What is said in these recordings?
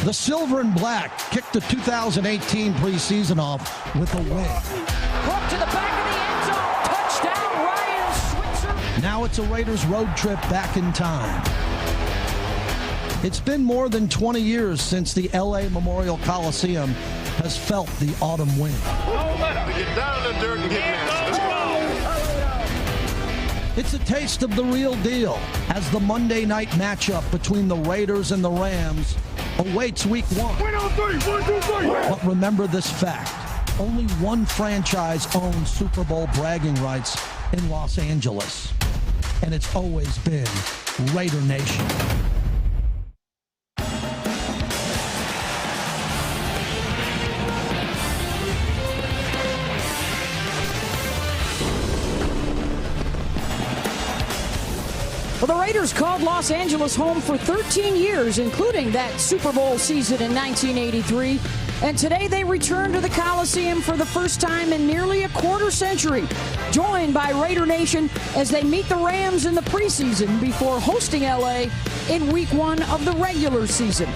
The Silver and Black kicked the 2018 preseason off with a win. Hook to the back of the end zone. Touchdown, Ryan Switzer. Now it's a Raiders road trip back in time. It's been more than 20 years since the LA Memorial Coliseum has felt the autumn wind. Get down in the dirt and get nasty. It's a taste of the real deal as the Monday night matchup between the Raiders and the Rams awaits week 1. Win on 3, 1, 2, 3. But remember this fact. Only one franchise owns Super Bowl bragging rights in Los Angeles. And it's always been Raider Nation. Well, the Raiders called Los Angeles home for 13 years, including that Super Bowl season in 1983. And today they return to the Coliseum for the first time in nearly a quarter century, joined by Raider Nation as they meet the Rams in the preseason before hosting LA in week 1 of the regular season.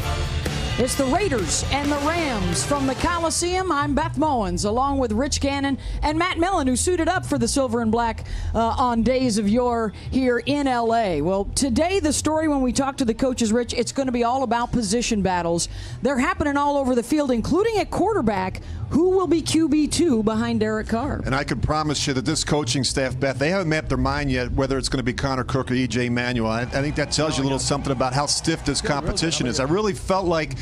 It's the Raiders and the Rams from the Coliseum. I'm Beth Mowins, along with Rich Gannon and Matt Millen, who suited up for the Silver and Black on days of yore here in L.A. Well, today the story when we talk to the coaches, Rich, it's going to be all about position battles. They're happening all over the field, including at quarterback. Who will be QB2 behind Derek Carr? And I can promise you that this coaching staff, Beth, they haven't made up their mind yet whether it's going to be Connor Cook or E.J. Manuel. I think that tells you a little something about how stiff this competition is. I really felt like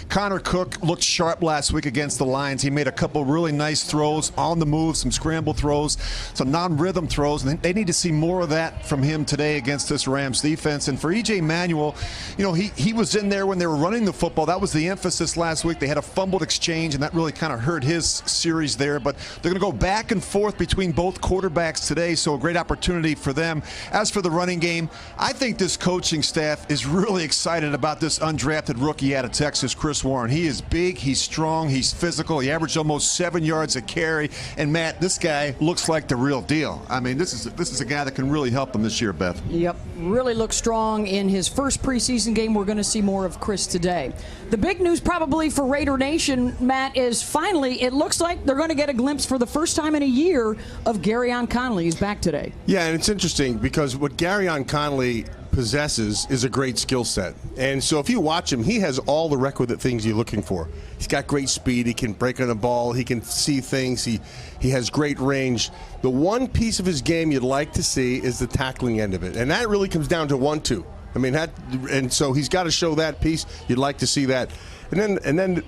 Connor Cook looked sharp last week against the Lions. He made a couple really nice throws on the move, some scramble throws, some non-rhythm throws, and they need to see more of that from him today against this Rams defense. And for E.J. Manuel, you know, he was in there when they were running the football. That was the emphasis last week. They had a fumbled exchange, and that really kind of hurt his series there. But they're going to go back and forth between both quarterbacks today, so a great opportunity for them. As for the running game, I think this coaching staff is really excited about this undrafted rookie out of Texas, Chris Warren. He is big, he's strong, he's physical. He averaged almost 7 yards a carry. And Matt, this guy looks like the real deal. I mean, this is a guy that can really help them this year, Beth. Yep, really looks strong in his first preseason game. We're going to see more of Chris today. The big news probably for Raider Nation, Matt, is finally it looks like they're going to get a glimpse for the first time in a year of Gareon Conley. He's back today. Yeah, and it's interesting because what Gareon Conley possesses is a great skill set. And so if you watch him, he has all the requisite things you're looking for. He's got great speed. He can break on the ball. He can see things. He has great range. The one piece of his game you'd like to see is the tackling end of it. And that really comes down to 1-2. I mean, and so he's got to show that piece. You'd like to see that. And then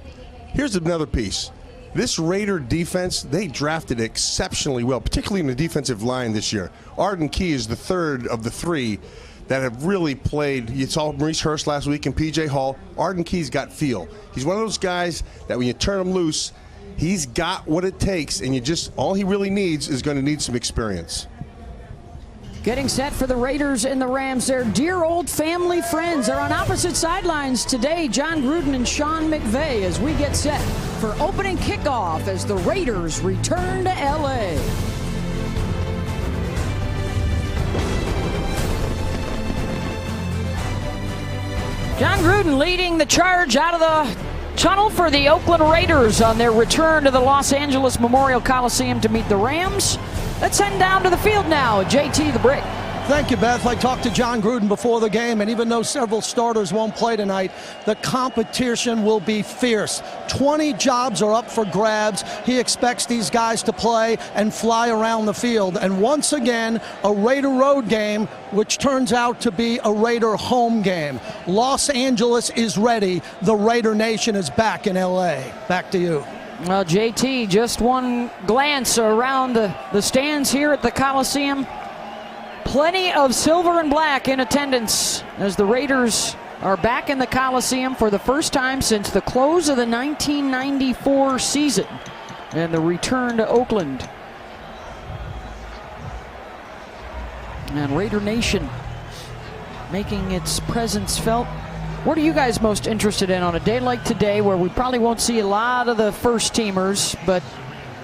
here's another piece. This Raider defense, they drafted exceptionally well, particularly in the defensive line this year. Arden Key is the third of the three that have really played. You saw Maurice Hurst last week and P.J. Hall. Arden Key's got feel. He's one of those guys that when you turn him loose, he's got what it takes, and all he really needs is going to need some experience. Getting set for the Raiders and the Rams. They're dear old family friends. They're on opposite sidelines today. John Gruden and Sean McVay as we get set for opening kickoff as the Raiders return to L.A. John Gruden leading the charge out of the tunnel for the Oakland Raiders on their return to the Los Angeles Memorial Coliseum to meet the Rams. Let's head down to the field now. JT the Brick. Thank you, Beth. I talked to John Gruden before the game, and even though several starters won't play tonight, the competition will be fierce. 20 jobs are up for grabs. He expects these guys to play and fly around the field. And once again, a Raider road game, which turns out to be a Raider home game. Los Angeles is ready. The Raider Nation is back in L.A. Back to you. Well, JT, just one glance around the stands here at the Coliseum. Plenty of silver and black in attendance as the Raiders are back in the Coliseum for the first time since the close of the 1994 season and the return to Oakland. And Raider Nation making its presence felt. What are you guys most interested in on a day like today where we probably won't see a lot of the first teamers, but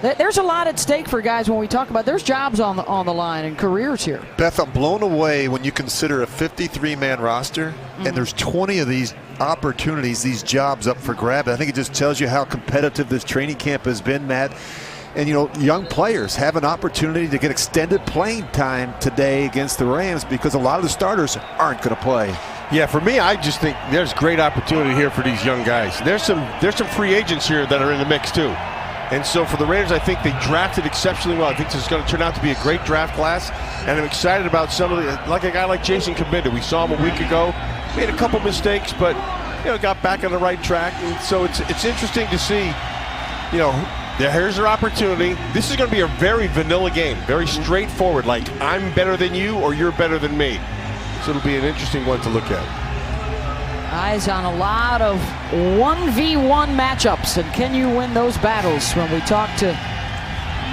there's a lot at stake for guys when we talk about there's jobs on the line and careers here. Beth, I'm blown away when you consider a 53-man roster, and there's 20 of these opportunities, these jobs up for grabs. I think it just tells you how competitive this training camp has been, Matt. And, you know, young players have an opportunity to get extended playing time today against the Rams because a lot of the starters aren't going to play. Yeah, for me, I just think there's great opportunity here for these young guys. There's some free agents here that are in the mix too. And so for the Raiders, I think they drafted exceptionally well. I think this is going to turn out to be a great draft class. And I'm excited about some of the, like a guy like Jason Kabinda. We saw him a week ago, made a couple mistakes, but, you know, got back on the right track. And so it's interesting to see, you know, here's their opportunity. This is going to be a very vanilla game, very straightforward, like I'm better than you or you're better than me. So it'll be an interesting one to look at. Eyes on a lot of 1v1 matchups, and can you win those battles? When we talked to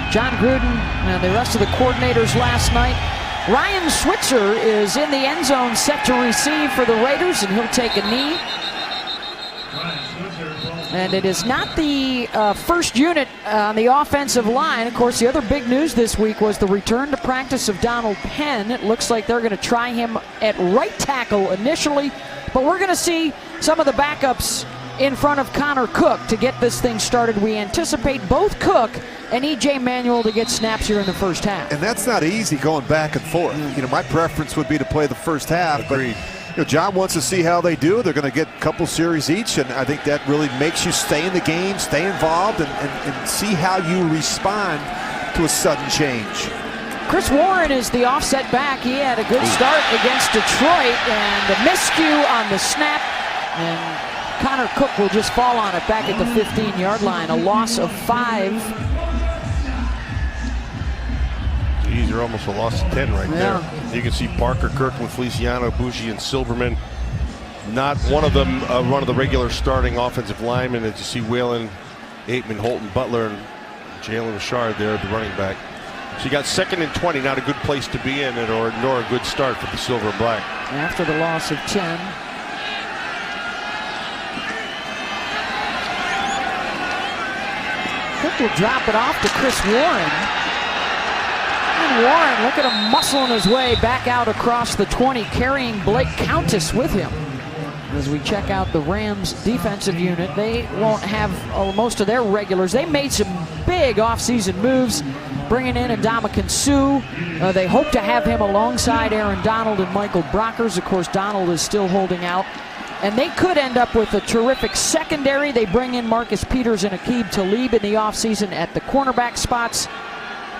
John Gruden and the rest of the coordinators last night, Ryan Switzer is in the end zone set to receive for the Raiders, and he'll take a knee. And it is not the first unit on the offensive line. Of course, the other big news this week was the return to practice of Donald Penn. It looks like they're going to try him at right tackle initially, but we're going to see some of the backups in front of Connor Cook to get this thing started. We anticipate both Cook and E.J. Manuel to get snaps here in the first half. And that's not easy going back and forth. You know, my preference would be to play the first half. Agreed. But you know, John wants to see how they do. They're going to get a couple series each, and I think that really makes you stay in the game, stay involved, and see how you respond to a sudden change. Chris Warren is the offset back. He had a good start against Detroit, and a miscue on the snap, and Connor Cook will just fall on it back at the 15-yard line. A loss of 5. Geez, you're almost a loss of 10 right there. You can see Parker, Kirkland, Feliciano, Bushi, and Silverman. Not one of them, one of the regular starting offensive linemen that you see Whalen, Aitman, Holton, Butler, and Jalen Richard there at the running back. So you got 2nd and 20, not a good place to be in, nor a good start for the Silver and Black. After the loss of 10. Cook will drop it off to Chris Warren. And Warren, look at him muscling his way back out across the 20, carrying Blake Countess with him. As we check out the Rams defensive unit, they won't have most of their regulars. They made some big offseason moves, bringing in Ndamukong Suh. They hope to have him alongside Aaron Donald and Michael Brockers. Of course, Donald is still holding out. And they could end up with a terrific secondary. They bring in Marcus Peters and Aqib Talib in the offseason at the cornerback spots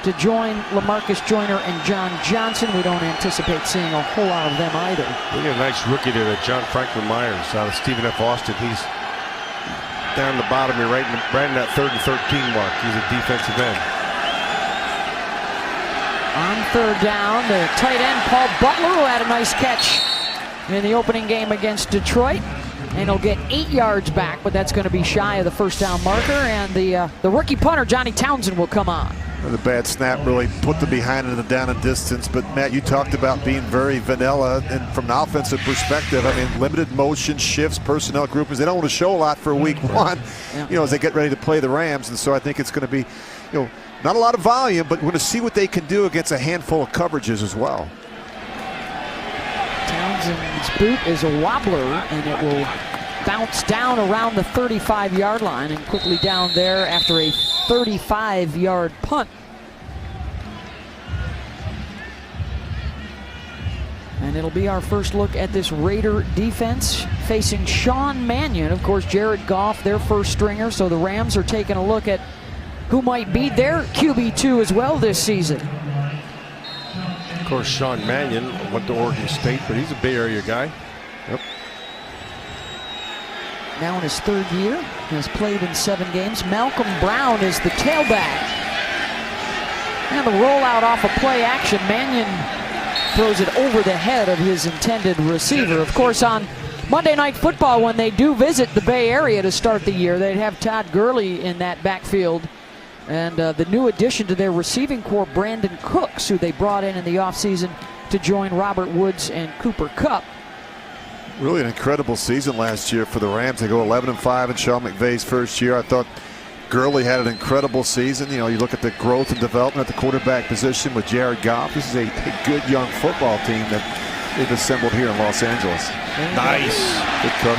to join LaMarcus Joyner and John Johnson. We don't anticipate seeing a whole lot of them either. We got a nice rookie there, John Franklin Myers out of Stephen F. Austin. He's down the bottom here, right in that 3rd and 13 mark. He's a defensive end. On 3rd down, the tight end Paul Butler, who had a nice catch in the opening game against Detroit, and he'll get 8 yards back, but that's going to be shy of the first down marker. And the rookie punter Johnny Townsend will come on. The bad snap really put them behind in the down and distance. But Matt, you talked about being very vanilla, and from an offensive perspective, I mean, limited motion, shifts, personnel groupings. They don't want to show a lot for week one, you know, as they get ready to play the Rams. And so I think it's going to be, you know, not a lot of volume, but we're going to see what they can do against a handful of coverages as well. Townsend's boot is a wobbler, and it will bounce down around the 35-yard line and quickly down there after a 35-yard punt. And it'll be our first look at this Raider defense facing Sean Mannion. Of course, Jared Goff, their first stringer, so the Rams are taking a look at who might be their QB2 as well this season. Of course, Sean Mannion went to Oregon State, but he's a Bay Area guy. Yep. Now in his 3rd year, has played in 7 games. Malcolm Brown is the tailback. And the rollout off of play action, Mannion throws it over the head of his intended receiver. Of course, on Monday Night Football, when they do visit the Bay Area to start the year, they'd have Todd Gurley in that backfield. And the new addition to their receiving corps, Brandon Cooks, who they brought in the offseason to join Robert Woods and Cooper Kupp. Really an incredible season last year for the Rams. They go 11-5 in Sean McVay's first year. I thought Gurley had an incredible season. You know, you look at the growth and development at the quarterback position with Jared Goff. This is a good young football team that they've assembled here in Los Angeles. Nice.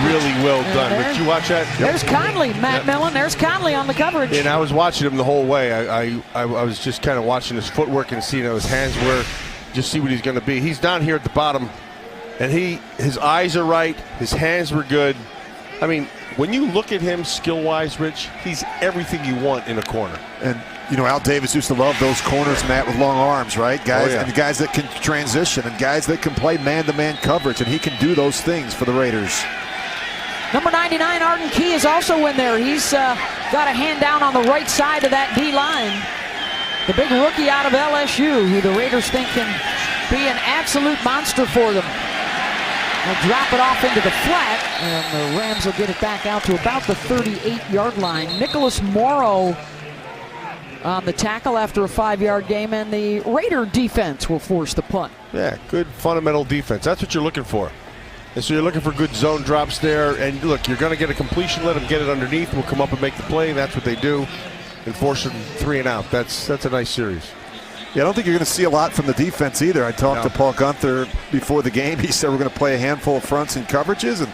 Really well done. Did you watch that? There's Conley, Matt Millen. There's Conley on the coverage. And I was watching him the whole way. I was just kind of watching his footwork and seeing how his hands were, just see what he's going to be. He's down here at the bottom, and his eyes are right. His hands were good. I mean, when you look at him skill-wise, Rich, he's everything you want in a corner. And you know, Al Davis used to love those corners, Matt, with long arms, right? Guys, and guys that can transition and guys that can play man-to-man coverage, and he can do those things for the Raiders. Number 99, Arden Key, is also in there. He's got a hand down on the right side of that D-line. The big rookie out of LSU, who the Raiders think can be an absolute monster for them. They'll drop it off into the flat, and the Rams will get it back out to about the 38-yard line. Nicholas Morrow on the tackle after a 5-yard game, and the Raider defense will force the punt. Yeah, good fundamental defense. That's what you're looking for. And so you're looking for good zone drops there. And look, you're going to get a completion. Let them get it underneath. We'll come up and make the play. And that's what they do. And force them 3 and out. That's a nice series. Yeah, I don't think you're going to see a lot from the defense either. I talked to Paul Gunther before the game. He said we're going to play a handful of fronts and coverages. And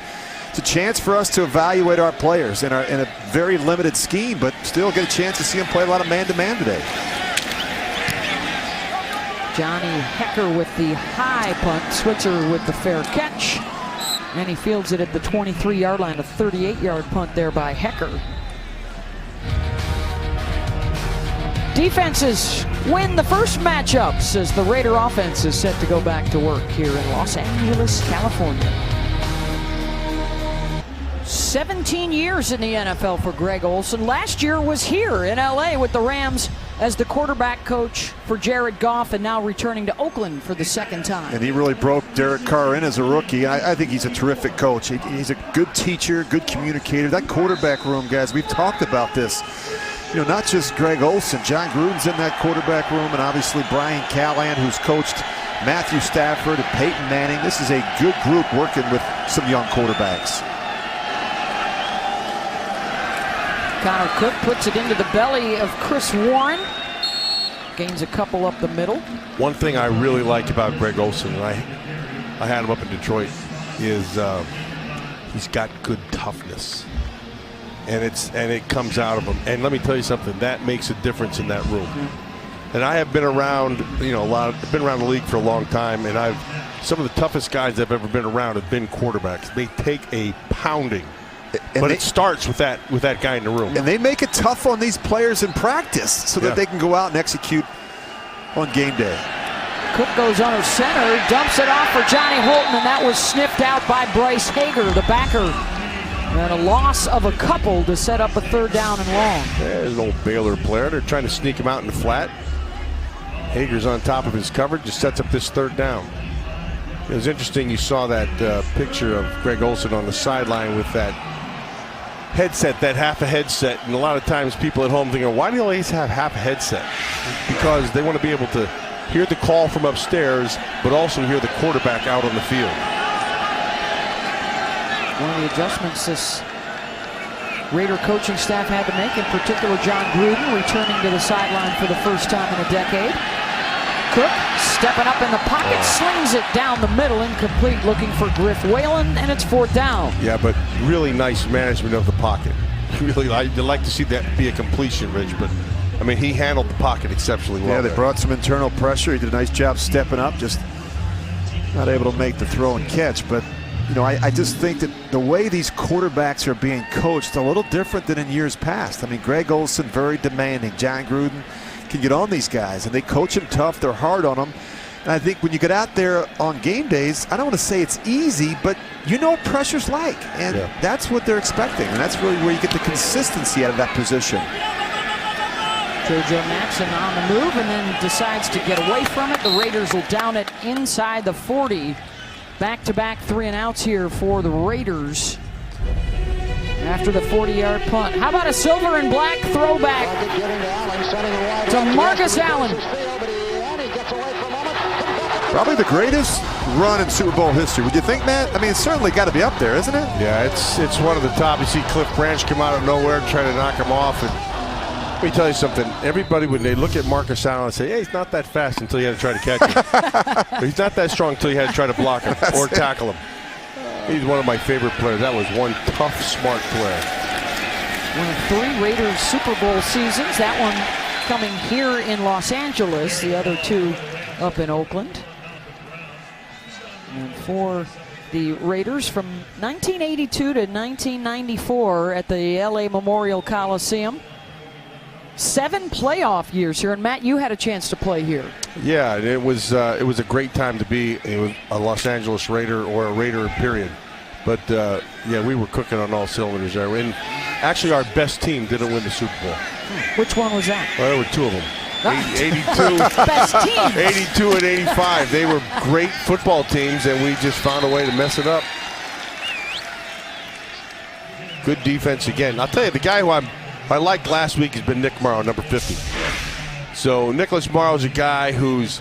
it's a chance for us to evaluate our players in a very limited scheme, but still get a chance to see them play a lot of man-to-man today. Johnny Hecker with the high punt. Switzer with the fair catch. And he fields it at the 23-yard line. A 38-yard punt there by Hecker. Defenses win the first matchups as the Raider offense is set to go back to work here in Los Angeles, California. 17 years in the NFL for Greg Olsen. Last year was here in LA with the Rams as the quarterback coach for Jared Goff, and now returning to Oakland for the second time. And he really broke Derek Carr in as a rookie. I think he's a terrific coach. He's a good teacher, good communicator. That quarterback room, guys, we've talked about this. You know, not just Greg Olsen. John Gruden's in that quarterback room, and obviously Brian Callahan, who's coached Matthew Stafford and Peyton Manning. This is a good group working with some young quarterbacks. Connor Cook puts it into the belly of Chris Warren. Gains a couple up the middle. One thing I really like about Greg Olsen, and I had him up in Detroit, is he's got good toughness. And it comes out of him. And let me tell you something, that makes a difference in that room. And I have been around, I've been around the league for a long time, and some of the toughest guys I've ever been around have been quarterbacks. They take a pounding. But it starts with that guy in the room. And they make it tough on these players in practice so that they can go out and execute on game day. Cook goes under center, dumps it off for Johnny Holton, and that was sniffed out by Bryce Hager, the backer. And a loss of a couple to set up a 3rd down and long. There's an old Baylor player. They're trying to sneak him out in the flat. Hager's on top of his coverage, just sets up this 3rd down. It was interesting, you saw that picture of Greg Olsen on the sideline with that headset, that half a headset, and a lot of times people at home thinking, why do you always have half a headset? Because they want to be able to hear the call from upstairs, but also hear the quarterback out on the field. One of the adjustments this Raider coaching staff had to make, in particular John Gruden, returning to the sideline for the first time in a decade. Cook stepping up in the pocket, slings it down the middle, incomplete, looking for Griff Whalen, and it's 4th down. Yeah, but really nice management of the pocket. Really, I'd like to see that be a completion, Rich, but I mean, he handled the pocket exceptionally well. Yeah, they brought some internal pressure. He did a nice job stepping up, just not able to make the throw and catch. But, I just think that the way these quarterbacks are being coached a little different than in years past. I mean, Greg Olsen, very demanding. John Gruden can get on these guys, and they coach them tough. They're hard on them. And I think when you get out there on game days, I don't want to say it's easy, but you know what pressure's like. And that's what they're expecting. And that's really where you get the consistency out of that position. JoJo Matson on the move and then decides to get away from it. The Raiders will down it inside the 40. Back-to-back 3 and outs here for the Raiders after the 40-yard punt. How about a silver and black throwback to Marcus Allen? Probably the greatest run in Super Bowl history. Would you think, Matt? I mean, it's certainly got to be up there, isn't it? Yeah, it's one of the top. You see Cliff Branch come out of nowhere and try to knock him off. And let me tell you something. Everybody, when they look at Marcus Allen and say, hey, he's not that fast until you had to try to catch him. He's not that strong until you had to try to block him or tackle him. He's one of my favorite players. That was one tough, smart player. One of 3 Raiders Super Bowl seasons. That one coming here in Los Angeles. The other 2 up in Oakland. And for the Raiders from 1982 to 1994 at the LA Memorial Coliseum. 7 playoff years here, and Matt, you had a chance to play here. Yeah, it was a great time to be a Los Angeles Raider or a Raider, period. But yeah, we were cooking on all cylinders there. And actually, our best team didn't win the Super Bowl. Which one was that? Well, there were 2 of them. 82, Best team. 82 and 85. They were great football teams, and we just found a way to mess it up. Good defense again. I'll tell you, the guy who I liked last week has been Nick Morrow, number 50. So Nicholas Morrow's a guy who's,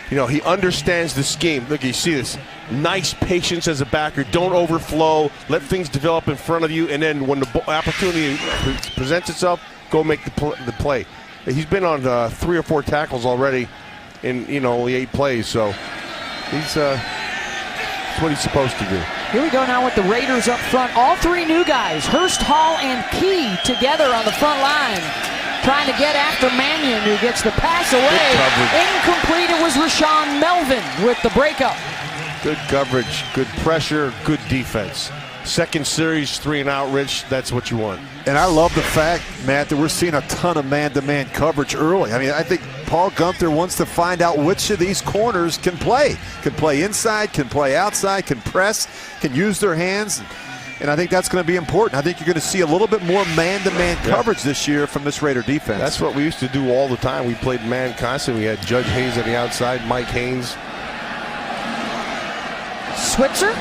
he understands the scheme. Look, you see this nice patience as a backer. Don't overflow. Let things develop in front of you, and then when the opportunity presents itself, go make the play. He's been on 3 or 4 tackles already in only 8 plays, so that's what he's supposed to do. Here we go now with the Raiders up front. All 3 new guys, Hurst, Hall, and Key together on the front line. Trying to get after Mannion, who gets the pass away. Incomplete. It was Rashawn Melvin with the breakup. Good coverage, good pressure, good defense. Second series, 3 and out, Rich. That's what you want. And I love the fact, Matt, that we're seeing a ton of man-to-man coverage early. I mean, I think Paul Guenther wants to find out which of these corners can play. Can play inside, can play outside, can press, can use their hands. And I think that's going to be important. I think you're going to see a little bit more man-to-man coverage this year from this Raider defense. That's what we used to do all the time. We played man constantly. We had Judge Hayes on the outside, Mike Haynes. Switzer.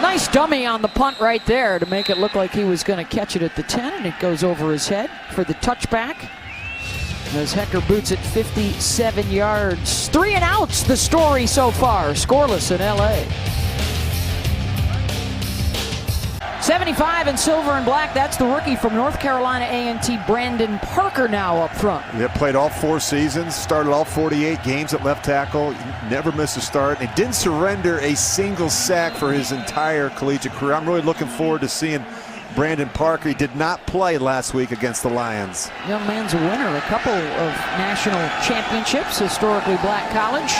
Nice dummy on the punt right there to make it look like he was going to catch it at the 10, and it goes over his head for the touchback. As Hecker boots it 57 yards. 3 and outs, the story so far. Scoreless in L.A. 75 in silver and black. That's the rookie from North Carolina A&T, Brandon Parker, now up front. Yeah, played all 4 seasons, started all 48 games at left tackle, never missed a start, and didn't surrender a single sack for his entire collegiate career. I'm really looking forward to seeing Brandon Parker. He did not play last week against the Lions. Young man's a winner, a couple of national championships, historically black college.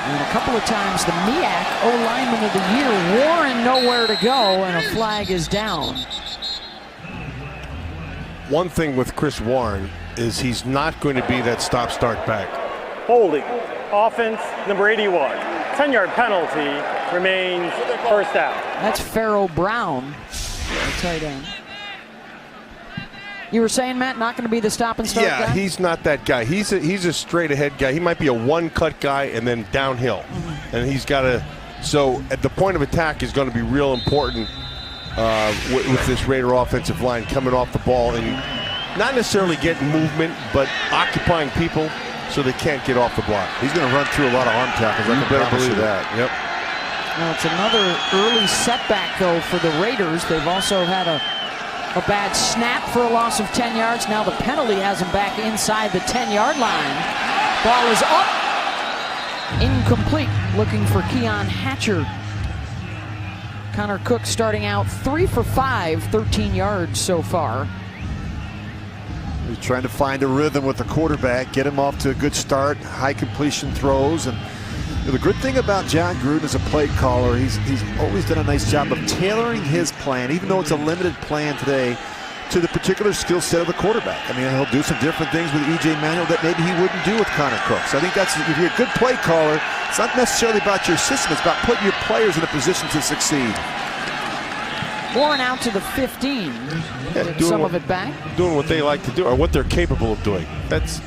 And a couple of times the MEAC O-Lineman of the Year. Warren nowhere to go, and a flag is down. One thing with Chris Warren is he's not going to be that stop-start back. Holding. Offense, number 81. 10-yard penalty, remains first down. That's Pharaoh Brown, the tight end. You were saying, Matt, not going to be the stop and start guy? Yeah, he's not that guy. He's a straight ahead guy. He might be a one-cut guy and then downhill. And he's got to, so at the point of attack is going to be real important with this Raider offensive line coming off the ball and not necessarily getting movement, but occupying people so they can't get off the block. He's going to run through a lot of arm tackles. I can better promise believe you that. Yep. Well, it's another early setback, though, for the Raiders. They've also had a bad snap for a loss of 10 yards. Now the penalty has him back inside the 10-yard line. Ball is up. Incomplete. Looking for Keon Hatcher. Connor Cook starting out 3 for 5, 13 yards so far. He's trying to find a rhythm with the quarterback, get him off to a good start, high completion throws. And the good thing about John Gruden as a play caller, he's always done a nice job of tailoring his plan, even though it's a limited plan today, to the particular skill set of the quarterback. I mean, he'll do some different things with E.J. Manuel that maybe he wouldn't do with Connor Cook. So I think that's, if you're a good play caller, it's not necessarily about your system, it's about putting your players in a position to succeed. Warren out to the 15. Get some of it back. Doing what they like to do, or what they're capable of doing. That's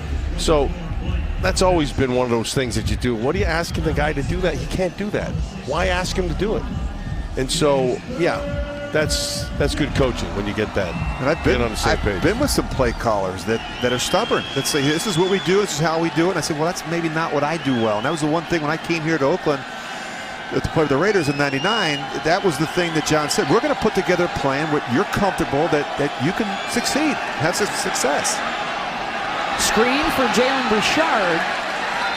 always been one of those things that you do. What are you asking the guy to do that? He can't do that. Why ask him to do it? And so, yeah, that's good coaching when you get that. And I've been with some play callers that are stubborn, that say, this is what we do, this is how we do it. And I said, well, that's maybe not what I do well. And that was the one thing when I came here to Oakland to play with the Raiders in '99, that was the thing that John said. We're going to put together a plan where you're comfortable that you can succeed, have some success. Screen for Jalen Richard.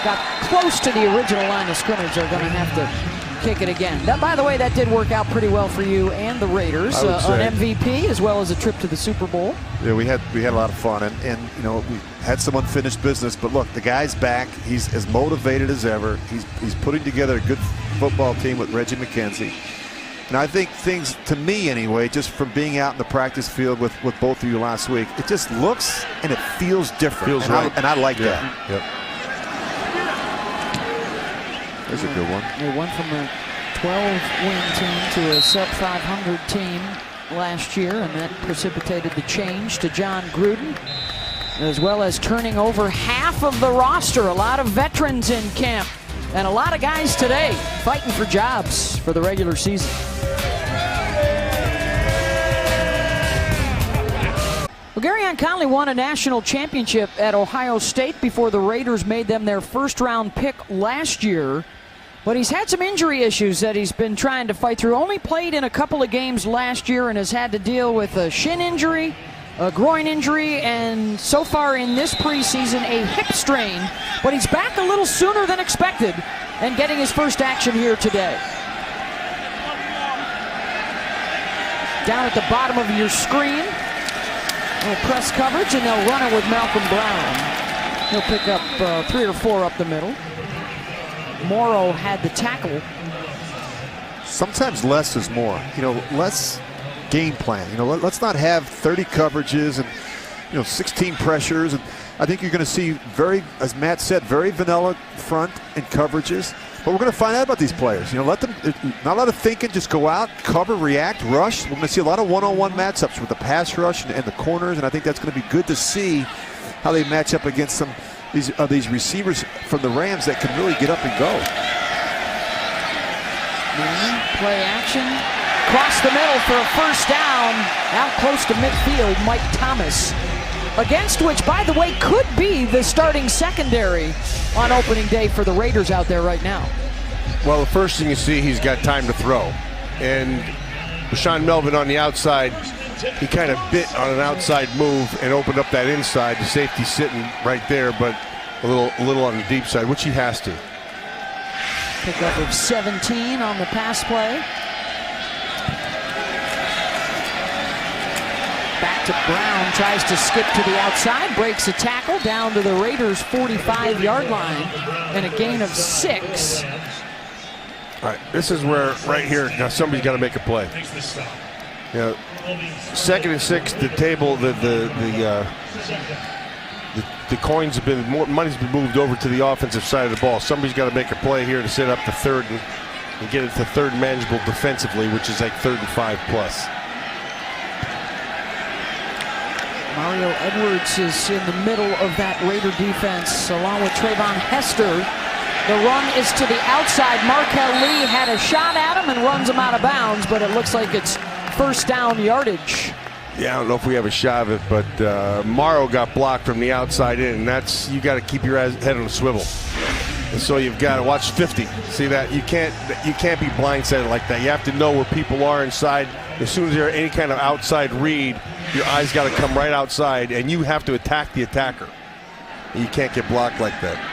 Got close to the original line of scrimmage. They're going to have to kick it again. That, by the way, that did work out pretty well for you and the Raiders. An MVP as well as a trip to the Super Bowl. Yeah, we had a lot of fun, and you know, we had some unfinished business. But look, the guy's back. He's as motivated as ever. He's putting together a good football team with Reggie McKenzie. And I think things, to me anyway, just from being out in the practice field with both of you last week, it just looks and it feels different. Feels right. And I like that. Yep. There's a good one. They went from a 12-win team to a sub-500 team last year, and that precipitated the change to John Gruden, as well as turning over half of the roster. A lot of veterans in camp, and a lot of guys today fighting for jobs for the regular season. Well, Gareon Conley won a national championship at Ohio State before the Raiders made them their first-round pick last year. But he's had some injury issues that he's been trying to fight through. Only played in a couple of games last year and has had to deal with a shin injury, a groin injury, and so far in this preseason, a hip strain. But he's back a little sooner than expected and getting his first action here today. Down at the bottom of your screen, little press coverage, and they'll run it with Malcolm Brown. He'll pick up 3 or 4 up the middle. Morrow had the tackle. Sometimes less is more. You know, less game plan. You know, let's not have 30 coverages and, you know, 16 pressures. And I think you're going to see very, as Matt said, very vanilla front and coverages. But we're going to find out about these players. You know, let them, not a lot of thinking, just go out, cover, react, rush. We're going to see a lot of one-on-one matchups with the pass rush and the corners, and I think that's going to be good to see how they match up against some these receivers from the Rams that can really get up and go. Play action, across the middle for a first down, out close to midfield, Mike Thomas. Against which, by the way, could be the starting secondary on opening day for the Raiders out there right now. Well, the first thing you see, he's got time to throw. And Rashaan Melvin on the outside, he kind of bit on an outside move and opened up that inside. The safety sitting right there, but a little on the deep side, which he has to. Pickup of 17 on the pass play. Back to Brown, tries to skip to the outside, breaks a tackle down to the Raiders' 45-yard line, and a gain of 6. All right, this is where, right here, now somebody's got to make a play. You know, 2nd and 6, the table, the coins have been, more money's been moved over to the offensive side of the ball. Somebody's got to make a play here to set up the 3rd and get it to 3rd manageable defensively, which is like 3rd and 5 plus. Mario Edwards is in the middle of that Raider defense along with Trayvon Hester. The run is to the outside. Markel Lee had a shot at him and runs him out of bounds, but it looks like it's first down yardage. Yeah, I don't know if we have a shot of it, but Morrow got blocked from the outside in, and that's, you got to keep your head on a swivel. And so you've got to watch 50. See that? You can't be blindsided like that. You have to know where people are inside. As soon as there's any kind of outside read, your eyes got to come right outside, and you have to attack the attacker. You can't get blocked like that.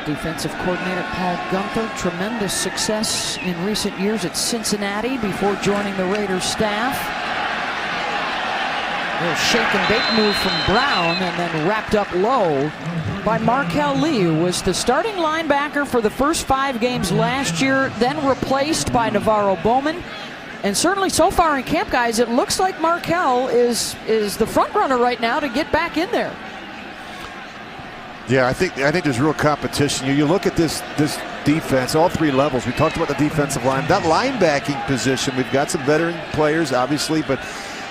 Defensive coordinator Paul Guenther, tremendous success in recent years at Cincinnati before joining the Raiders staff. A little shake and bake move from Brown, and then wrapped up low by Markel Lee, who was the starting linebacker for the first 5 games last year, then replaced by Navarro Bowman. And certainly so far in camp, guys, it looks like Markel is the front runner right now to get back in there. Yeah, I think there's real competition. You look at this defense, all 3 levels. We talked about the defensive line. That linebacking position, we've got some veteran players, obviously, but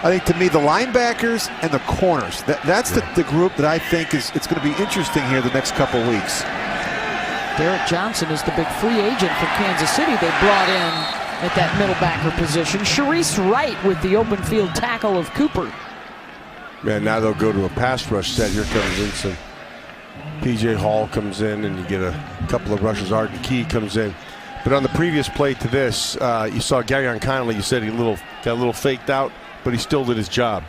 I think to me the linebackers and the corners, that's the group that I think it's going to be interesting here the next couple weeks. Derek Johnson is the big free agent for Kansas City they brought in at that middle backer position. Sharice Wright with the open field tackle of Cooper. Man, now they'll go to a pass rush set. Here comes Vincent. P.J. Hall comes in, and you get a couple of rushes. Arden Key comes in. But on the previous play to this, you saw Gareon Conley. You said he got a little faked out, but he still did his job.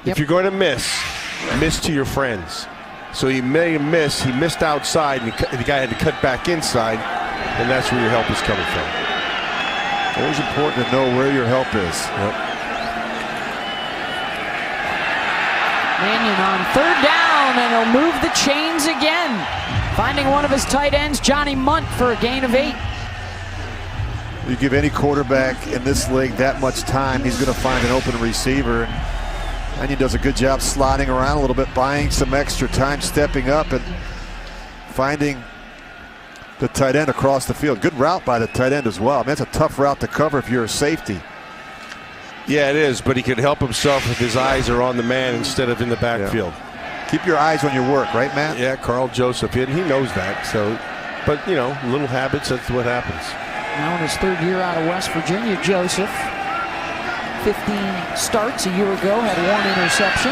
Yep. If you're going to miss to your friends. So he made a miss. He missed outside, and the guy had to cut back inside, and that's where your help is coming from. Always important to know where your help is. Mannion on third down, and he'll move the chains again. Finding one of his tight ends, Johnny Munt, for a gain of 8. You give any quarterback in this league that much time, he's going to find an open receiver. And he does a good job sliding around a little bit, buying some extra time, stepping up and finding the tight end across the field. Good route by the tight end as well. I mean, that's a tough route to cover if you're a safety. Yeah, it is, but he could help himself if his eyes are on the man instead of in the backfield. Yeah. Keep your eyes on your work, right, Matt? Yeah, Carl Joseph, he knows that. So, but, you know, little habits, that's what happens. Now in his third year out of West Virginia, Joseph. 15 starts a year ago, had 1 interception.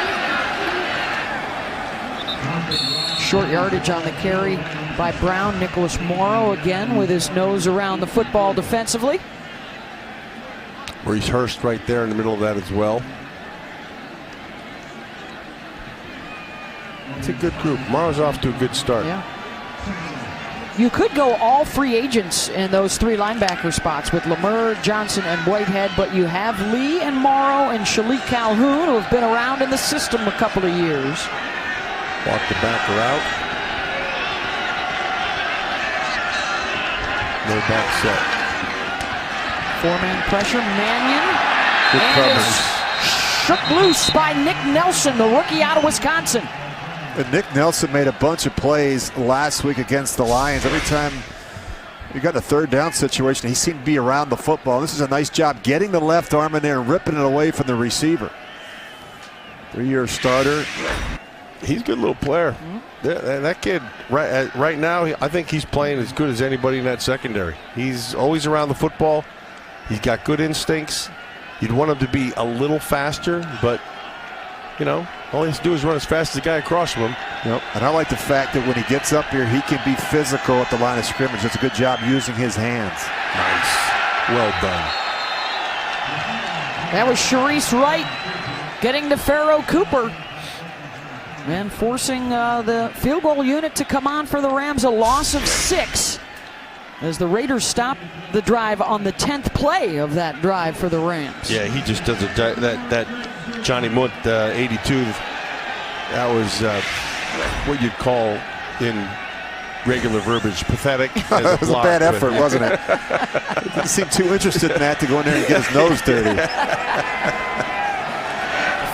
Short yardage on the carry by Brown. Nicholas Morrow again with his nose around the football defensively. Maurice Hurst right there in the middle of that as well. It's a good group. Morrow's off to a good start. Yeah. You could go all free agents in those 3 linebacker spots with Lemur, Johnson, and Whitehead, but you have Lee and Morrow and Shalik Calhoun, who have been around in the system a couple of years. Walk the backer out. No back set. 4-man pressure. Mannion. Good and coverage. is shook loose by Nick Nelson, the rookie out of Wisconsin. And Nick Nelson made a bunch of plays last week against the Lions. Every time you got a third down situation, he seemed to be around the football. This is a nice job getting the left arm in there and ripping it away from the receiver. 3-year starter. He's a good little player. That kid, right now, I think he's playing as good as anybody in that secondary. He's always around the football. He's got good instincts. You'd want him to be a little faster, but, you know, all he has to do is run as fast as the guy across from him. Yep. And I like the fact that when he gets up here, he can be physical at the line of scrimmage. Does a good job using his hands. Nice. Well done. That was Sharice Wright getting to Pharaoh Cooper and forcing the field goal unit to come on for the Rams. A loss of 6 as the Raiders stop the drive on the 10th play of that drive for the Rams. Yeah, he just does that Johnny Munt 82. That was what you'd call in regular verbiage pathetic. As That was a bad effort, wasn't it? He didn't seem too interested in that to go in there and get his nose dirty.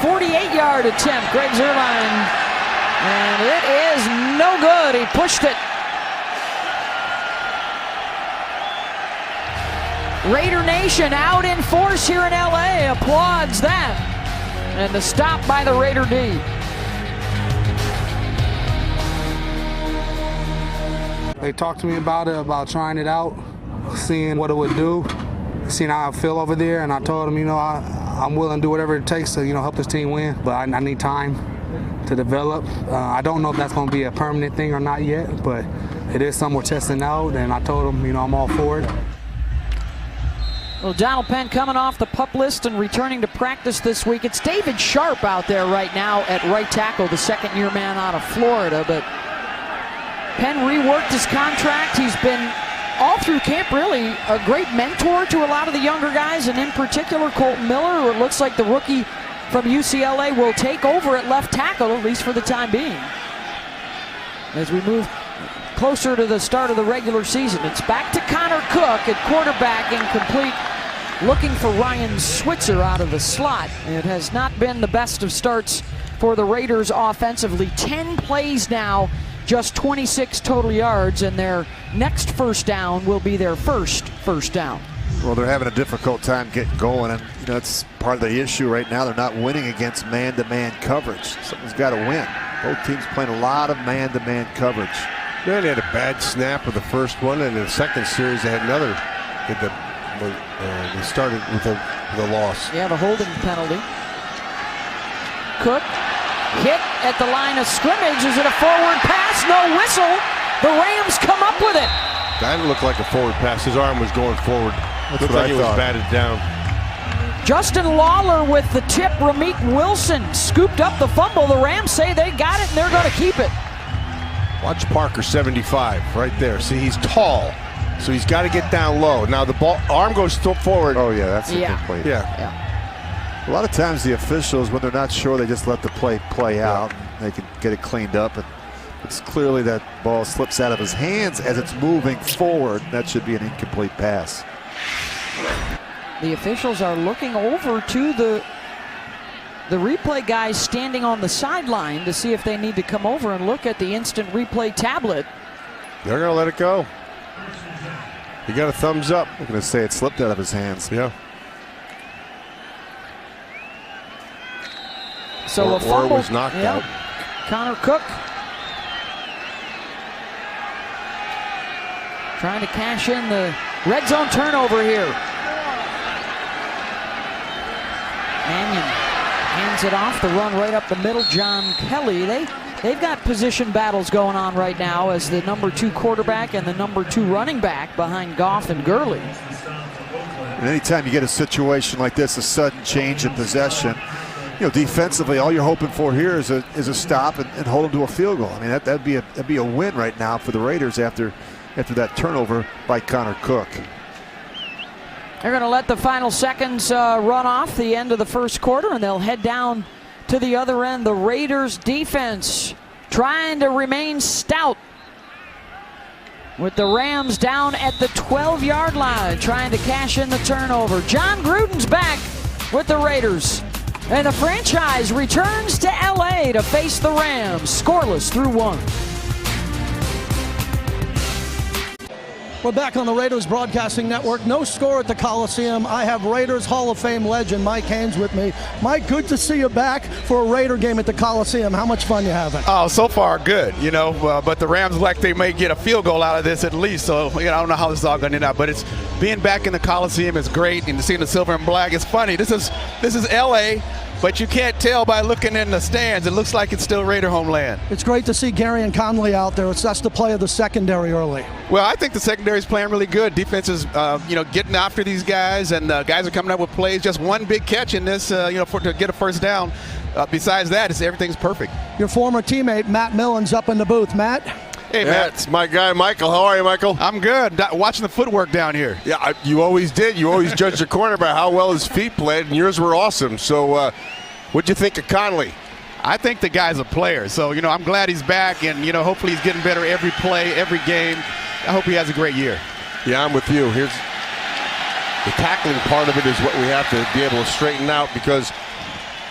48-yard attempt, Greg Zuerlein, and it is no good. He pushed it. Raider Nation out in force here in LA applauds that. And the stop by the Raider D. They talked to me about it, about trying it out, seeing what it would do, seeing how I feel over there, and I told them, you know, I'm willing to do whatever it takes to, you know, help this team win, but I need time to develop. I don't know if that's going to be a permanent thing or not yet, but it is something we're testing out, and I told them, you know, I'm all for it. Well, Donald Penn coming off the PUP list and returning to practice this week. It's David Sharp out there right now at right tackle, the second-year man out of Florida, but Penn reworked his contract. He's been all through camp really a great mentor to a lot of the younger guys, and in particular Colton Miller, who it looks like the rookie from UCLA will take over at left tackle, at least for the time being. As we move closer to the start of the regular season, it's back to Connor Cook at quarterback, incomplete, looking for Ryan Switzer out of the slot. It has not been the best of starts for the Raiders offensively. 10 plays now, just 26 total yards, and their next first down will be their first down. Well, they're having a difficult time getting going, and you know that's part of the issue right now. They're not winning against man-to-man coverage. Something's got to win. Both teams playing a lot of man-to-man coverage. Yeah, they had a bad snap with the first one, and in the second series they had another. They started with a loss. Yeah, the holding penalty. Cook hit at the line of scrimmage. Is it a forward pass? No whistle. The Rams come up with it. That didn't look like a forward pass. His arm was going forward. Looked like it was batted down. Justin Lawler with the tip. Ramik Wilson scooped up the fumble. The Rams say they got it and they're going to keep it. Watch Parker, 75, right there. See, he's tall, so he's got to get down low. Now the arm goes forward. Oh yeah, that's Yeah. incomplete. Yeah. A lot of times the officials, when they're not sure, they just let the play out. And they can get it cleaned up. And it's clearly that ball slips out of his hands as it's moving forward. That should be an incomplete pass. The officials are looking over to the replay guys standing on the sideline to see if they need to come over and look at the instant replay tablet. They're going to let it go. He got a thumbs up. I'm going to say it slipped out of his hands. Yeah. So a fumble was knocked out. Connor Cook trying to cash in the red zone turnover here. Mannion hands it off, the run right up the middle. John Kelly, they've got position battles going on right now as the number 2 quarterback and the number 2 running back behind Goff and Gurley. And anytime you get a situation like this, a sudden change in possession, defensively, all you're hoping for here is a stop and hold them to a field goal. I mean, that'd be a win right now for the Raiders after that turnover by Connor Cook. They're going to let the final seconds run off the end of the first quarter, and they'll head down to the other end. The Raiders defense trying to remain stout with the Rams down at the 12-yard line, trying to cash in the turnover. John Gruden's back with the Raiders, and the franchise returns to L.A. to face the Rams, scoreless through 1. We're back on the Raiders Broadcasting Network. No score at the Coliseum. I have Raiders Hall of Fame legend Mike Haynes with me. Mike, good to see you back for a Raider game at the Coliseum. How much fun you having? Oh, so far good, but the Rams like they may get a field goal out of this at least, so I don't know how this is all going to end up, but it's being back in the Coliseum is great, and seeing the silver and black is funny. This is L.A., but you can't tell by looking in the stands. It looks like it's still Raider homeland. It's great to see Gary and Conley out there. That's the play of the secondary early. Well, I think the secondary is playing really good. Defense is, getting after these guys, and guys are coming up with plays. Just one big catch in this, to get a first down. Besides that, everything's perfect. Your former teammate Matt Millen's up in the booth. Matt? Hey, Matt. It's my guy, Michael. How are you, Michael? I'm good. Watching the footwork down here. Yeah, you always did. You always judged your corner by how well his feet played, and yours were awesome. So, what'd you think of Conley? I think the guy's a player. So, I'm glad he's back, and, hopefully he's getting better every play, every game. I hope he has a great year. Yeah, I'm with you. Here's the tackling part of it is what we have to be able to straighten out, because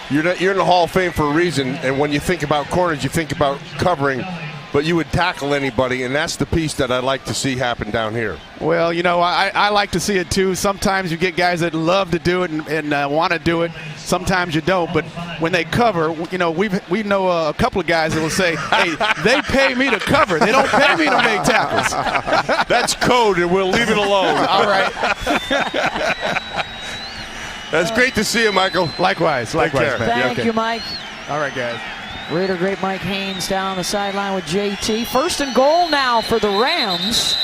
you're in the Hall of Fame for a reason, and when you think about corners, you think about covering, but you would tackle anybody, and that's the piece that I'd like to see happen down here. Well, I like to see it too. Sometimes you get guys that love to do it and want to do it. Sometimes you don't. But when they cover, we know a couple of guys that will say, "Hey, they pay me to cover. They don't pay me to make tackles." That's code, and we'll leave it alone. All right. That's great to see you, Michael. Likewise, man. Thank you, Mike. All right, guys. Raider great Mike Haynes down the sideline with JT. First and goal now for the Rams.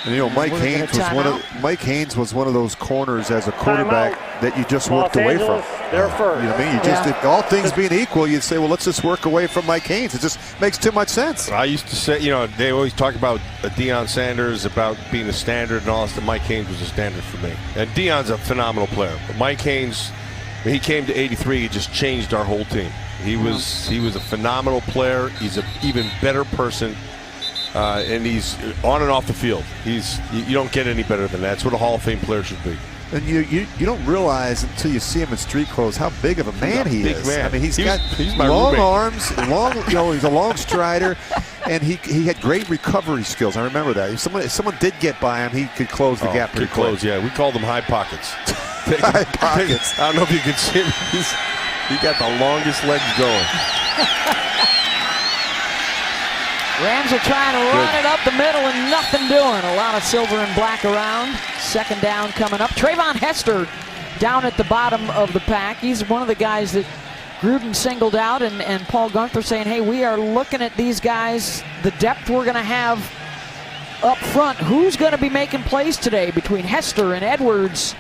And Mike Haynes was one of those corners as a quarterback that you just worked away from. They're first. You know what I mean? If all things being equal, you'd say, well, let's just work away from Mike Haynes. It just makes too much sense. I used to say, they always talk about Deion Sanders, about being a standard and all this. Mike Haynes was a standard for me. And Deion's a phenomenal player. But Mike Haynes, when he came to 83, he just changed our whole team. He was a phenomenal player. He's an even better person. And he's on and off the field. You don't get any better than that. That's what a Hall of Fame player should be. And you don't realize until you see him in street clothes how big of a man he is. Man. I mean, he's got long arms, he's a long strider, and he had great recovery skills. I remember that. If someone did get by him, he could close the gap pretty quick. Yeah, we called them high pockets. High pockets. I don't know if you can see him. He got the longest legs going. Rams are trying to run it up the middle and nothing doing. A lot of silver and black around. Second down coming up. Trayvon Hester down at the bottom of the pack. He's one of the guys that Gruden singled out, and Paul Gunther saying, hey, we are looking at these guys, the depth we're going to have up front. Who's going to be making plays today between Hester and Edwards?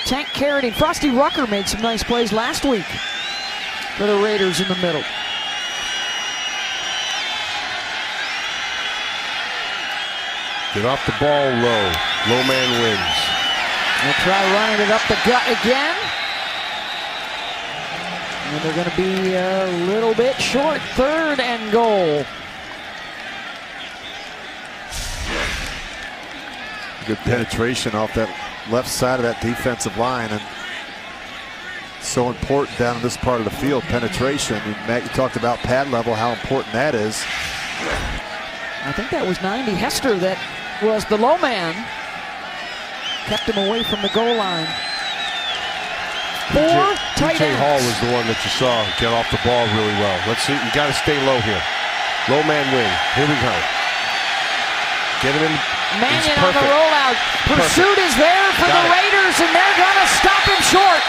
Tank Carradine. Frosty Rucker made some nice plays last week for the Raiders in the middle. Get off the ball low. Low man wins. They'll try running it up the gut again. And they're going to be a little bit short. 3rd and goal. Good penetration off that left side of that defensive line, and so important down in this part of the field, penetration. And Matt, you talked about pad level, how important that is. I think that was 90 Hester that was the low man. Kept him away from the goal line. 4 tight DJ ends. Hall was the one that you saw get off the ball really well. Let's see. You got to stay low here. Low man wing. Here we go. Get him in. Mannion on the rollout. Pursuit is there for the Raiders, and they're going to stop him short.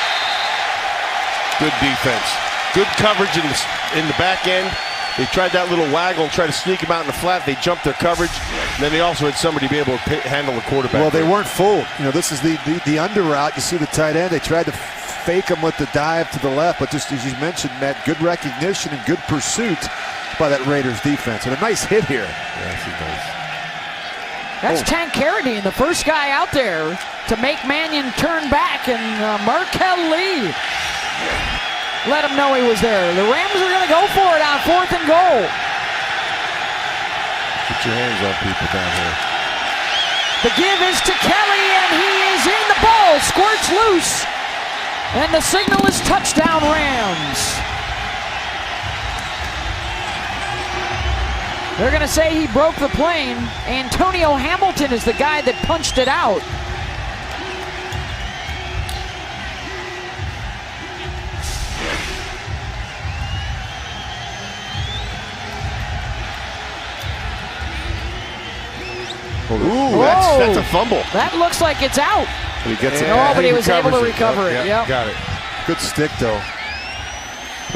Good defense. Good coverage in the back end. They tried that little waggle and tried to sneak him out in the flat. They jumped their coverage. And then they also had somebody be able to handle the quarterback. Well, they weren't fooled. You know, this is the under route. You see the tight end. They tried to fake him with the dive to the left, but just as you mentioned, Matt, good recognition and good pursuit by that Raiders defense. And a nice hit here. Yes, he does. That's Tank Carradine, the first guy out there to make Mannion turn back, and Markel Lee let him know he was there. The Rams are going to go for it on 4th and goal. Get your hands on people down here. The give is to Kelly, and he is in the ball. Squirts loose. And the signal is touchdown Rams. They're going to say he broke the plane. Antonio Hamilton is the guy that punched it out. Ooh, that's a fumble. That looks like it's out. But he gets it. No, but he was able to recover it. Yep. Got it. Good stick, though.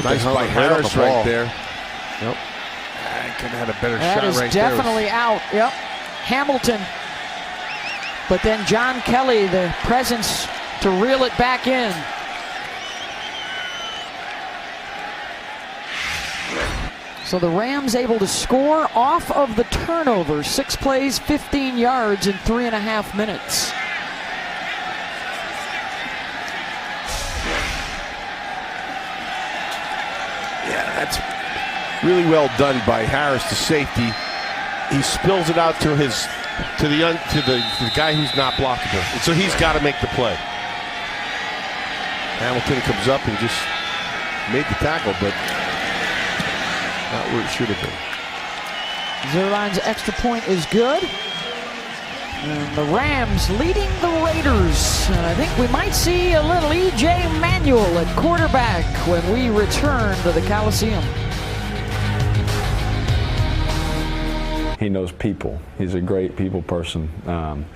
Nice by Harris right there. Yep. I could have had a better that shot is right there. definitely out. Yep. Hamilton. But then John Kelly, the presence to reel it back in. So the Rams able to score off of the turnover. 6 plays, 15 yards in 3.5 minutes. Yeah, that's really well done by Harris, the safety. He spills it out to the guy who's not blockable. And so he's got to make the play. Hamilton comes up and just made the tackle, but not where it should have been. Zerline's extra point is good. And the Rams leading the Raiders. And I think we might see a little E.J. Manuel at quarterback when we return to the Coliseum. He knows people. He's a great people person. And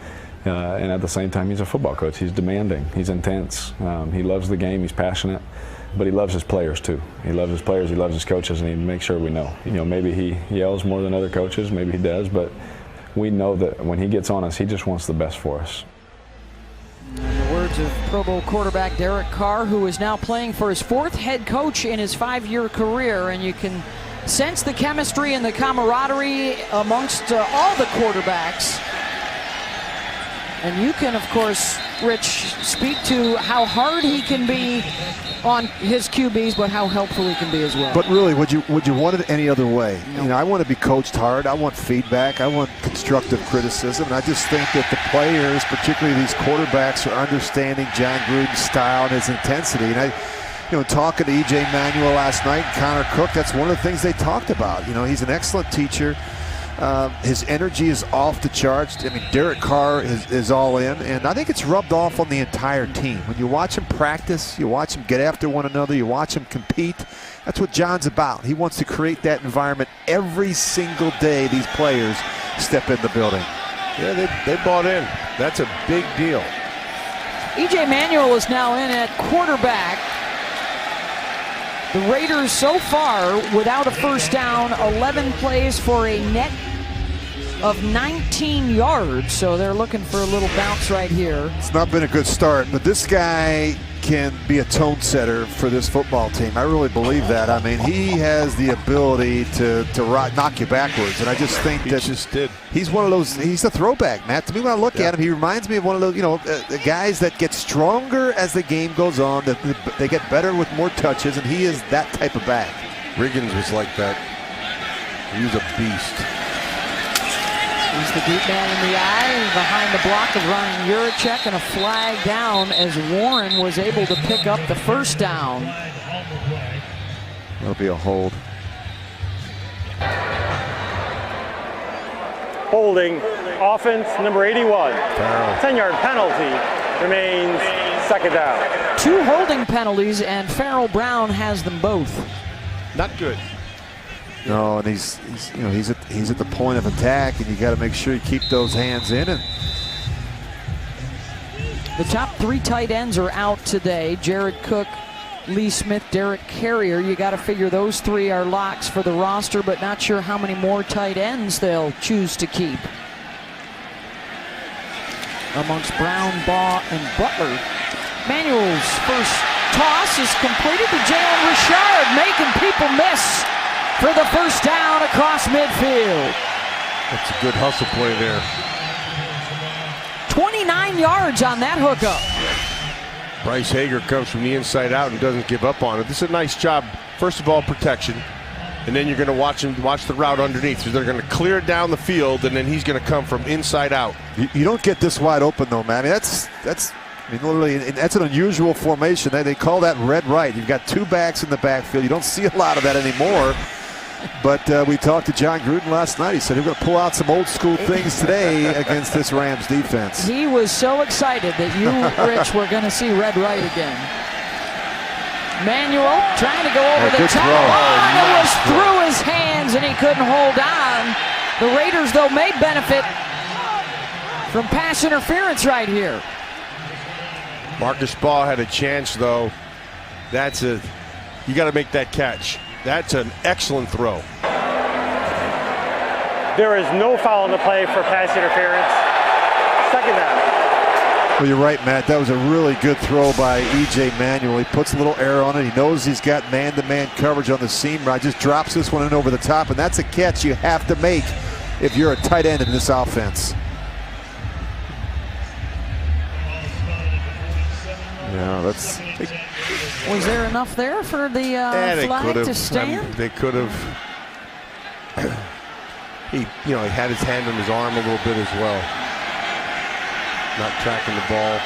at the same time, he's a football coach. He's demanding. He's intense. He loves the game. He's passionate. But he loves his players, too. He loves his players. He loves his coaches. And he makes sure we know. You know, maybe he yells more than other coaches. Maybe he does. But we know that when he gets on us, he just wants the best for us. In the words of Pro Bowl quarterback Derek Carr, who is now playing for his 4th head coach in his 5-year career, and you can sense the chemistry and the camaraderie amongst all the quarterbacks. And you can, of course, Rich, speak to how hard he can be on his QBs, but how helpful he can be as well. But really, would you want it any other way? No. You know, I want to be coached hard. I want feedback. I want constructive criticism. And I just think that the players, particularly these quarterbacks, are understanding John Gruden's style and his intensity. And talking to E.J. Manuel last night, Connor Cook, that's one of the things they talked about. You know, he's an excellent teacher. His energy is off the charts. I mean, Derek Carr is all in, and I think it's rubbed off on the entire team. When you watch him practice, you watch him get after one another, you watch him compete, that's what John's about. He wants to create that environment every single day these players step in the building. Yeah, they bought in. That's a big deal. E.J. Manuel is now in at quarterback. The Raiders so far without a first down, 11 plays for a net of 19 yards. So they're looking for a little bounce right here. It's not been a good start, but this guy can be a tone setter for this football team. I really believe that. I mean, he has the ability to knock you backwards, and I just think that just did. He's one of those. He's a throwback, Matt. To me, when I look at him, he reminds me of one of those, the guys that get stronger as the game goes on. That they get better with more touches, and he is that type of back. Riggins was like that. He was a beast. He's the deep man in the eye behind the block of Ryan Juracek, and a flag down as Warren was able to pick up the first down. That'll be a hold. Holding, offense number 81. 10-yard penalty, remains second down. 2 holding penalties, and Farrell Brown has them both. Not good. No, and he's at the point of attack, and you got to make sure you keep those hands in. And the top 3 tight ends are out today. Jared Cook, Lee Smith, Derek Carrier. You got to figure those 3 are locks for the roster, but not sure how many more tight ends they'll choose to keep. Amongst Brown, Baugh, and Butler. Manuel's first toss is completed to Jalen Richard, making people miss for the first down across midfield. That's a good hustle play there. 29 yards on that hookup. Bryce Hager comes from the inside out and doesn't give up on it. This is a nice job. First of all, protection. And then you're going to watch the route underneath. So they're going to clear down the field, and then he's going to come from inside out. You don't get this wide open, though, man. I mean, literally, that's an unusual formation. They call that red right. You've got 2 backs in the backfield. You don't see a lot of that anymore. But we talked to John Gruden last night. He said he's going to pull out some old school things today against this Rams defense. He was so excited that you, Rich, were going to see red right again. Manuel trying to go over the top. And it was through his hands, and he couldn't hold on. The Raiders, though, may benefit from pass interference right here. Marcus Baugh had a chance, though. You got to make that catch. That's an excellent throw. There is no foul on the play for pass interference. Second down. Well, you're right, Matt. That was a really good throw by E.J. Manuel. He puts a little air on it. He knows he's got man-to-man coverage on the seam right. Just drops this one in over the top, and that's a catch you have to make if you're a tight end in this offense. Yeah, that's... Was there enough there for the flag to stand? They could have. He had his hand on his arm a little bit as well. Not tracking the ball.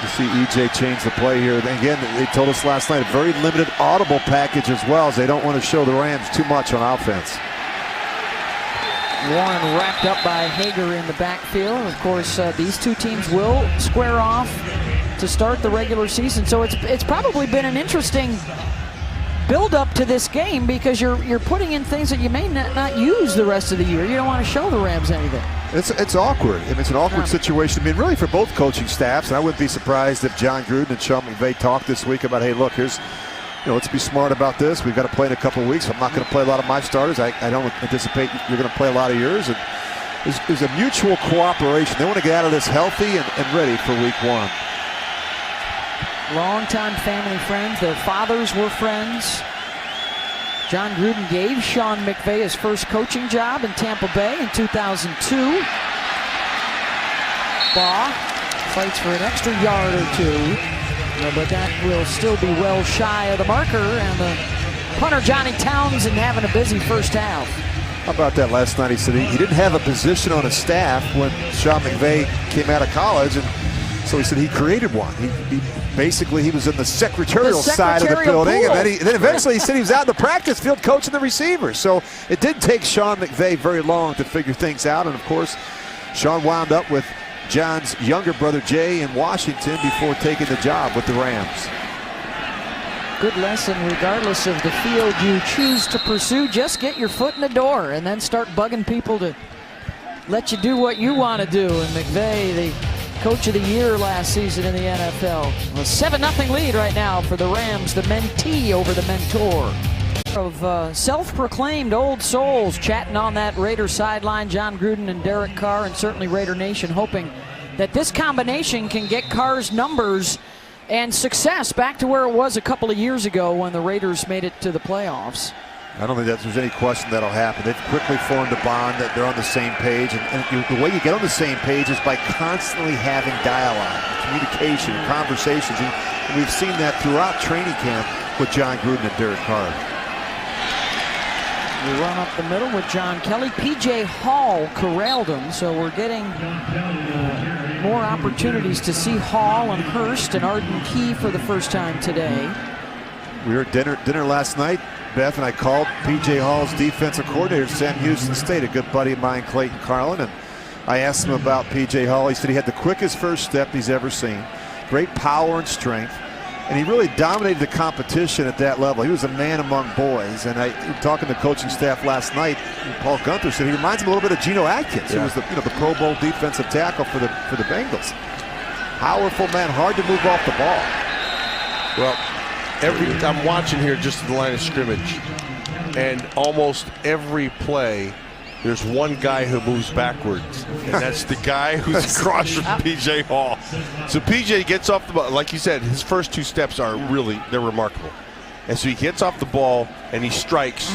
You see EJ change the play here. Again, they told us last night, a very limited audible package as well, as they don't want to show the Rams too much on offense. Warren wrapped up by Hager in the backfield. Of course, these 2 teams will square off to start the regular season, so it's probably been an interesting build-up to this game, because you're putting in things that you may not use the rest of the year. You don't want to show the Rams anything. It's awkward. I mean, it's an awkward situation. I mean, really for both coaching staffs, and I wouldn't be surprised if John Gruden and Sean McVay talked this week about, hey, look, here's, let's be smart about this. We've got to play in a couple of weeks. I'm not going to play a lot of my starters. I don't anticipate you're going to play a lot of yours. And there's a mutual cooperation. They want to get out of this healthy and ready for week 1. Longtime family friends. Their fathers were friends. John Gruden gave Sean McVay his first coaching job in Tampa Bay in 2002. Baugh fights for an extra yard or 2, but that will still be well shy of the marker, and the punter Johnny Townsend having a busy first half. How about that last night? He said he didn't have a position on his staff when Sean McVay came out of college, and so he said he created one. He was in the secretarial side of the building, pool. and then eventually he said he was out in the practice field coaching the receivers. So it didn't take Sean McVay very long to figure things out, and of course, Sean wound up with John's younger brother Jay in Washington before taking the job with the Rams. Good lesson, regardless of the field you choose to pursue. Just get your foot in the door and then start bugging people to let you do what you want to do. And McVay, the Coach of the Year last season in the NFL. A 7-0 lead right now for the Rams, the mentee over the mentor. Of self-proclaimed old souls chatting on that Raiders sideline, John Gruden and Derek Carr, and certainly Raider Nation hoping that this combination can get Carr's numbers and success back to where it was a couple of years ago when the Raiders made it to the playoffs. I don't think that there's any question that'll happen. They've quickly formed a bond, that they're on the same page. And the way you get on the same page is by constantly having dialogue, communication, conversations. And we've seen that throughout training camp with Jon Gruden and Derek Carr. We run up the middle with John Kelly. P.J. Hall corralled him, so we're getting more opportunities to see Hall and Hurst and Arden Key for the first time today. We were at dinner last night. Beth and I called P.J. Hall's defensive coordinator at Sam Houston State, a good buddy of mine, Clayton Carlin, and I asked him about P.J. Hall. He said he had the quickest first step he's ever seen, great power and strength, and he really dominated the competition at that level. He was a man among boys, and talking to the coaching staff last night, Paul Gunther said he reminds him a little bit of Geno Atkins, who was the Pro Bowl defensive tackle for the Bengals. Powerful man, hard to move off the ball. Well, I'm watching here just at the line of scrimmage, and almost every play, there's one guy who moves backwards, and that's the guy who's across from P.J. Hall. So P.J. gets off the ball. Like you said, his first two steps are they're remarkable. And so he gets off the ball, and he strikes,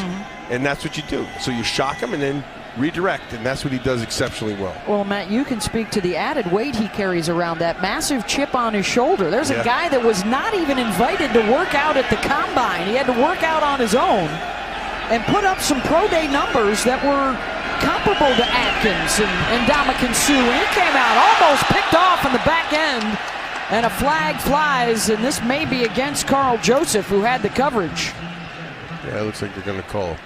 and that's what you do. So you shock him and then redirect, and that's what he does exceptionally well. Well, Matt, you can speak to the added weight he carries around, that massive chip on his shoulder. There's a guy that was not even invited to work out at the combine. He had to work out on his own and put up some pro day numbers that were comparable to Atkins and Ndamukong Suh. And he came out almost picked off in the back end, and a flag flies, and this may be against Carl Joseph, who had the coverage. Yeah, it looks like they're going to call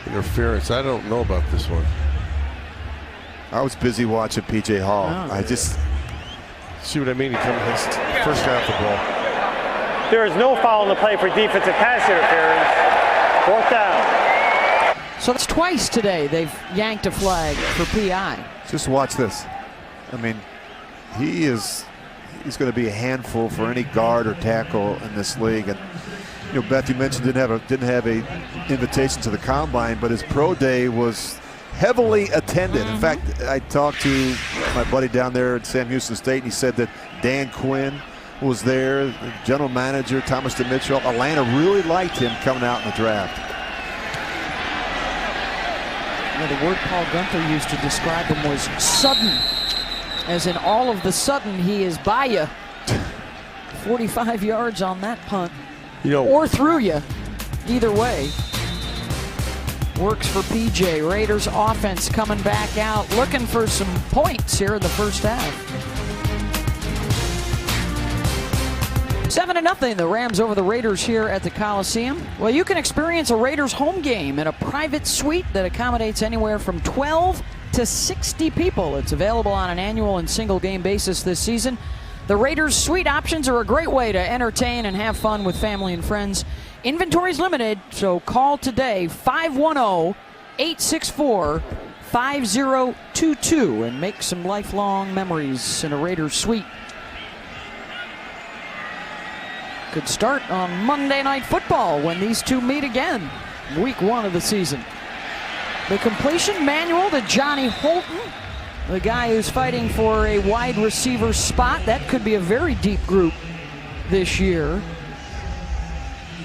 interference. I don't know about this one. I was busy watching P.J. Hall. I just see what I mean. He comes first guy off the ball. There is no foul on the play for defensive pass interference. Fourth down. So that's twice today they've yanked a flag for PI. Just watch this. I mean, he's going to be a handful for any guard or tackle in this league. And Beth, you mentioned didn't have a invitation to the combine, but his pro day was heavily attended. In fact, I talked to my buddy down there at Sam Houston State, and he said that Dan Quinn was there, the general manager Thomas DeMitchell. Atlanta really liked him coming out in the draft. The word Paul Gunther used to describe him was sudden, as in all of the sudden he is by you. 45 yards on that punt. Or through you. Either way. Works for PJ. Raiders offense coming back out, looking for some points here in the first half. 7-0, the Rams over the Raiders here at the Coliseum. Well, you can experience a Raiders home game in a private suite that accommodates anywhere from 12 to 60 people. It's available on an annual and single game basis this season. The Raiders suite options are a great way to entertain and have fun with family and friends. Inventory's limited, so call today 510-864-5022 and make some lifelong memories in a Raiders suite. Could start on Monday Night Football when these two meet again, week 1 of the season. The completion manual to Johnny Holton, the guy who's fighting for a wide receiver spot. That could be a very deep group this year.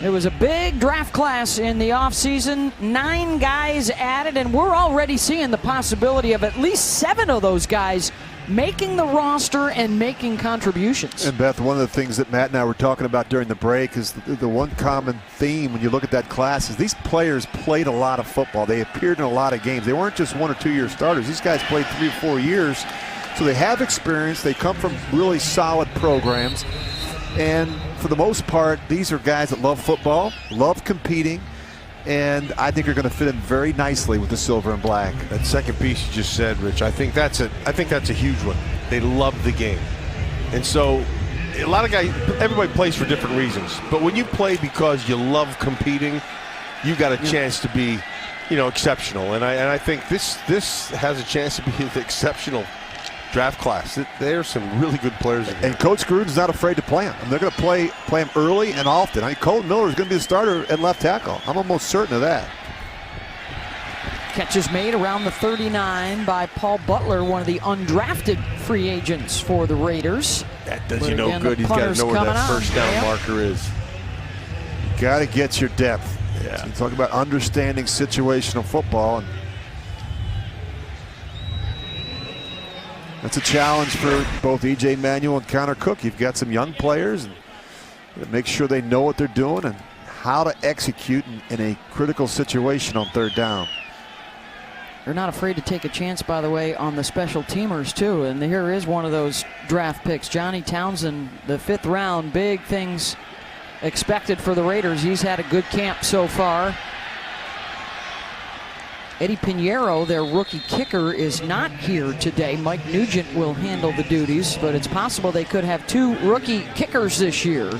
It was a big draft class in the offseason. 9 guys added, and we're already seeing the possibility of at least 7 of those guys making the roster and making contributions. And Beth, one of the things that Matt and I were talking about during the break is the one common theme when you look at that class is these players played a lot of football. They appeared in a lot of games. They weren't just 1 or 2 year starters. These guys played 3 or 4 years. So they have experience. They come from really solid programs. And for the most part, these are guys that love football, love competing, and I think are going to fit in very nicely with the silver and black. That second piece you just said, Rich, I think that's a huge one. They love the game. And so a lot of guys, everybody plays for different reasons. But when you play because you love competing, you got a chance to be, exceptional. And I think this has a chance to be an exceptional draft class. There's some really good players in here. And Coach Gruden's not afraid to play him. They're going to play him early and often. Colton Miller is going to be the starter at left tackle. I'm almost certain of that. Catch is made around the 39 by Paul Butler, one of the undrafted free agents for the Raiders. That does you no good. He's got to know where that first down marker is. You got to get your depth. Yeah. So you talk about understanding situational football. And that's a challenge for both E.J. Manuel and Connor Cook. You've got some young players, and make sure they know what they're doing and how to execute in a critical situation on third down. They're not afraid to take a chance, by the way, on the special teamers, too. And here is one of those draft picks. Johnny Townsend, the 5th round. Big things expected for the Raiders. He's had a good camp so far. Eddie Pinheiro, their rookie kicker, is not here today. Mike Nugent will handle the duties, but it's possible they could have 2 rookie kickers this year.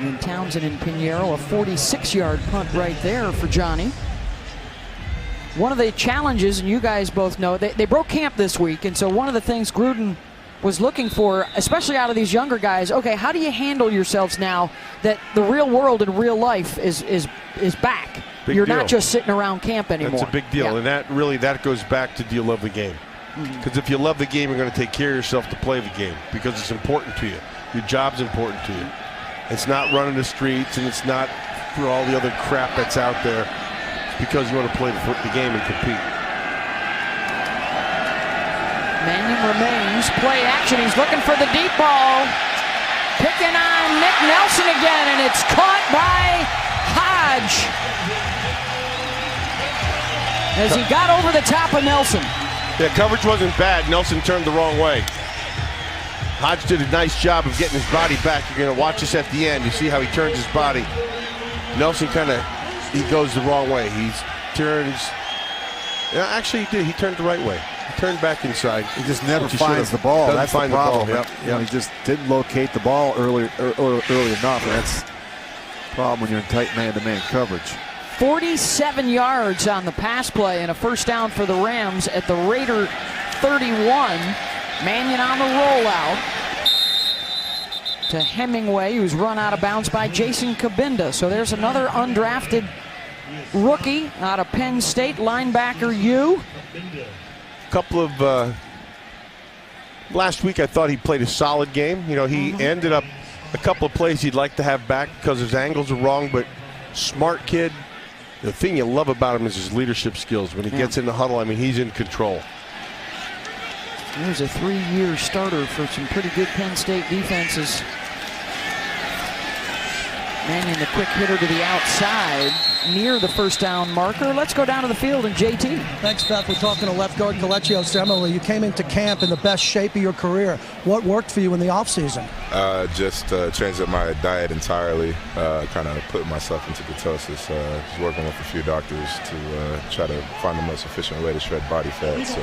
And Townsend and Pinheiro, a 46-yard punt right there for Johnny. One of the challenges, and you guys both know, they broke camp this week, and so one of the things Gruden was looking for, especially out of these younger guys, okay, how do you handle yourselves now that the real world and real life is back? You're not just sitting around camp anymore. That's a big deal, and that goes back to, do you love the game? Because if you love the game, you're going to take care of yourself to play the game because it's important to you. Your job's important to you. It's not running the streets, and it's not for all the other crap that's out there. Because you want to play the game and compete. Mannion remains. Play action. He's looking for the deep ball. Picking on Nick Nelson again, and it's caught by Hodge. As he got over the top of Nelson. Yeah, coverage wasn't bad. Nelson turned the wrong way. Hodge did a nice job of getting his body back. You're going to watch this at the end. You see how he turns his body. Nelson he goes the wrong way. He turns. Yeah, actually, he did. He turned the right way. He turned back inside. He just never finds the ball. That's the problem. Yep. He just didn't locate the ball early enough. And that's the problem when you're in tight man-to-man coverage. 47 yards on the pass play and a first down for the Rams at the Raider 31. Mannion on the rollout to Hemingway, who's run out of bounds by Jason Cabinda. So there's another undrafted rookie out of Penn State, linebacker U. Couple of last week I thought he played a solid game. You know, he ended up a couple of plays he'd like to have back because his angles are wrong, but smart kid. The thing you love about him is his leadership skills. When he gets in the huddle, I mean, he's in control. He was a 3-year starter for some pretty good Penn State defenses. Mannion, the quick hitter to the outside, near the first down marker. Let's go down to the field and JT. Thanks, Beth. We're talking to left guard Kelechi Osemele. You came into camp in the best shape of your career. What worked for you in the offseason? Just changed up my diet entirely. Kind of put myself into ketosis. Just working with a few doctors to try to find the most efficient way to shred body fat. So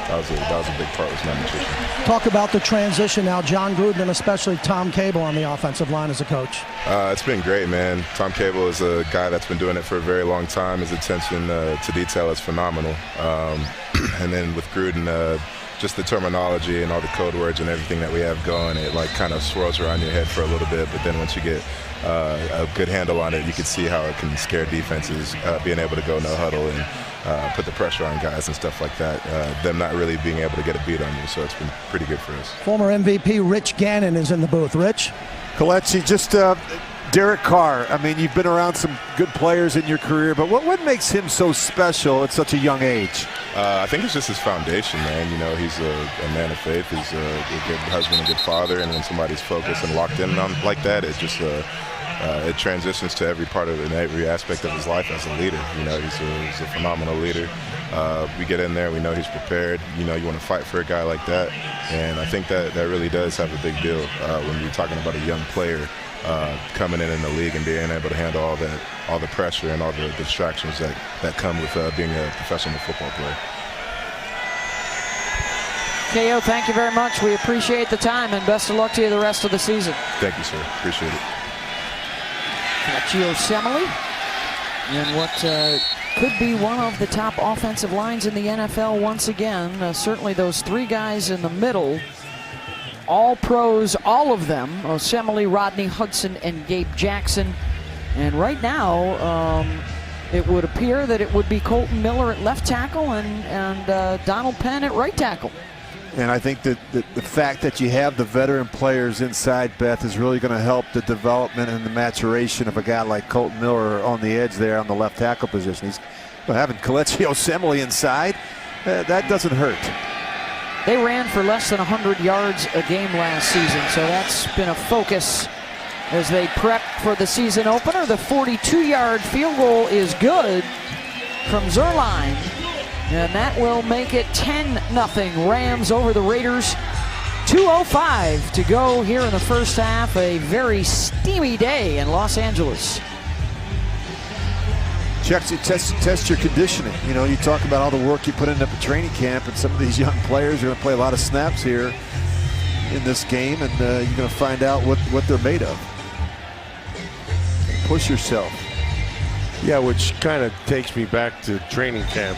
that was a big part with my nutrition. Talk about the transition now. John Gruden and especially Tom Cable on the offensive line as a coach. It's been great, man. Tom Cable is a guy that's been doing it for a very long time. His attention to detail is phenomenal. And then with Gruden, just the terminology and all the code words and everything that we have going, it like kind of swirls around your head for a little bit. But then once you get a good handle on it, you can see how it can scare defenses, being able to go no huddle and put the pressure on guys and stuff like that. Them not really being able to get a beat on you. So it's been pretty good for us. Former MVP Rich Gannon is in the booth. Rich? Kelechi, just Derek Carr. I mean, you've been around some good players in your career, but what makes him so special at such a young age? I think it's just his foundation, man. You know, he's a man of faith. He's a good husband, a good father, and when somebody's focused and locked in on like that, it just it transitions to every part of it and every aspect of his life as a leader. You know, he's a phenomenal leader. We get in there, we know he's prepared. You know, you want to fight for a guy like that, and I think that really does have a big deal when you're talking about a young player coming in the league and being able to handle all the pressure and all the distractions that come with being a professional football player. KO, thank you very much. We appreciate the time and best of luck to you the rest of the season. Thank you, sir. Appreciate it. Kelechi Osemele in what could be one of the top offensive lines in the NFL once again. Certainly those 3 guys in the middle, all pros, all of them. Osemele, Rodney Hudson, and Gabe Jackson. And right now, it would appear that it would be Colton Miller at left tackle and Donald Penn at right tackle. And I think that the fact that you have the veteran players inside, Beth, is really going to help the development and the maturation of a guy like Colton Miller on the edge there on the left tackle position. He's having Kelechi Osemele inside. That doesn't hurt. They ran for less than 100 yards a game last season, so that's been a focus as they prep for the season opener. The 42-yard field goal is good from Zuerlein, and that will make it 10-0 Rams over the Raiders. 2:05 to go here in the first half. A very steamy day in Los Angeles. Test your conditioning. You know, you talk about all the work you put in at the training camp, and some of these young players are going to play a lot of snaps here in this game, and you're going to find out what they're made of. Push yourself. Yeah, which kind of takes me back to training camp.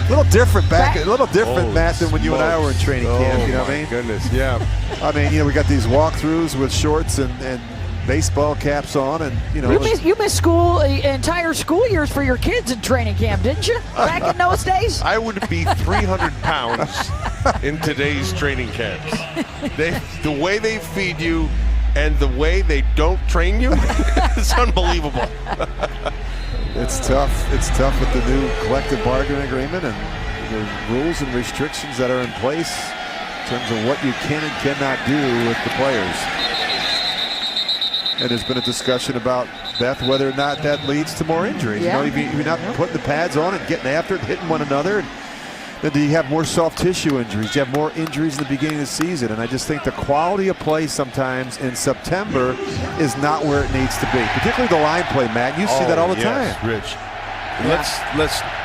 A little different Matt, than when you and I were in training camp. You know what I mean? Goodness, yeah. I mean, you know, we got these walkthroughs with shorts and baseball caps on, and you know. You missed school, entire school years for your kids in training camp, didn't you? Back in those days. I would be 300 pounds in today's training camps. The way they feed you and the way they don't train you, it's unbelievable. It's tough. It's tough with the new collective bargaining agreement and the rules and restrictions that are in place in terms of what you can and cannot do with the players. And there's been a discussion about, Beth, whether or not that leads to more injuries. Yeah. You know, if you're not putting the pads on and getting after it, hitting one another, then do you have more soft tissue injuries? Do you have more injuries in the beginning of the season? And I just think the quality of play sometimes in September is not where it needs to be, particularly the line play, Matt. You see that all the time. Rich.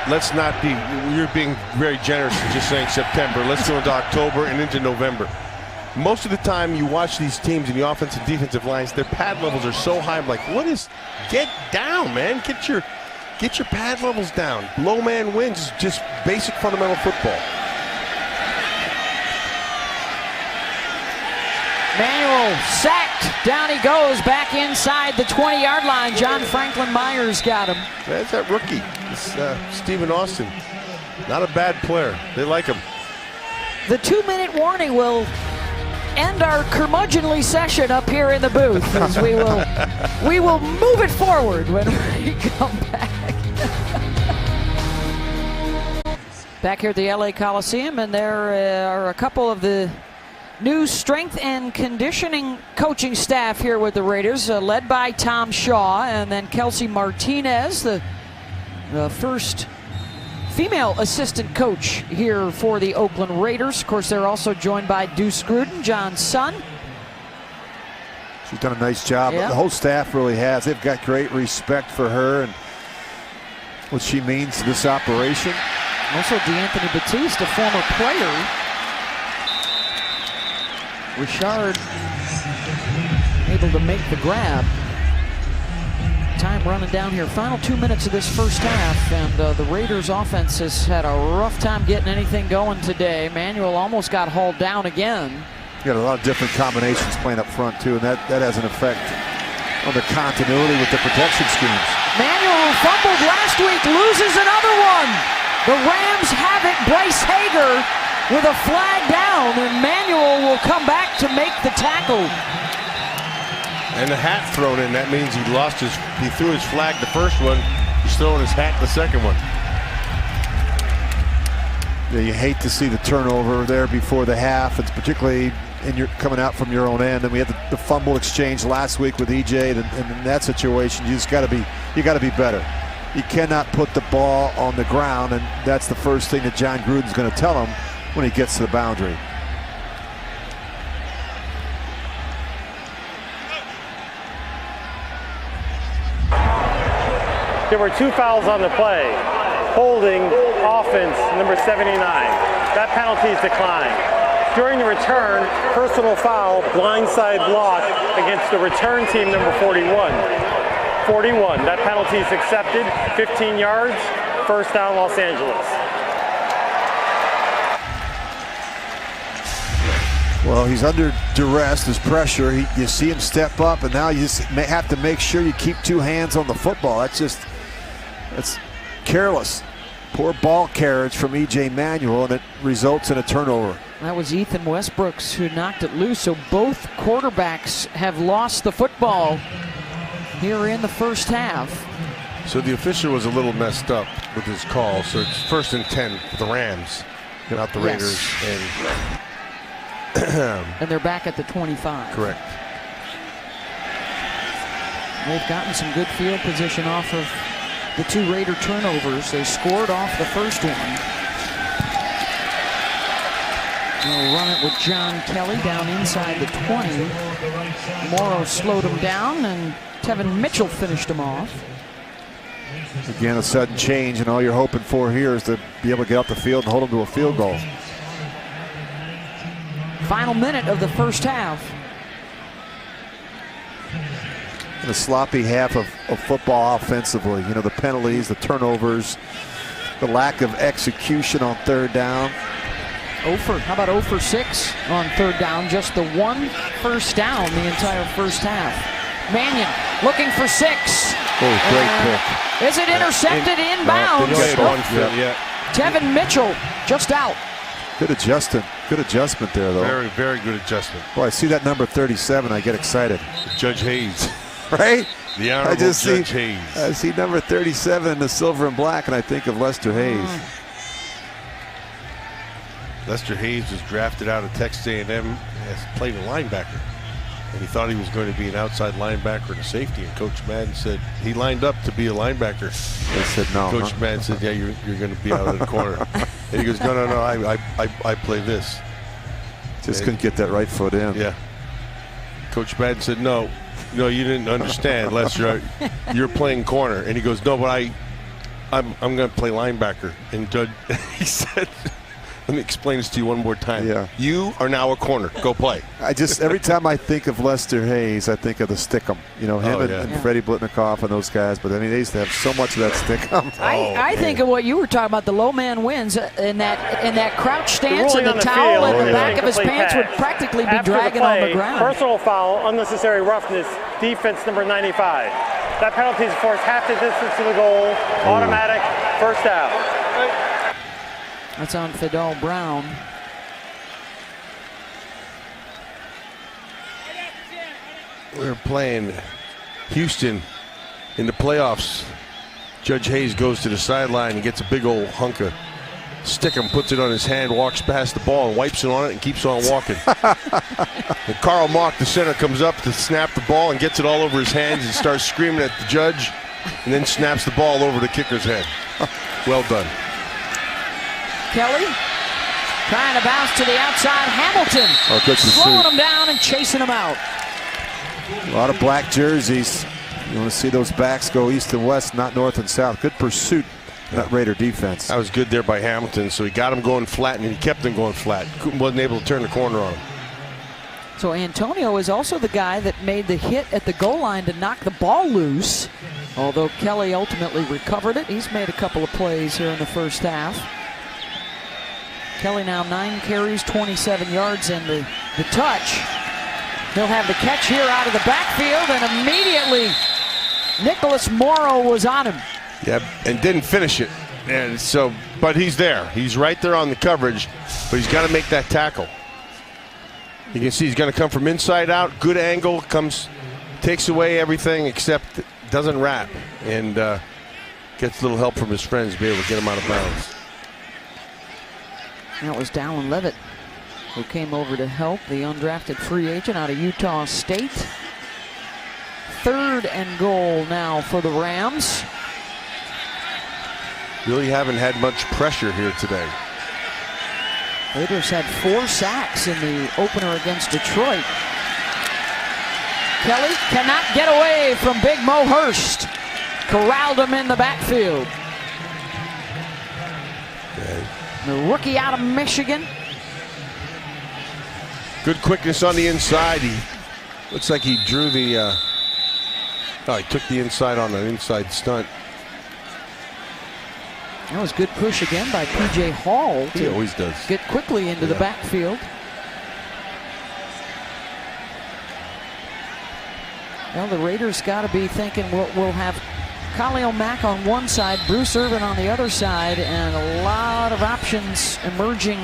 Let's not be. You're being very generous in just saying September. Let's go into October and into November. Most of the time you watch these teams in the offensive and defensive lines, their pad levels are so high. I'm like, get down, man. Get your pad levels down. Low man wins, just basic fundamental football. Manuel sacked. Down he goes, back inside the 20-yard line. John Franklin Myers got him. That's that rookie. It's Stephen Austin. Not a bad player. They like him. The 2-minute warning will end our curmudgeonly session up here in the booth, as we will move it forward when we come back. Back here at the LA Coliseum, and there are a couple of the new strength and conditioning coaching staff here with the Raiders, led by Tom Shaw, and then Kelsey Martinez, the first female assistant coach here for the Oakland Raiders. Of course, they're also joined by Deuce Gruden, John's son. She's done a nice job. Yeah. The whole staff really has. They've got great respect for her and what she means to this operation. Also, DeAnthony Batiste, a former player. Richard able to make the grab. Time running down here. Final 2 minutes of this first half, and the Raiders offense has had a rough time getting anything going today. Manuel almost got hauled down again. You got a lot of different combinations playing up front too, and that has an effect on the continuity with the protection schemes. Manuel, who fumbled last week, loses another one. The Rams have it. Bryce Hager with a flag down, and Manuel will come back to make the tackle. And the hat thrown in, that means he threw his flag the first one, he's throwing his hat the second one. Yeah, you hate to see the turnover there before the half. It's particularly coming out from your own end. And we had the fumble exchange last week with EJ, and in that situation, you got to be better. You cannot put the ball on the ground, and that's the first thing that John Gruden's going to tell him when he gets to the boundary. There were 2 fouls on the play. Holding offense number 79. That penalty is declined. During the return, personal foul, blindside block against the return team number 41. 41, that penalty is accepted. 15 yards, first down Los Angeles. Well, he's under duress. There's pressure. You see him step up, and now you just have to make sure you keep 2 hands on the football. That's careless. Poor ball carriage from E.J. Manuel, and it results in a turnover. That was Ethan Westbrooks who knocked it loose. So both quarterbacks have lost the football here in the first half. So the official was a little messed up with his call. So it's 1st and 10 for the Rams, not the Raiders. And they're back at the 25. Correct. They've gotten some good field position off of the 2 Raider turnovers. They scored off the first one. They'll run it with John Kelly down inside the 20. Morrow slowed him down, and Tevin Mitchell finished him off. Again, a sudden change, and all you're hoping for here is to be able to get out the field and hold them to a field goal. Final minute of the first half. The sloppy half of football offensively. You know, the penalties, the turnovers, the lack of execution on 3rd down. How about 0 for 6 on 3rd down? Just the 1 first down the entire first half. Mannion looking for 6. Oh, great pick. Is it intercepted inbounds? Tevin Mitchell just out. Good adjustment there, though. Very, very good adjustment. Boy, I see that number 37, I get excited. Judge Hayes. Right? The Honorable Judge Hayes. I see number 37 in the silver and black, and I think of Lester Hayes. Lester Hayes was drafted out of Texas A&M as playing a linebacker. And he thought he was going to be an outside linebacker and a safety. And Coach Madden said he lined up to be a linebacker. They said no. Coach Madden said, yeah, you're going to be out of the corner. And he goes, no, I play this. Just couldn't get that right foot in. Yeah. Coach Madden said, no, you didn't understand, Lester. You're playing corner. And he goes, no, but I'm going to play linebacker. And Judge, he said, let me explain this to you one more time. Yeah. You are now a corner. Go play. Every time I think of Lester Hayes, I think of the Stickum. You know, him and Freddie Blitnikoff and those guys. But I mean, they used to have so much of that Stickum. I think of what you were talking about. The low man wins in that crouch stance, and the towel in the back of his pants would practically be dragging on the ground. Personal foul, unnecessary roughness, defense number 95. That penalty is forced half the distance to the goal, automatic, first down. That's on Fidel Brown. We're playing Houston in the playoffs. Judge Hayes goes to the sideline and gets a big old hunk of Stickum, puts it on his hand, walks past the ball and wipes it on it and keeps on walking. And Carl Mock, the center, comes up to snap the ball and gets it all over his hands and starts screaming at the judge, and then snaps the ball over the kicker's head. Well done. Kelly trying to bounce to the outside. Hamilton slowing him down and chasing him out. A lot of black jerseys. You want to see those backs go east and west, not north and south. Good pursuit, that Raider defense. That was good there by Hamilton. So he got him going flat, and he kept him going flat. Wasn't able to turn the corner on him. So Antonio is also the guy that made the hit at the goal line to knock the ball loose. Although Kelly ultimately recovered it. He's made a couple of plays here in the first half. Kelly now 9 carries, 27 yards, and the touch. He'll have the catch here out of the backfield, and immediately Nicholas Morrow was on him. Yeah, and didn't finish it. And so, but he's there. He's right there on the coverage, but he's got to make that tackle. You can see he's going to come from inside out, good angle, takes away everything except doesn't wrap, and gets a little help from his friends to be able to get him out of bounds. That was Dallin Levitt who came over to help, the undrafted free agent out of Utah State. 3rd and goal now for the Rams. Really haven't had much pressure here today. Raiders had 4 sacks in the opener against Detroit. Kelly cannot get away from Big Mo Hurst. Corralled him in the backfield. The rookie out of Michigan. Good quickness on the inside. He looks like he drew the. He took the inside on an inside stunt. That was good push again by P.J. Hall. He always does. Get quickly into the backfield. Well, the Raiders got to be thinking we'll have Khalil Mack on one side, Bruce Irvin on the other side, and a lot of options emerging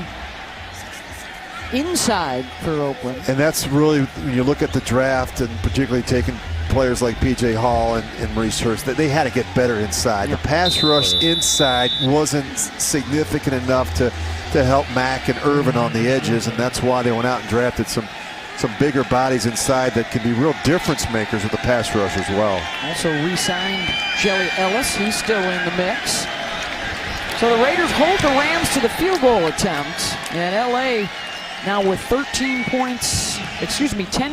inside for Oakland. And that's really, when you look at the draft, and particularly taking players like P.J. Hall and Maurice Hurst, that they had to get better inside. The pass rush inside wasn't significant enough to help Mack and Irvin on the edges, and that's why they went out and drafted some bigger bodies inside that can be real difference makers with the pass rush as well. Also re-signed Jelly Ellis. He's still in the mix. So the Raiders hold the Rams to the field goal attempt, and L.A. now with 10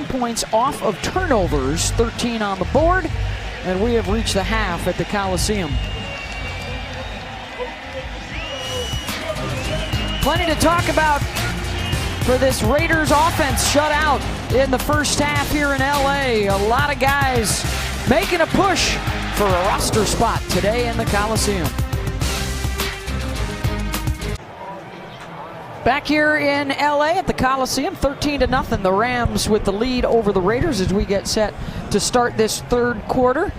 points off of turnovers, 13 on the board, and we have reached the half at the Coliseum. Plenty to talk about for this Raiders offense shut out in the first half here in LA. A lot of guys making a push for a roster spot today in the Coliseum. Back here in LA at the Coliseum, 13-0. The Rams with the lead over the Raiders as we get set to start this third quarter.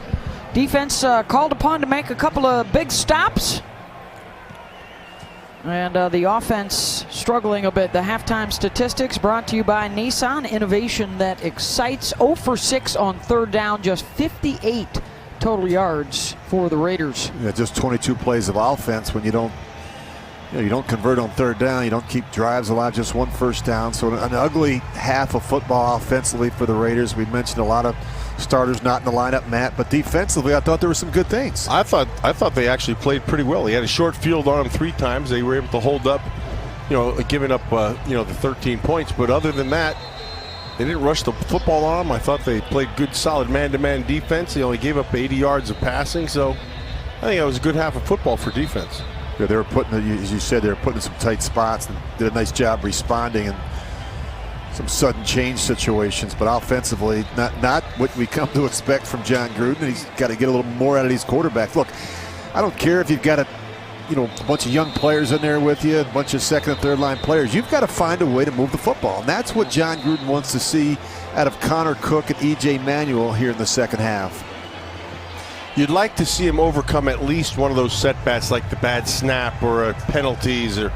Defense called upon to make a couple of big stops. And the offense struggling a bit. The halftime statistics brought to you by Nissan. Innovation that excites. 0 for 6 on third down. Just 58 total yards for the Raiders. Yeah, just 22 plays of offense when you don't convert on third down. You don't keep drives alive. Just 1 first down. So an ugly half of football offensively for the Raiders. We mentioned a lot of starters not in the lineup, Matt, but defensively I thought there were some good things. I thought they actually played pretty well. He had a short field on him 3 times. They were able to hold up, giving up the 13 points, but other than that, they didn't rush the football on him. I thought they played good, solid man-to-man defense. They only gave up 80 yards of passing, so I think it was a good half of football for defense. Yeah, they were putting, as you said, they were putting in some tight spots and did a nice job responding and some sudden change situations, but offensively, not what we come to expect from John Gruden. He's got to get a little more out of these quarterbacks. Look, I don't care if you've got a bunch of young players in there with you, a bunch of second and third line players. You've got to find a way to move the football, and that's what John Gruden wants to see out of Connor Cook and E.J. Manuel here in the second half. You'd like to see him overcome at least one of those setbacks, like the bad snap or penalties, or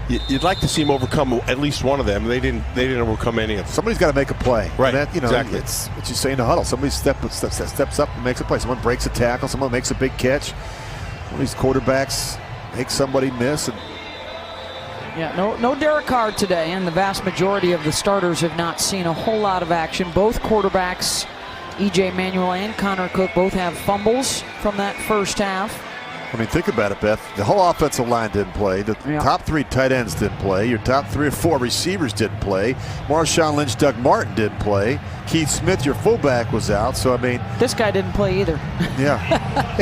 you'd like to see him overcome at least one of them. They didn't overcome any of them. Somebody's got to make a play. Right, exactly. It's what you say in the huddle. Somebody steps up and makes a play. Someone breaks a tackle. Someone makes a big catch. One of these quarterbacks makes somebody miss. And yeah, no Derek Carr today, and the vast majority of the starters have not seen a whole lot of action. Both quarterbacks, E.J. Manuel and Connor Cook, both have fumbles from that first half. I mean, think about it, Beth. The whole offensive line didn't play. The top 3 tight ends didn't play. Your top 3 or 4 receivers didn't play. Marshawn Lynch, Doug Martin didn't play. Keith Smith, your fullback, was out. So, I mean, this guy didn't play either. Yeah.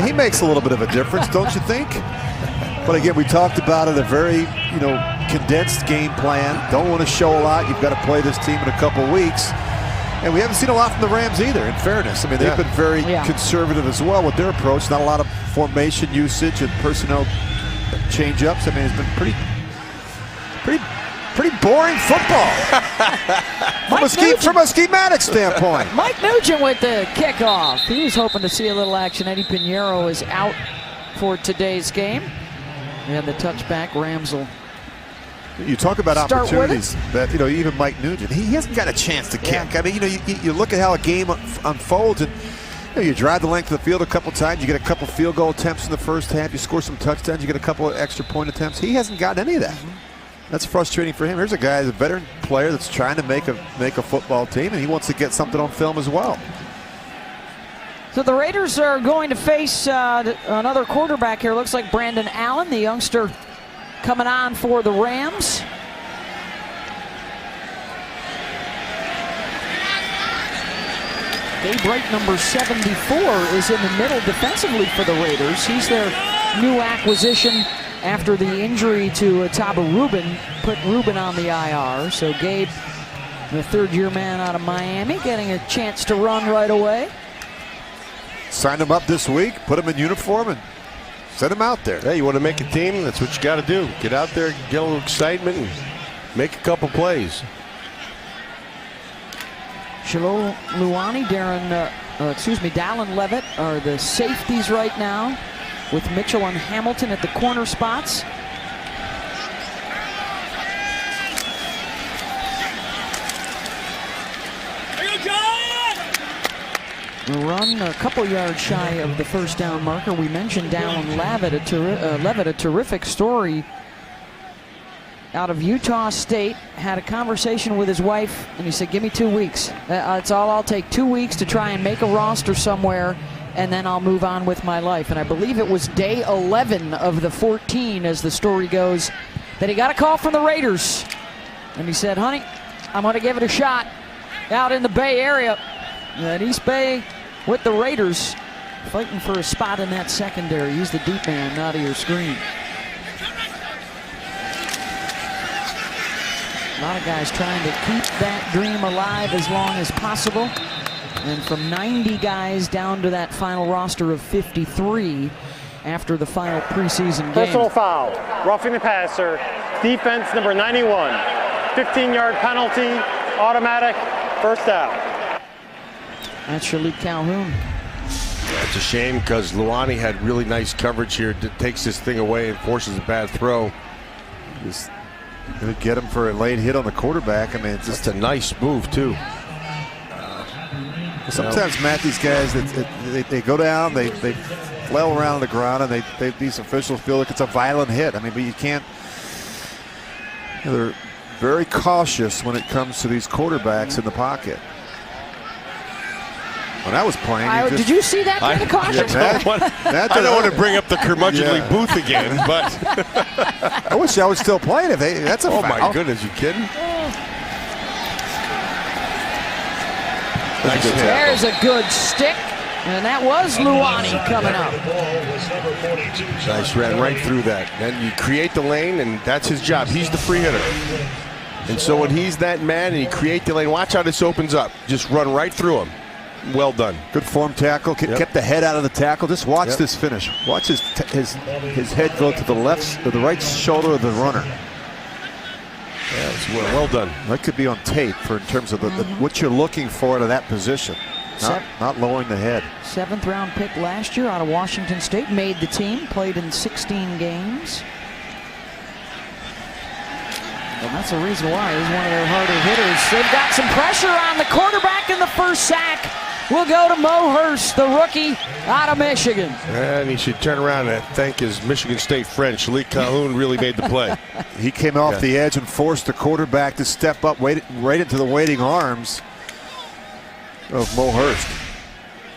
He makes a little bit of a difference, don't you think? But again, we talked about it, a very, condensed game plan. Don't want to show a lot. You've got to play this team in a couple weeks. And we haven't seen a lot from the Rams either, in fairness. I mean, they've been very conservative as well with their approach. Not a lot of formation usage and personnel change-ups. I mean, it's been pretty boring football from a schematic standpoint. Mike Nugent with the kickoff. He was hoping to see a little action. Eddie Pinheiro is out for today's game. And the touchback, Rams will You talk about start opportunities that, even Mike Nugent, he hasn't got a chance to kick. I mean, you look at how a game unfolds, and you drive the length of the field a couple times, you get a couple field goal attempts in the first half, you score some touchdowns, you get a couple of extra point attempts. He hasn't gotten any of that. That's frustrating for him. Here's a guy, a veteran player that's trying to make a football team, and he wants to get something on film as well. So the Raiders are going to face another quarterback here. Looks like Brandon Allen, the youngster, coming on for the Rams. Gabe Wright, number 74, is in the middle defensively for the Raiders. He's their new acquisition after the injury to Taba Rubin, put Rubin on the IR. So Gabe, the third-year man out of Miami, getting a chance to run right away. Signed him up this week, put him in uniform, and send him out there. Hey, you want to make a team? That's what you got to do. Get out there, get a little excitement, and make a couple plays. Shiloh Luani, Dallin Levitt are the safeties right now, with Mitchell and Hamilton at the corner spots. A run a couple yards shy of the first down marker. We mentioned Dallin Levitt, a terrific story out of Utah State. Had a conversation with his wife, and he said, give me 2 weeks. That's all I'll take, 2 weeks to try and make a roster somewhere, and then I'll move on with my life. And I believe it was day 11 of the 14, as the story goes, that he got a call from the Raiders. And he said, honey, I'm going to give it a shot out in the Bay Area. At East Bay with the Raiders, fighting for a spot in that secondary. He's the deep man, not of your screen. A lot of guys trying to keep that dream alive as long as possible. And from 90 guys down to that final roster of 53 after the final preseason game. Personal foul, roughing the passer, defense number 91. 15-yard penalty, automatic, first down. That's Shalik Calhoun. It's a shame because Luani had really nice coverage here. Takes this thing away and forces a bad throw. Just going to get him for a late hit on the quarterback. I mean, it's just a nice move, too. Sometimes, Matt, these guys, they go down, they flail around on the ground, and these officials feel like it's a violent hit. I mean, but you can't. They're very cautious when it comes to these quarterbacks in the pocket. When I was playing, did you see that kind of caution? I don't want to bring up the curmudgeonly booth again, but I wish I was still playing. That's a foul. Oh my goodness, you kidding? There's a good stick, and that was Luani coming up. Nice, ran right through that. Then you create the lane, and that's his job. He's the free hitter. And so when he's that man and you create the lane, watch how this opens up. Just run right through him. Well done. Good form tackle. Kept the head out of the tackle. Just watch this finish. Watch his head go to the left or the right shoulder of the runner. Yeah, it's well done. That could be on tape in terms of what you're looking for out of that position. Not lowering the head. 7th round pick last year out of Washington State. Made the team. Played in 16 games. And that's the reason why he's one of their harder hitters. They've got some pressure on the quarterback, in the first sack will go to Mo Hurst, the rookie out of Michigan. And he should turn around and thank his Michigan State friend. Shalik Calhoun really made the play. He came off the edge and forced the quarterback to step up right into the waiting arms of Mo Hurst.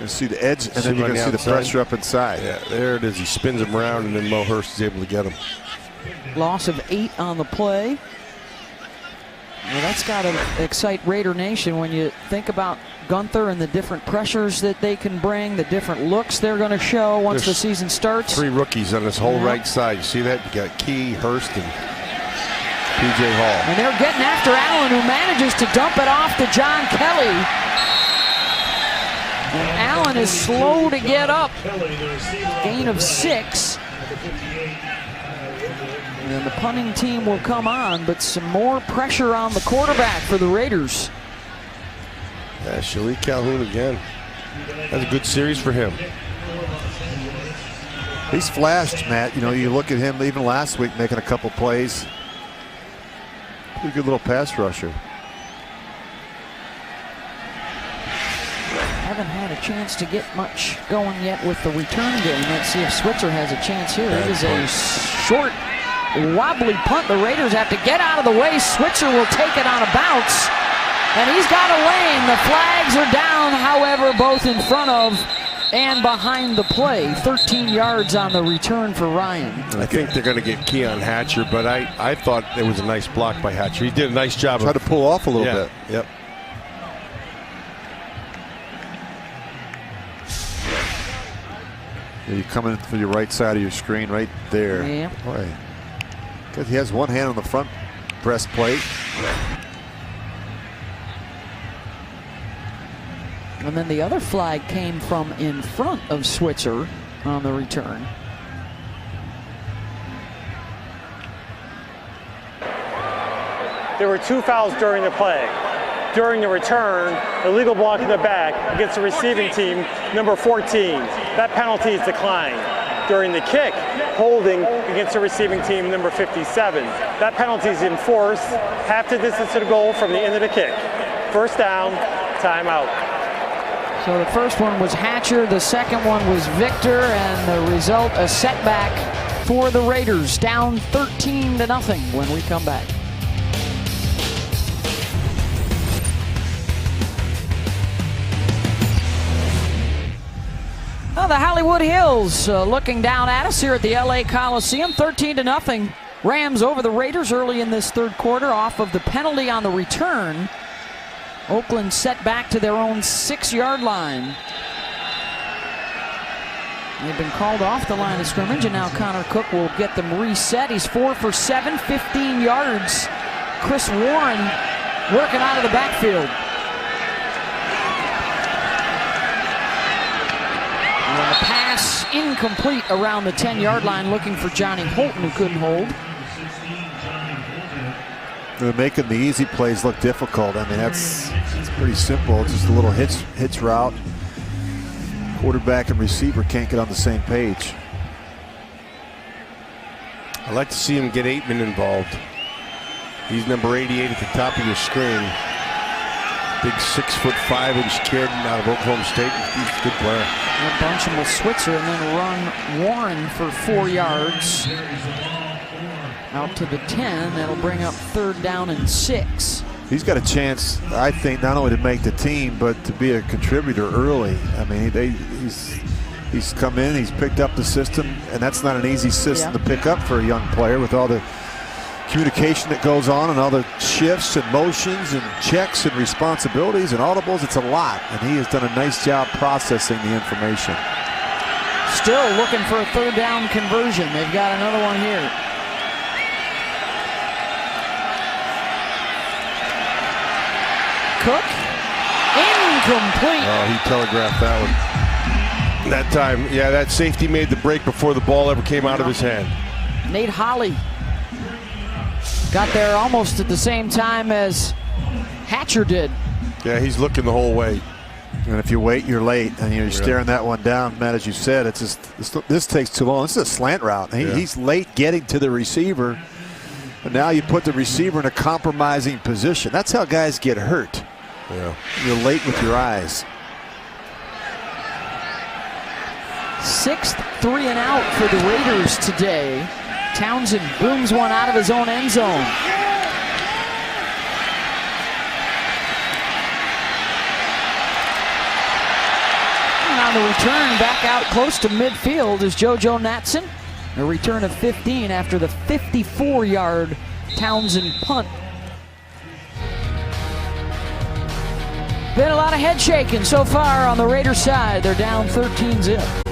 You see the edge, and then you're going to see the pressure up inside. Yeah, there it is. He spins him around, and then Mo Hurst is able to get him. Loss of 8 on the play. Well, that's got to excite Raider Nation when you think about Gunther and the different pressures that they can bring, the different looks they're going to show once the season starts. 3 rookies on this whole right side. You see that? You got Key, Hurst, and P.J. Hall. And they're getting after Allen, who manages to dump it off to John Kelly. And Allen is slow to get up. Gain of 6. And the punting team will come on, but some more pressure on the quarterback for the Raiders. Yeah, Shalik Calhoun again. That's a good series for him. He's flashed, Matt. You know, you look at him even last week making a couple plays. Pretty good little pass rusher. Haven't had a chance to get much going yet with the return game. Let's see if Switzer has a chance here. It is a short, wobbly punt. The Raiders have to get out of the way. Switzer will take it on a bounce. And he's got a lane. The flags are down, however, both in front of and behind the play. 13 yards on the return for Ryan. I think they're going to get Keon Hatcher, but I thought it was a nice block by Hatcher. He did a nice job. Tried to pull off a little bit. Yep. You're coming for your right side of your screen right there. Yeah. Boy. Because he has one hand on the front breastplate. And then the other flag came from in front of Switzer on the return. There were 2 fouls during the play. During the return, illegal block in the back against the receiving team, number 14. That penalty is declined. During the kick, holding against the receiving team, number 57. That penalty is enforced, half the distance to the goal from the end of the kick. First down, timeout. So the first one was Hatcher, the second one was Victor, and the result a setback for the Raiders, down 13-0 when we come back. Well, the Hollywood Hills looking down at us here at the LA Coliseum, 13-0. Rams over the Raiders early in this third quarter off of the penalty on the return. Oakland set back to their own 6-yard line. They've been called off the line of scrimmage, and now Connor Cook will get them reset. He's 4 for 7, 15 yards. Chris Warren working out of the backfield. And the pass incomplete around the 10-yard line, looking for Johnny Holton, who couldn't hold. They're making the easy plays look difficult. I mean, that's pretty simple. It's just a little hitch route. Quarterback and receiver can't get on the same page. I'd like to see him get Aitman involved. He's number 88 at the top of your screen. Big 6'5" kid out of Oklahoma State. He's a good player. A bunch of them will switzer and then run Warren for 4 yards. Out to the 10. That'll bring up 3rd down and 6. He's got a chance, I think, not only to make the team, but to be a contributor early. I mean, he's come in, he's picked up the system, and that's not an easy system to pick up for a young player with all the communication that goes on and all the shifts and motions and checks and responsibilities and audibles. It's a lot, and he has done a nice job processing the information. Still looking for a 3rd down conversion. They've got another one here. Cook, incomplete. Oh, he telegraphed that one. That time, yeah, that safety made the break before the ball ever came out of his hand. Nate Holley got there almost at the same time as Hatcher did. Yeah, he's looking the whole way. And if you wait, you're late, and you're staring that one down, Matt, as you said. It's just this takes too long. This is a slant route. He's late getting to the receiver, and now you put the receiver in a compromising position. That's how guys get hurt. Yeah. You're late with your eyes. 6th 3 and out for the Raiders today. Townsend booms one out of his own end zone. And on the return, back out close to midfield is JoJo Natson. A return of 15 after the 54-yard Townsend punt. Been a lot of head shaking so far on the Raiders side. They're down 13-0.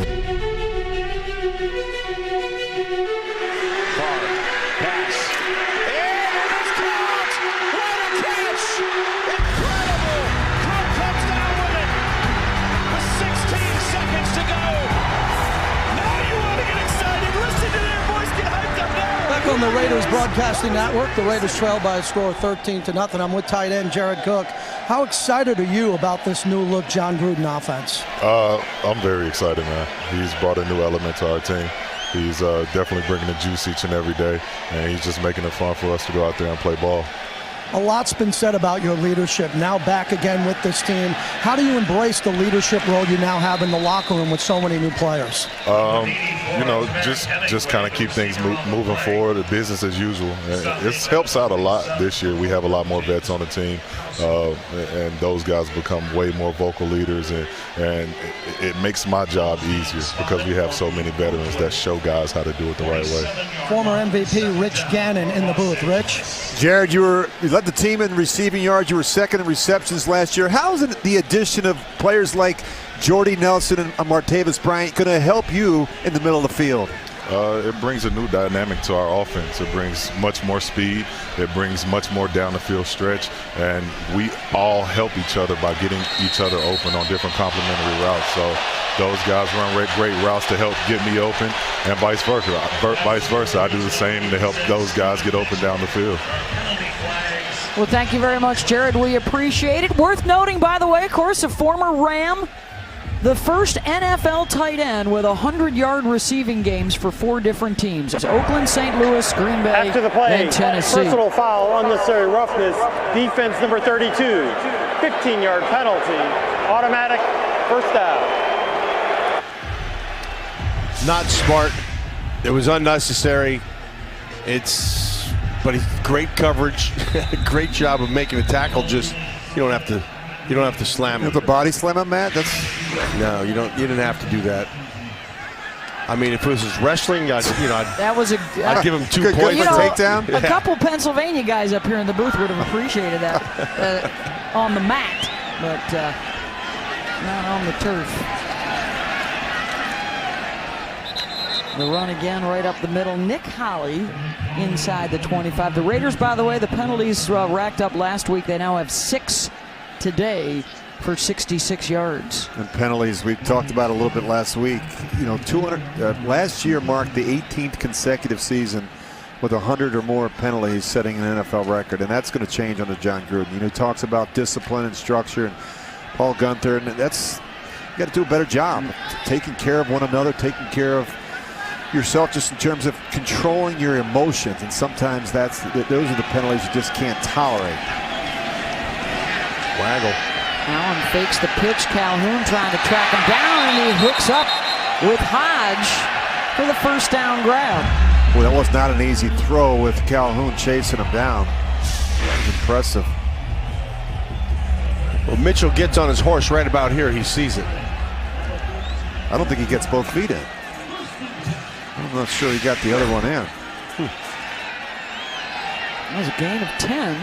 On the Raiders Broadcasting Network, the Raiders trail by a score of 13-0. I'm with tight end Jared Cook. How excited are you about this new look John Gruden offense? I'm very excited, man. He's brought a new element to our team. He's definitely bringing the juice each and every day, and he's just making it fun for us to go out there and play ball. A lot's been said about your leadership. Now back again with this team. How do you embrace the leadership role you now have in the locker room with so many new players? You know, just kind of keep things moving forward, business as usual. It helps out a lot this year. We have a lot more vets on the team, and those guys become way more vocal leaders, and it makes my job easier because we have so many veterans that show guys how to do it the right way. Former MVP Rich Gannon in the booth. Rich? Jared, you led the team in receiving yards. You were second in receptions last year. How is it the addition of players like Jordy Nelson and Martavis Bryant going to help you in the middle of the field? It brings a new dynamic to our offense. It brings much more speed. It brings much more down the field stretch, and we all help each other by getting each other open on different complementary routes. So those guys run great routes to help get me open, and vice versa. I do the same to help those guys get open down the field. Well, thank you very much, Jared. We appreciate it. Worth noting, by the way, of course, a former Ram, the first NFL tight end with 100-yard receiving games for 4 different teams. It's Oakland, St. Louis, Green Bay, After the play, and Tennessee. personal foul, unnecessary roughness, defense number 32, 15-yard penalty, automatic first down. Not smart. It was unnecessary. But great coverage. Great job of making the tackle. Just you don't have to slam him. The body slam him, Matt. No, you don't. You didn't have to do that. I mean, if it was his wrestling, I'd give him 2 points for takedown. A couple Pennsylvania guys up here in the booth would have appreciated that on the mat, but not on the turf. The run again right up the middle. Nick Holley inside the 25. The Raiders, by the way, the penalties racked up last week. They now have 6 today for 66 yards. And penalties, we talked about a little bit last week. 200. Last year marked the 18th consecutive season with 100 or more penalties, setting an NFL record, and that's going to change under John Gruden. He talks about discipline and structure, and Paul Guenther, and that's you got to do a better job taking care of one another, taking care of yourself, just in terms of controlling your emotions, and sometimes those are the penalties you just can't tolerate. Waggle. Allen fakes the pitch. Calhoun trying to track him down, and he hooks up with Hodge for the first down grab. Well, that was not an easy throw with Calhoun chasing him down. That was impressive. Well, Mitchell gets on his horse right about here. He sees it. I don't think he gets both feet in. I'm not sure he got the other one in. That was a gain of 10.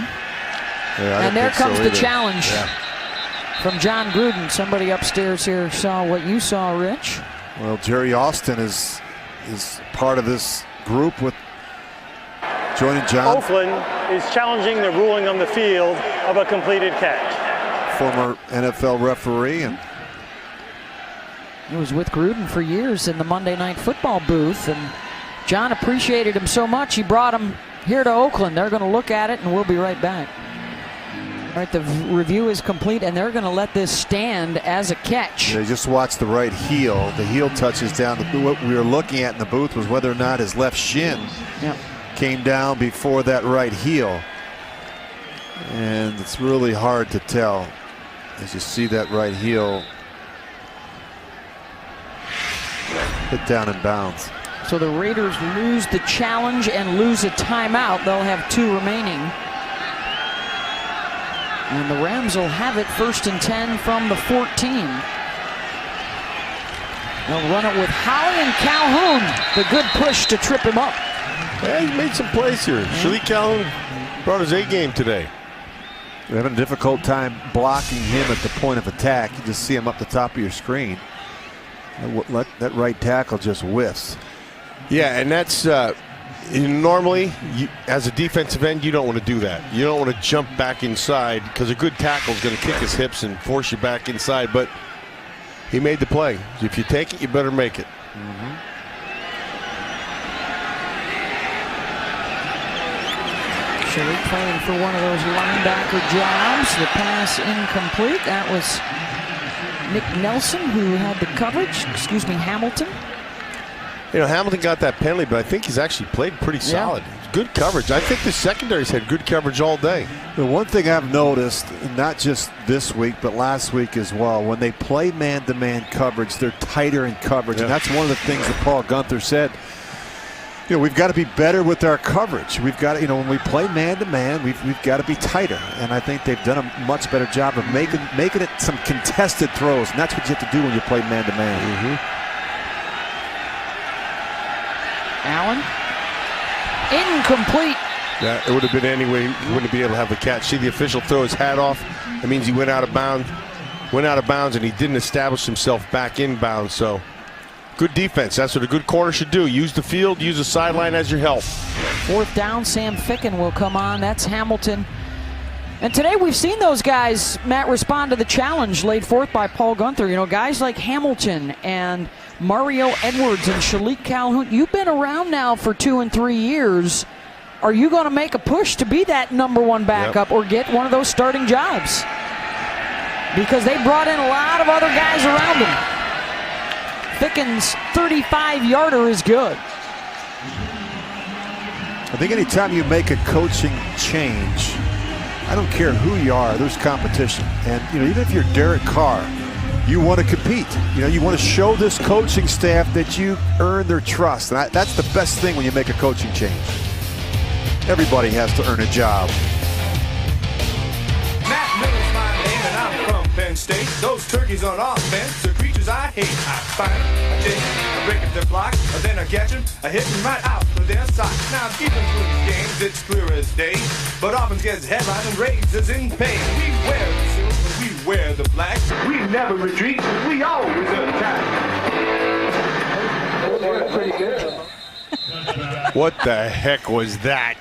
Yeah, and there comes the challenge from John Gruden. Somebody upstairs here saw what you saw, Rich. Well, Jerry Austin is part of this group with joining John. Oakland is challenging the ruling on the field of a completed catch. Former NFL referee, and he was with Gruden for years in the Monday Night Football booth, and John appreciated him so much he brought him here to Oakland. They're going to look at it, and we'll be right back. All right, the review is complete, and they're going to let this stand as a catch. They just watched the right heel. The heel touches down. What we were looking at in the booth was whether or not his left shin came down before that right heel. And it's really hard to tell as you see that right heel hit down in bounds. So the Raiders lose the challenge and lose a timeout. They'll have 2 remaining. And the Rams will have it 1st and 10 from the 14. They'll run it with Holley and Calhoun. The good push to trip him up. Yeah, he made some plays here. Shalik Calhoun brought his A game today. You're having a difficult time blocking him at the point of attack. You just see him up the top of your screen. Let that right tackle just whiffs. Yeah, and that's normally, as a defensive end, you don't want to do that. You don't want to jump back inside because a good tackle is going to kick his hips and force you back inside. But he made the play. If you take it, you better make it. Shalik playing for one of those linebacker jobs. The pass incomplete. That was Nick Nelson who had the coverage. Excuse me, Hamilton. Hamilton got that penalty, but I think he's actually played pretty solid. Good coverage. I think the secondary's had good coverage all day. The one thing I've noticed, not just this week, but last week as well, when they play man-to-man coverage, they're tighter in coverage. And that's one of the things that Paul Guenther said. We've got to be better with our coverage. We've got to, when we play man-to-man, we've got to be tighter. And I think they've done a much better job of making it some contested throws. And that's what you have to do when you play man-to-man. Allen. Incomplete. Yeah, it would have been anyway. He wouldn't be able to have the catch. See the official throw his hat off. That means he went out of bounds. And he didn't establish himself back in bounds. So good defense. That's what a good corner should do. Use the field, use the sideline as your help. 4th down, Sam Ficken will come on. That's Hamilton. And today we've seen those guys, Matt, respond to the challenge laid forth by Paul Guenther. Guys like Hamilton and Mario Edwards and Shalik Calhoun, you've been around now for 2 and 3 years. are you going to make a push to be that number one backup or get one of those starting jobs? Because they brought in a lot of other guys around him. Fickens' 35-yarder is good. I think anytime you make a coaching change, I don't care who you are, there's competition. And even if you're Derek Carr, you want to compete. You want to show this coaching staff that you earn their trust. And that's the best thing when you make a coaching change. Everybody has to earn a job. Matt Miller's my name and I'm from Penn State. Those turkeys on offense are creatures I hate. I find them, I chase them, I break up their block, then I catch them, I hit them right out of their socks. Now keeping through these games, it's clear as day. But offense gets headline and raises in pain. We wear the silver, we wear the black. We never retreat, we always attack. Pretty good. What the heck was that?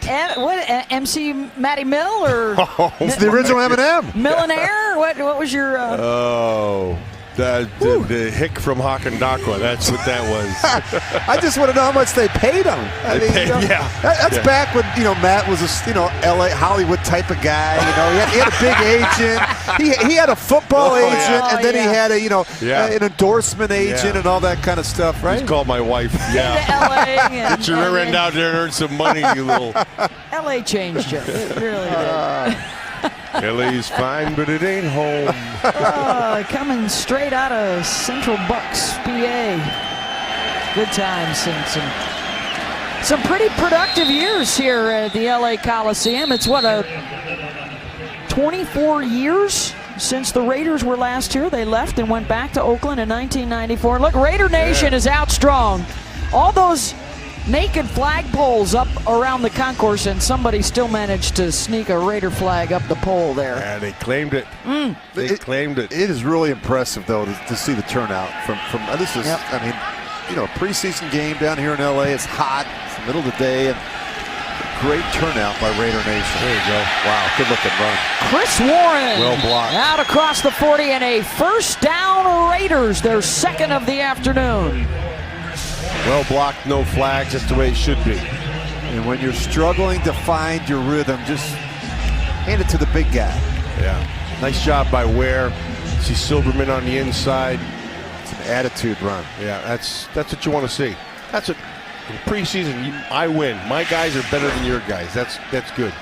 MC Matty Mill or It's the original Eminem. Millionaire? What was your? The hick from Hakanakwa. That's what that was. I just want to know how much they paid him. That's back when Matt was a LA Hollywood type of guy. He had a big agent. He had a football agent, and then he had an endorsement agent and all that kind of stuff. Right? He's called my wife. Yeah. LA. Get your rear end out there and earn some money, you little. LA changed you. It really did. LA's fine, but it ain't home. Coming straight out of Central Bucks, PA. Good times and some pretty productive years here at the LA Coliseum. It's 24 years since the Raiders were last here. They left and went back to Oakland in 1994. Look, Raider Nation is out strong. All those naked flagpoles up around the concourse, and somebody still managed to sneak a Raider flag up the pole there. Yeah, they claimed it. They claimed it. It is really impressive, though, to see the turnout from this is. Yep. I mean, a preseason game down here in LA. It's hot. It's the middle of the day, and great turnout by Raider Nation. There you go. Wow, good looking run. Chris Warren. Well blocked. Out across the 40 and a first down. Raiders, their second of the afternoon. Well blocked, no flags. That's the way it should be. And when you're struggling to find your rhythm, just hand it to the big guy. Yeah. Nice job by Ware. See Silverman on the inside. It's an attitude run. Yeah, that's what you want to see. That's it. In preseason, I win. My guys are better than your guys. That's good.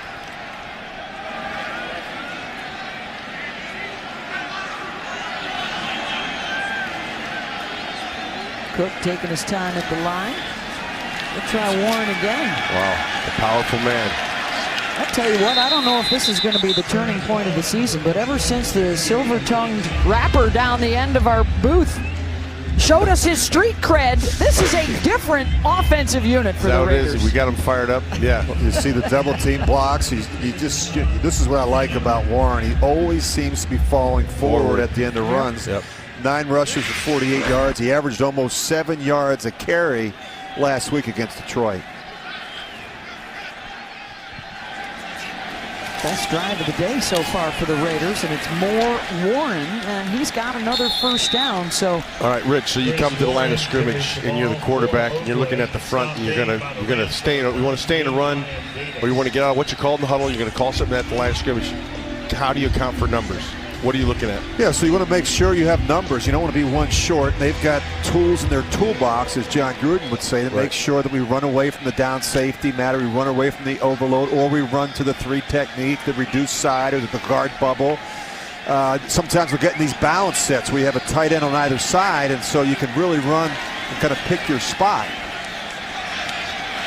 Cook taking his time at the line. We'll try Warren again. Wow, a powerful man. I'll tell you what, I don't know if this is going to be the turning point of the season, but ever since the silver-tongued rapper down the end of our booth showed us his street cred, this is a different offensive unit for the Raiders. It is. We got him fired up. Yeah. You see the double team blocks. This is what I like about Warren. He always seems to be falling forward at the end of runs. Yep. 9 rushes for 48 yards. He averaged almost 7 yards a carry last week against Detroit. Best drive of the day so far for the Raiders, and it's more Warren, and he's got another first down. So, all right, Rich. So you come to the line of scrimmage, and you're the quarterback, and you're looking at the front, and we're gonna stay. We want to stay in a run, or you want to get out of what you call in the huddle. You're going to call something at the line of scrimmage. How do you account for numbers? What are you looking at? Yeah, so you want to make sure you have numbers. You don't want to be one short. They've got tools in their toolbox, as John Gruden would say, to make sure that we run away from the down safety matter, we run away from the overload, or we run to the 3 technique, the reduced side, or the guard bubble. Sometimes we're getting these balance sets where you have a tight end on either side, and so you can really run and kind of pick your spot.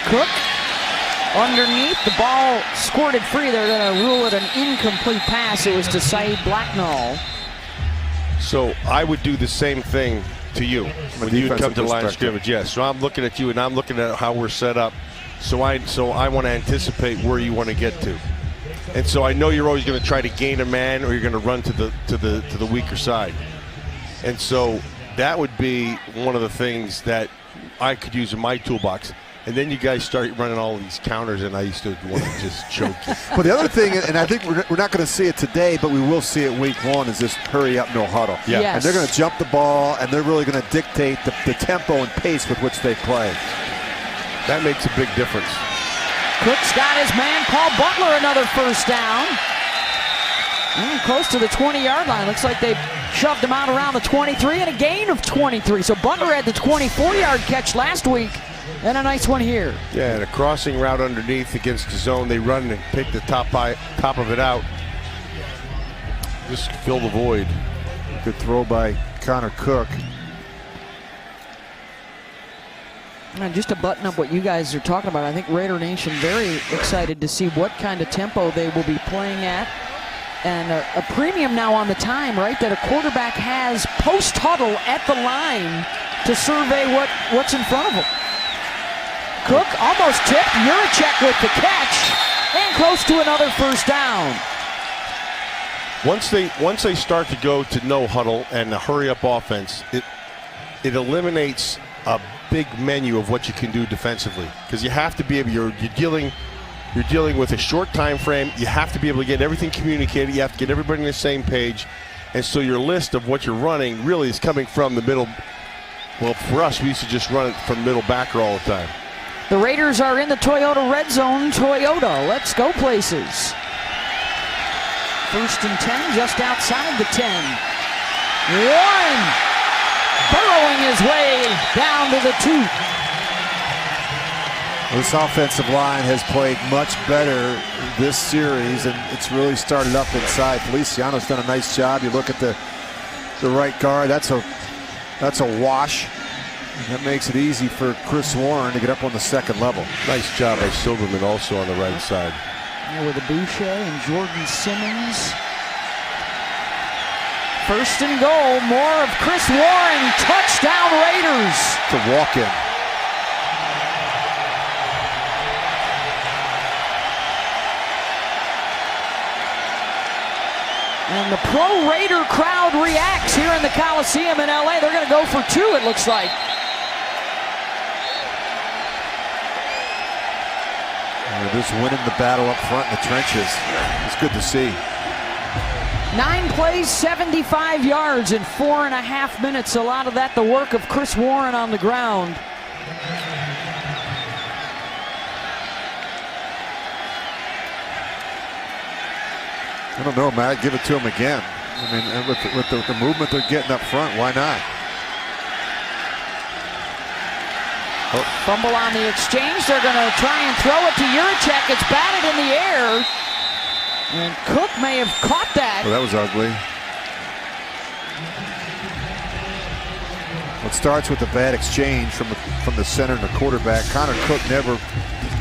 Cook underneath, the ball squirted free. They're going to rule it an incomplete pass. It was to Saeed Blacknall. So I would do the same thing to you when you come to the line of scrimmage. Yes. So I'm looking at you, and I'm looking at how we're set up. So I want to anticipate where you want to get to. And so I know you're always going to try to gain a man, or you're going to run to the weaker side. And so that would be one of the things that I could use in my toolbox. And then you guys start running all these counters, and I used to want to just choke you. But the other thing, and I think we're not going to see it today, but we will see it week 1, is this hurry up, no huddle. Yeah. Yes. And they're going to jump the ball, and they're really going to dictate the tempo and pace with which they play. That makes a big difference. Cook's got his man Paul Butler another first down. Close to the 20-yard line. Looks like they shoved him out around the 23 and a gain of 23. So Butler had the 24-yard catch last week and a nice one here. Yeah, and a crossing route underneath against the zone. They run and pick the top of it out. Just fill the void. Good throw by Connor Cook. And just to button up what you guys are talking about, I think Raider Nation very excited to see what kind of tempo they will be playing at. And a premium now on the time, right, that a quarterback has post-huddle at the line to survey what's in front of him. Cook almost tipped. Yurichek with the catch and close to another first down. Once they start to go to no huddle and a hurry-up offense, it eliminates a big menu of what you can do defensively, because you have to be able. You're dealing with a short time frame. You have to be able to get everything communicated. You have to get everybody on the same page, and so your list of what you're running really is coming from the middle. Well, for us, we used to just run it from middle backer all the time. The Raiders are in the Toyota red zone. Toyota, let's go places. 1st and 10, just outside the 10. Warren burrowing his way down to the 2. This offensive line has played much better this series, and it's really started up inside. Feliciano's done a nice job. You look at the right guard. That's a wash. And that makes it easy for Chris Warren to get up on the second level. Nice job by Silverman also on the right side. With Boucher and Jordan Simmons. 1st and goal. More of Chris Warren. Touchdown Raiders. It's a walk-in. And the pro Raider crowd reacts here in the Coliseum in LA. They're going to go for 2, it looks like. They're just winning the battle up front in the trenches. It's good to see. 9 plays, 75 yards in 4.5 minutes. A lot of that the work of Chris Warren on the ground. I don't know, Matt. Give it to him again. I mean, with the movement they're getting up front, why not? Fumble on the exchange. They're going to try and throw it to Yurichek. It's batted in the air. And Cook may have caught that. Oh, that was ugly. Well, it starts with a bad exchange from the center and the quarterback. Connor Cook never,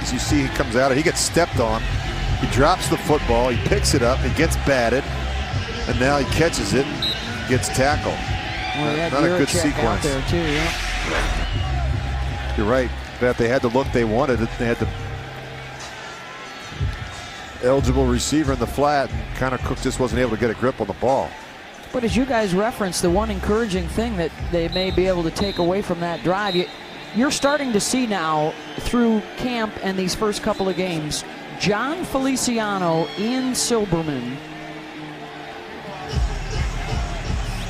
as you see, he comes out, he gets stepped on. He drops the football, he picks it up, it gets batted, and now he catches it, gets tackled. Well, not a good sequence. Out there too, yeah. You're right, Beth. They had the look they wanted. They had the eligible receiver in the flat, and Connor Cook just wasn't able to get a grip on the ball. But as you guys referenced, the one encouraging thing that they may be able to take away from that drive, you're starting to see now through camp and these first couple of games, John Feliciano, Ian Silberman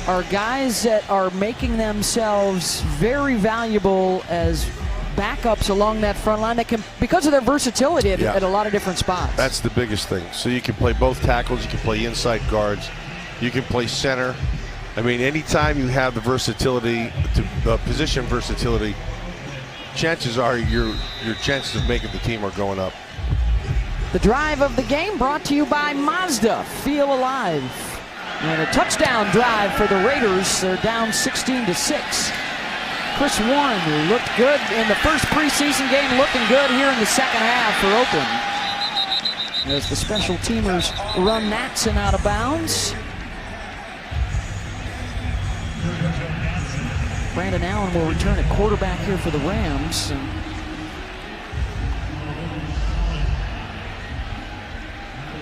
are guys that are making themselves very valuable as backups along that front line that can, because of their versatility at a lot of different spots. That's the biggest thing. So you can play both tackles, you can play inside guards, you can play center. I mean, anytime you have the versatility, position versatility, chances are your chances of making the team are going up. The drive of the game brought to you by Mazda. Feel alive. And a touchdown drive for the Raiders. They're down 16-6. Chris Warren, who looked good in the first preseason game, looking good here in the second half for Oakland. As the special teamers run Natson out of bounds. Brandon Allen will return at quarterback here for the Rams.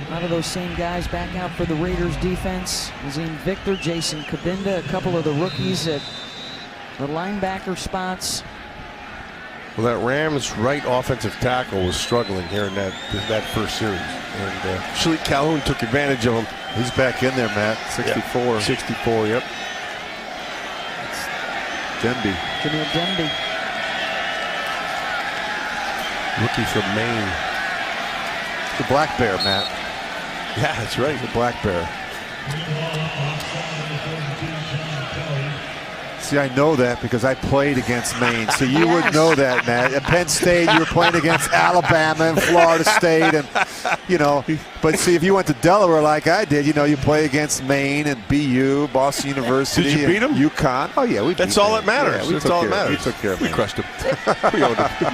A lot of those same guys back out for the Raiders defense. Azim Victor, Jason Kabinda, a couple of the rookies at the linebacker spots. Well, that Rams right offensive tackle was struggling here in that first series. And Shalik Calhoun took advantage of him. He's back in there, Matt. 64. Yep. 64, yep. Demby. Jamil Demby. Rookie from Maine. The black bear, Matt. Yeah, that's right. The black bear. See, I know that because I played against Maine. So you would know that, Matt. At Penn State, you were playing against Alabama and Florida State, and But see, if you went to Delaware like I did, you play against Maine and BU, Boston University. Did you beat them? UConn. Oh yeah, That's all that matters. Yeah, That's all that matters. We took care of We Maine. crushed them.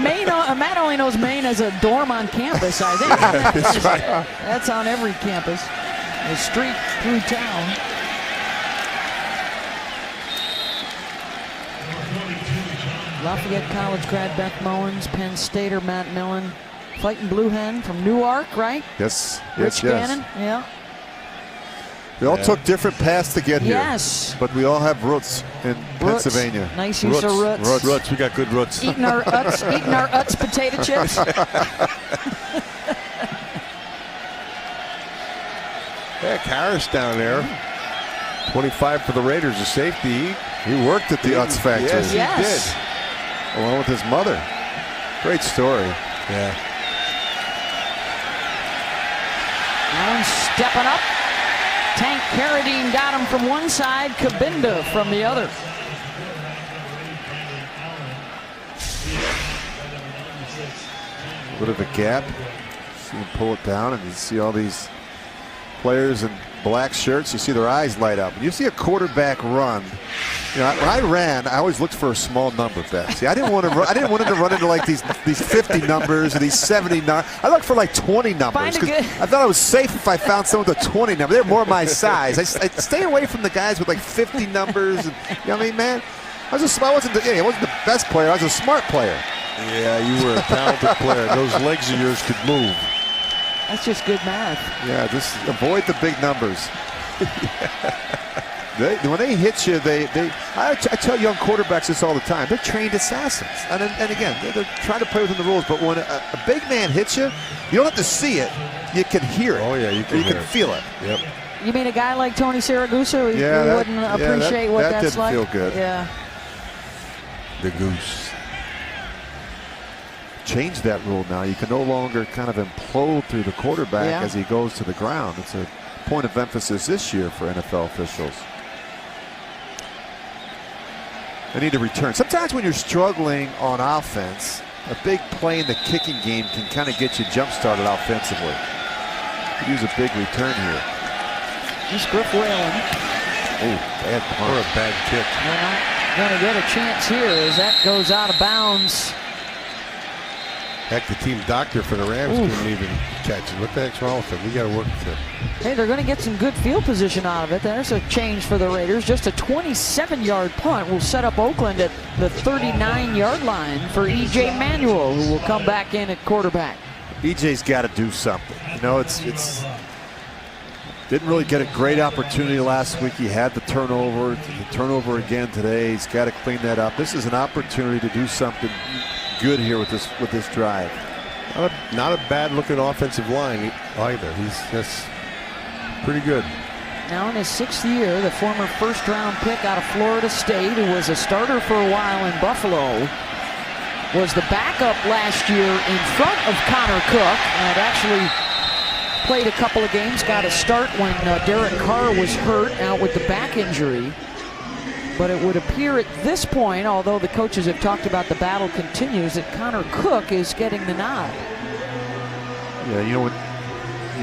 Maine, Matt only knows Maine as a dorm on campus, I think. That's right. That's on every campus. The street through town. Lafayette College grad Beth Mowens, Penn Stater Matt Millen, Fighting Blue Hen from Newark, right? Yes. Rich Gannon, yeah. We all took different paths to get here. Yes. But we all have roots in Pennsylvania. Nice use of roots. Roots. We got good roots. Eating our Utz potato chips. Yeah, Karras down there. 25 for the Raiders, a safety. He worked at the Utz factory. Yes, Yes. he did. Along with his mother. Great story. Yeah. Allen stepping up. Tank Carradine got him from one side, Kabinda from the other. A bit of a gap. See him pull it down, and you see all these players in black shirts. You see their eyes light up. When you see a quarterback run, when I ran, I always looked for a small number, Beth. See, I didn't want to. I didn't want him to run into like these 50 numbers or these 70 numbers. I looked for like 20 numbers because I thought I was safe if I found someone with a 20 number. They're more my size. I stay away from the guys with like 50 numbers. And, you know what I mean, man? I wasn't the best player. I was a smart player. Yeah, you were a talented player. Those legs of yours could move. That's just good math. Yeah, just avoid the big numbers. When they hit you, I tell young quarterbacks this all the time. They're trained assassins. And again, they're trying to play within the rules. But when a big man hits you, you don't have to see it. You can hear it. Oh, yeah, you can feel it. Yep. You mean a guy like Tony Siragusa? We wouldn't appreciate what that that's like? That didn't feel good. Yeah. The goose. Change that rule now. You can no longer kind of implode through the quarterback as he goes to the ground. It's a point of emphasis this year for NFL officials. They need to return. Sometimes when you're struggling on offense, a big play in the kicking game can kind of get you jump-started offensively. Could use a big return here. Here's Griff Whalen. Oh, bad punt. Or a bad kick. They're not going to get a chance here as that goes out of bounds. Heck, the team doctor for the Rams couldn't even catch it. What the heck's wrong with him? We got to work with him. Hey, they're going to get some good field position out of it. There's a change for the Raiders. Just a 27-yard punt will set up Oakland at the 39-yard line for E.J. Manuel, who will come back in at quarterback. EJ's got to do something. It's didn't really get a great opportunity last week. He had the turnover again today. He's got to clean that up. This is an opportunity to do something good here with this drive. Not a bad looking offensive line either. That's pretty good. Now in his 6th year, the former first-round pick out of Florida State, who was a starter for a while in Buffalo, was the backup last year in front of Connor Cook, and actually played a couple of games, got a start when Derek Carr was hurt out with the back injury. But it would appear at this point, although the coaches have talked about the battle continues, that Connor Cook is getting the nod. Yeah, when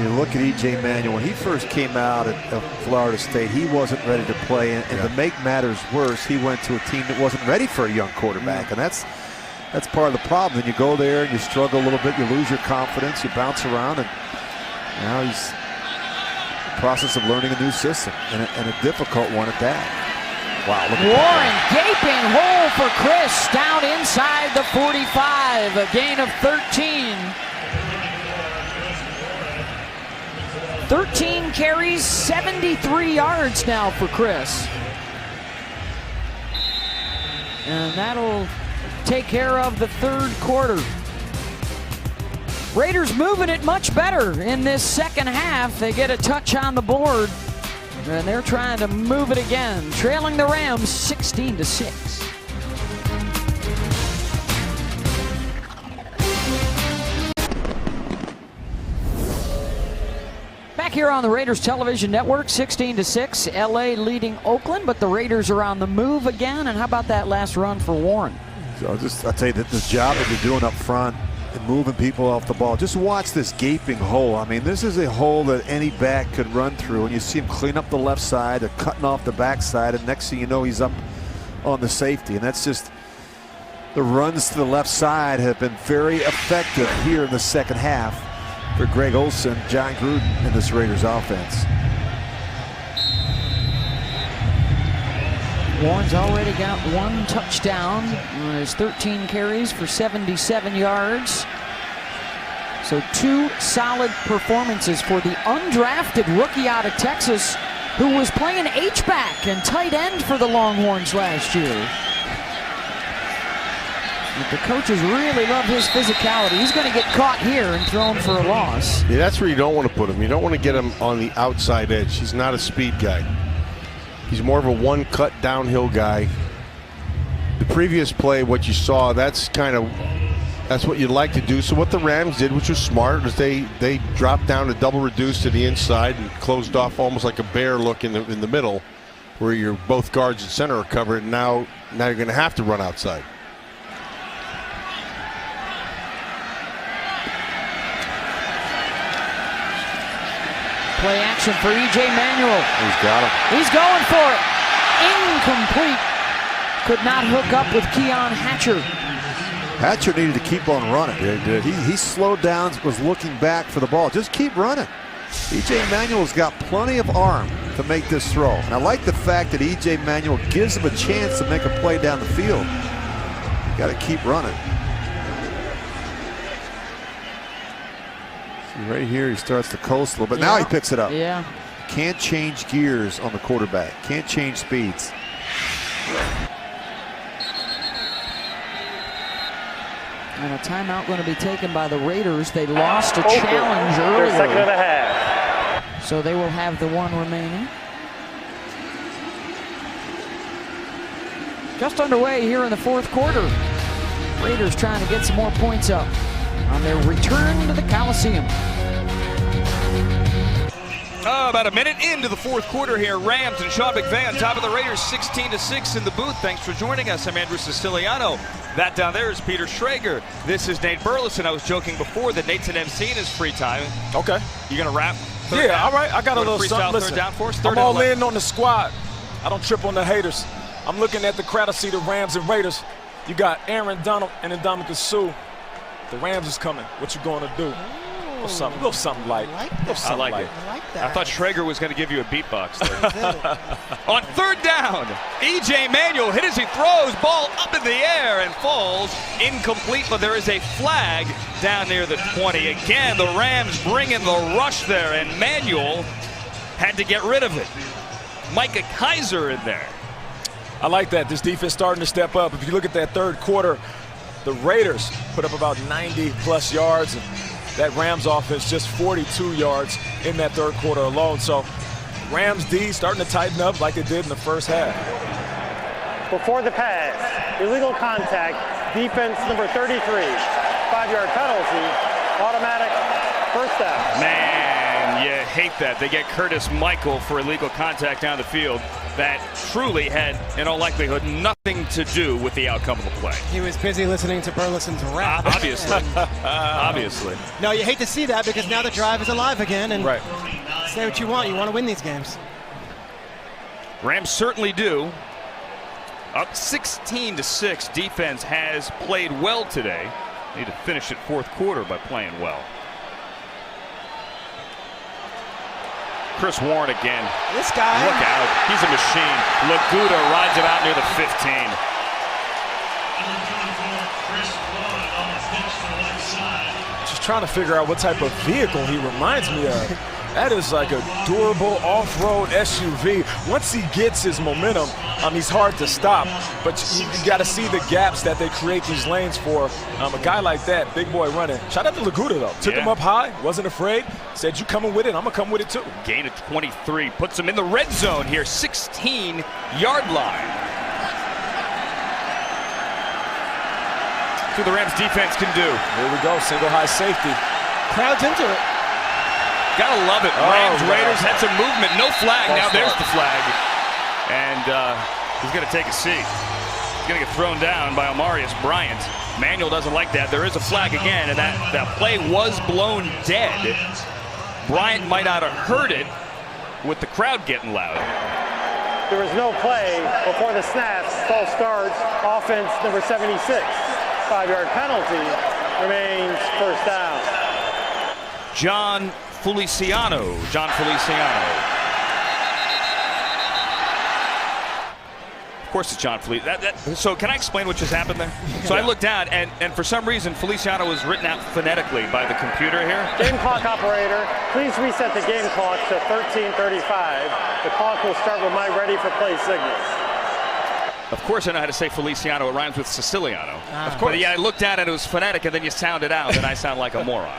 you look at E.J. Manuel, when he first came out of Florida State, he wasn't ready to play. And to make matters worse, he went to a team that wasn't ready for a young quarterback. And that's part of the problem. Then you go there and you struggle a little bit, you lose your confidence, you bounce around, and now he's in the process of learning a new system, and a difficult one at that. Wow, look at Warren, gaping hole for Chris, down inside the 45, a gain of 13. 13 carries, 73 yards now for Chris. And that'll take care of the 3rd quarter. Raiders moving it much better in this second half. They get a touch on the board. And they're trying to move it again, trailing the Rams 16-6. Back here on the Raiders television network, 16-6, LA leading Oakland, but the Raiders are on the move again. And how about that last run for Warren? So I'll tell you that the job that they're doing up front and moving people off the ball. Just watch this gaping hole. I mean, this is a hole that any back could run through, and you see him clean up the left side. They're cutting off the backside, and next thing you know, he's up on the safety. And that's just, the runs to the left side have been very effective here in the second half for Greg Olsen, John Gruden, and this Raiders offense. Warren's already got 1 touchdown on his 13 carries for 77 yards. So 2 solid performances for the undrafted rookie out of Texas who was playing H-back and tight end for the Longhorns last year. But the coaches really love his physicality. He's going to get caught here and thrown for a loss. Yeah, that's where you don't want to put him. You don't want to get him on the outside edge. He's not a speed guy. He's more of a one-cut downhill guy. The previous play, what you saw, that's what you'd like to do. So what the Rams did, which was smart, was they dropped down to double reduce to the inside and closed off almost like a bear look in the middle, where your both guards and center are covered. And now you're going to have to run outside. Play action for E.J. Manuel. He's got him. He's going for it. Incomplete. Could not hook up with Keon Hatcher. Hatcher needed to keep on running. Yeah, he did. He slowed down, was looking back for the ball. Just keep running. E.J. Manuel's got plenty of arm to make this throw. And I like the fact that E.J. Manuel gives him a chance to make a play down the field. Got to keep running. Right here, he starts to coast a little bit. Now he picks it up. Yeah. Can't change gears on the quarterback. Can't change speeds. And a timeout going to be taken by the Raiders. They lost a challenge earlier. Their second and a half. So they will have the 1 remaining. Just underway here in the 4th quarter. Raiders trying to get some more points up on their return to the Coliseum. About a minute into the 4th quarter here. Rams and Sean McVay top of the Raiders, 16-6 in the booth. Thanks for joining us. I'm Andrew Siciliano. That down there is Peter Schrager. This is Nate Burleson. I was joking before that Nate's an MC in his free time. Okay. You gonna rap? Yeah, all right. I got a little something. Listen, third down for us? I'm all in on the squad. I don't trip on the haters. I'm looking at the crowd. I see the Rams and Raiders. You got Aaron Donald and Ndamukong Suh. The Rams is coming. What you going to do? A little something light. I like it. I thought Schrager was going to give you a beatbox there. On 3rd down, E.J. Manuel hit as he throws, ball up in the air and falls incomplete, but there is a flag down near the 20. Again, the Rams bring in the rush there, and Manuel had to get rid of it. Micah Kiser in there. I like that. This defense starting to step up. If you look at that 3rd quarter, the Raiders put up about 90-plus yards, and that Rams offense just 42 yards in that 3rd quarter alone. So Rams D starting to tighten up like they did in the first half. Before the pass, illegal contact, defense number 33, 5-yard penalty, automatic first down. Man, you hate that. They get Curtis Michael for illegal contact down the field. That truly had, in all likelihood, nothing to do with the outcome of the play. He was busy listening to Burleson's rap. Obviously. Obviously. No, you hate to see that because now the drive is alive again. And say what you want. You want to win these games. Rams certainly do. Up 16-6. Defense has played well today. Need to finish it 4th quarter by playing well. Chris Warren again. This guy. Look out. He's a machine. Laguda rides it out near the 15. Just trying to figure out what type of vehicle he reminds me of. That is like a durable off-road SUV. Once he gets his momentum, he's hard to stop. But you got to see the gaps that they create these lanes for. A guy like that, big boy running. Shout out to Laguda, though. Took him up high, wasn't afraid. Said, you coming with it, I'm going to come with it, too. Gain of 23. Puts him in the red zone here, 16-yard line. That's what the Rams defense can do. Here we go, single high safety. Crowd's into it. Gotta love it. Rams, Raiders had some movement. No flag. Now there's the flag. And he's going to take a seat. He's going to get thrown down by Amarius Bryant. Manuel doesn't like that. There is a flag again, and that play was blown dead. Bryant might not have heard it with the crowd getting loud. There was no play before the snaps. False start, offense number 76. 5-yard penalty, remains first down. John Feliciano. Of course it's John Feliciano. So can I explain what just happened there? So I looked down, and for some reason, Feliciano was written out phonetically by the computer here. Game clock operator, please reset the game clock to 13:35. The clock will start with my ready for play signal. Of course I know how to say Feliciano. It rhymes with Siciliano. Of course. But yeah, I looked down and it was phonetic, and then you sound it out, and I sound like a moron.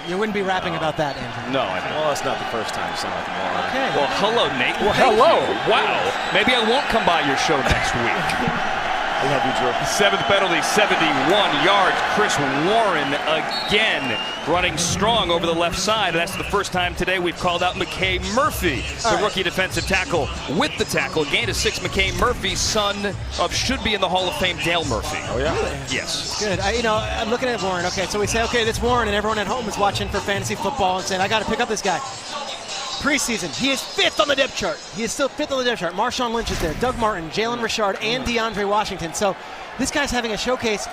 You wouldn't be rapping about that, Andrew. No, I don't. Well, that's not the first time you sound like a moron. Okay. Well, hello, Nate. Well, hello. Wow. Maybe I won't come by your show next week. I love you, Drew. 7th penalty, 71 yards. Chris Warren again running strong over the left side. That's the first time today we've called out McKay Murphy, the rookie defensive tackle, with the tackle. Gain of 6, McKay Murphy, son of should be in the Hall of Fame Dale Murphy. Oh, yeah? Really? Yes. Good. I'm looking at Warren. Okay, so we say, okay, that's Warren, and everyone at home is watching for fantasy football and saying, I got to pick up this guy. Preseason, he is 5th on the depth chart. He is still 5th on the depth chart. Marshawn Lynch is there, Doug Martin, Jalen Richard, and DeAndre Washington. So this guy's having a showcase.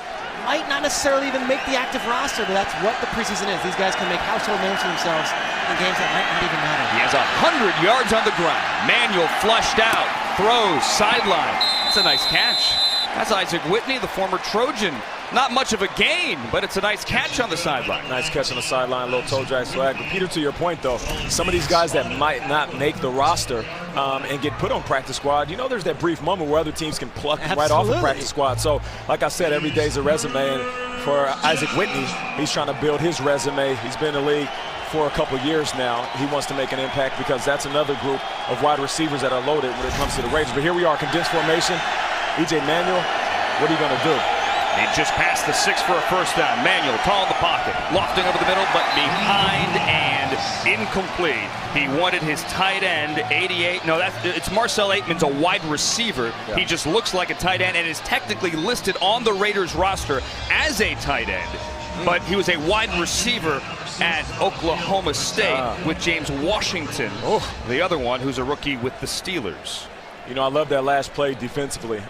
Might not necessarily even make the active roster, but that's what the preseason is. These guys can make household names for themselves in games that might not even matter. He has 100 yards on the ground. Manuel flushed out, throws, sideline. That's a nice catch. That's Isaac Whitney, the former Trojan. Not much of a gain, but it's a nice catch on the sideline. Nice catch on the sideline, little toe drag swag. But Peter, to your point though, some of these guys that might not make the roster and get put on practice squad, you know, there's that brief moment where other teams can pluck them right off the practice squad. So, like I said, every day's a resume. And for Isaac Whitney, he's trying to build his resume. He's been in the league for a couple years now. He wants to make an impact because that's another group of wide receivers that are loaded when it comes to the Raiders. But here we are, condensed formation. E.J. Manuel, what are you going to do? He just passed the 6 for a first down. Manuel, tall in the pocket, lofting over the middle, but behind and incomplete. He wanted his tight end, 88. No, it's Marcel Aitman's a wide receiver. Yeah. He just looks like a tight end and is technically listed on the Raiders roster as a tight end. But he was a wide receiver at Oklahoma State with James Washington, the other one who's a rookie with the Steelers. You know, I love that last play defensively.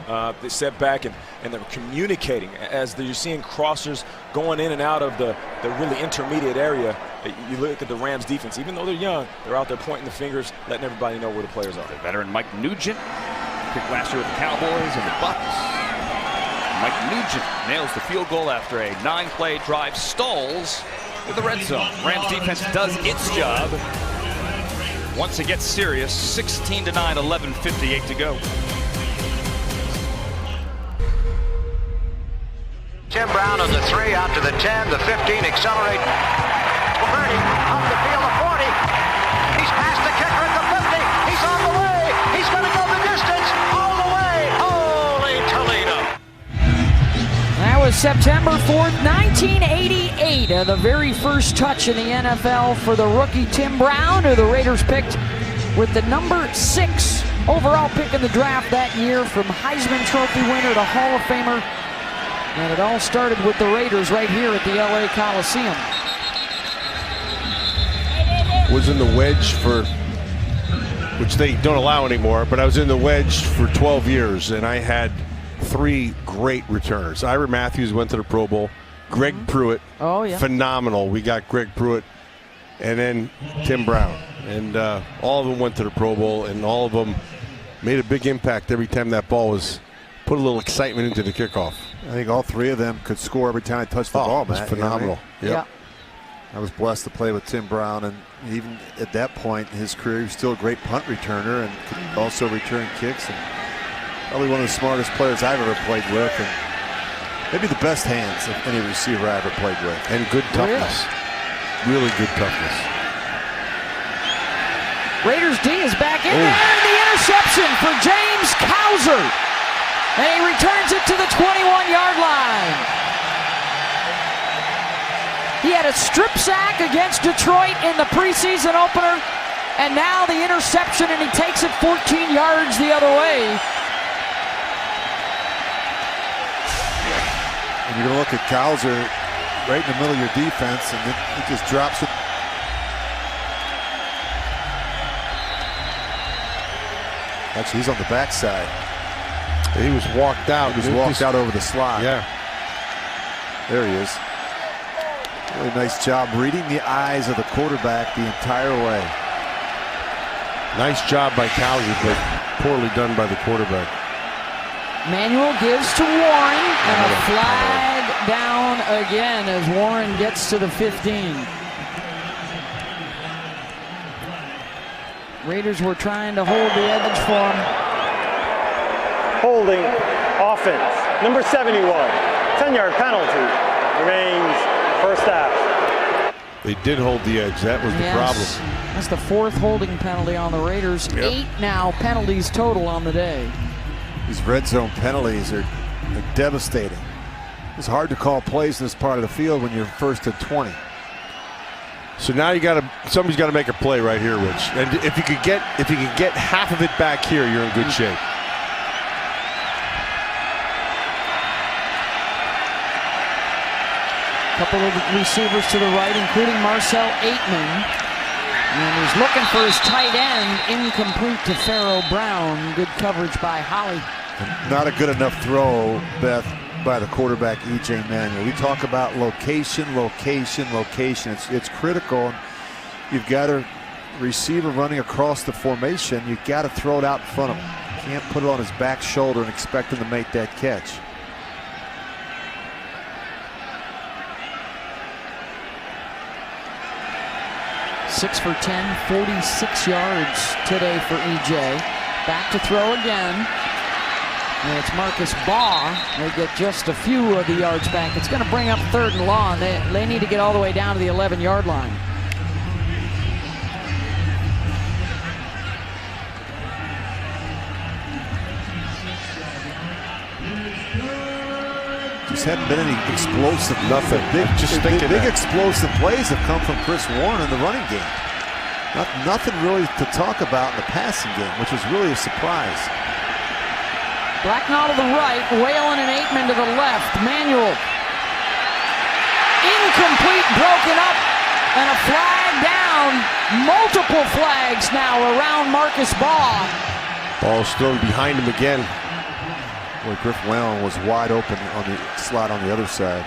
They set back and they're communicating as you're seeing crossers going in and out of the really intermediate area. You look at the Rams defense, even though they're young, they're out there pointing the fingers, letting everybody know where the players are. The veteran Mike Nugent, picked last year with the Cowboys and the Bucs. Mike Nugent nails the field goal after a 9-play drive, stalls in the red zone. Rams defense does its job. Once it gets serious, 16-9, 11:58 to go. Tim Brown on the 3, out to the 10, the 15, accelerate. 30, off the field, the 40. He's past the kicker at the 50. He's on the way. He's going to go the distance all the way. Holy Toledo. That was September 4th, 1988. The very first touch in the NFL for the rookie Tim Brown, who the Raiders picked with the number 6 overall pick in the draft that year, from Heisman Trophy winner to Hall of Famer. And it all started with the Raiders right here at the LA Coliseum. Was in the wedge for, which they don't allow anymore, but I was in the wedge for 12 years, and I had 3 great returners. Ira Matthews went to the Pro Bowl. Greg Pruitt, phenomenal. We got Greg Pruitt, and then Tim Brown. And all of them went to the Pro Bowl, and all of them made a big impact every time that ball was put a little excitement into the kickoff. I think all 3 of them could score every time they touched the ball, man. It was phenomenal. You know what I mean? I was blessed to play with Tim Brown, and even at that point in his career, he was still a great punt returner and could also return kicks. And probably one of the smartest players I've ever played with, and maybe the best hands of any receiver I ever played with. And good toughness. Really good toughness. Raiders D is back in there, and the interception for James Cowser. And he returns it to the 21-yard line. He had a strip sack against Detroit in the preseason opener, and now the interception, and he takes it 14 yards the other way. And you're going to look at Cowser right in the middle of your defense, and it just drops it. Actually, he's on the backside. He was walked out. He was walked out over the slot. Yeah. There he is. Really nice job reading the eyes of the quarterback the entire way. Nice job by Cowser, but poorly done by the quarterback. Manuel gives to Warren, and a flag down again as Warren gets to the 15. Raiders were trying to hold the edge for him. Holding offense. Number 71. 10-yard penalty. Remains first half. They did hold the edge. That was the problem. That's the 4th holding penalty on the Raiders. Yep. 8 now penalties total on the day. These red zone penalties are devastating. It's hard to call plays in this part of the field when you're 1st and 20. So now somebody's got to make a play right here, Rich. And if you could get half of it back here, you're in good shape. Couple of receivers to the right, including Marcel Aitman. And he's looking for his tight end, incomplete to Pharaoh Brown. Good coverage by Holly. Not a good enough throw, Beth, by the quarterback, E.J. Manuel. We talk about location, location, location. It's critical. You've got a receiver running across the formation. You've got to throw it out in front of him. You can't put it on his back shoulder and expect him to make that catch. Six for 10, 46 yards today for E.J. Back to throw again. And it's Marcus Baugh. They get just a few of the yards back. It's going to bring up 3rd and long. They need to get all the way down to the 11-yard line. Just haven't been any explosive, nothing. Big explosive plays have come from Chris Warren in the running game. Nothing really to talk about in the passing game, which is really a surprise. Blacknall to the right, Whalen and Aitman to the left. Manuel. Incomplete, broken up, and a flag down. Multiple flags now around Marcus Baugh. Ball's thrown behind him again. Boy, Griff Whalen was wide open on the slot on the other side.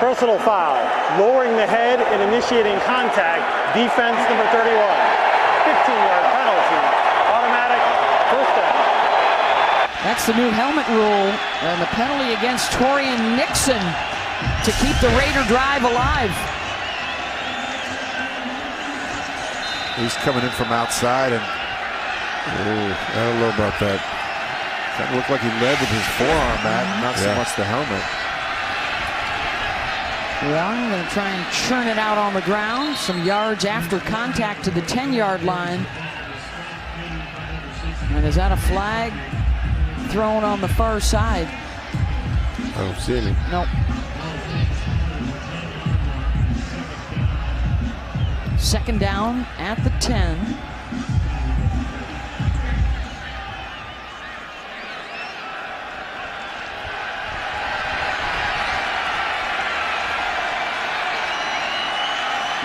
Personal foul. Lowering the head and initiating contact. Defense number 31. 15-yard penalty. Automatic first down. That's the new helmet rule, and the penalty against Torian Nixon to keep the Raider drive alive. He's coming in from outside, and I don't know about that. That looked like he led with his forearm, Matt, not so much the helmet. Warren going to try and churn it out on the ground. Some yards after contact to the 10-yard line. And is that a flag thrown on the far side? I don't see any. Nope. Second down at the 10.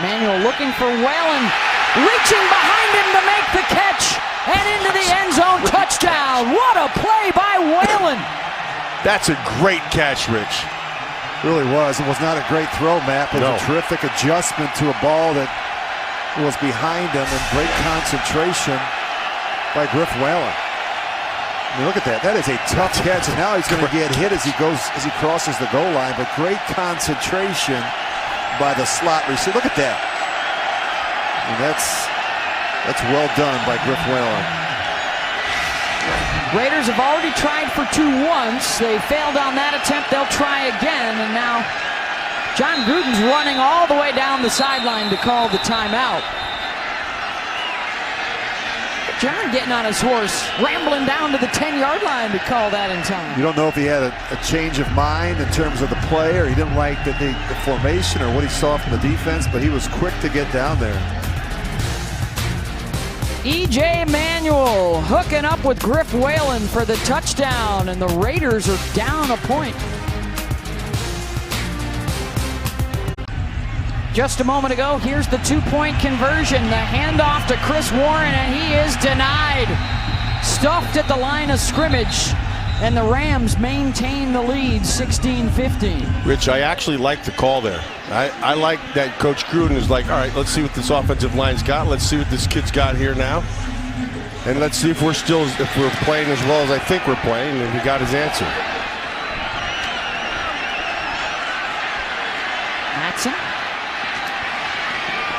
Manuel looking for Whalen, reaching behind him to make the catch, and into the end zone, touchdown. What a play by Whalen. That's a great catch, Rich. Really was. It was not a great throw, Matt, but a terrific adjustment to a ball that was behind him, and great concentration by Griff Whalen. I mean, look at that. That is a tough catch, and now he's going to get hit as he crosses the goal line, but great concentration by the slot receiver. Look at that. I mean, that's well done by Griff Whalen. Raiders have already tried for 2 once. They failed on that attempt. They'll try again, and now John Gruden's running all the way down the sideline to call the timeout. John getting on his horse, rambling down to the 10-yard line to call that in time. You don't know if he had a change of mind in terms of the play, or he didn't like the formation, or what he saw from the defense, but he was quick to get down there. E.J. Manuel hooking up with Griff Whalen for the touchdown, and the Raiders are down a point. Just a moment ago, here's the two-point conversion. The handoff to Chris Warren, and he is denied. Stuffed at the line of scrimmage, and the Rams maintain the lead, 16-15. Rich, I actually like the call there. I like that Coach Gruden is like, all right, let's see what this offensive line's got. Let's see what this kid's got here now. And let's see if we're playing as well as I think we're playing, and he got his answer. Matson.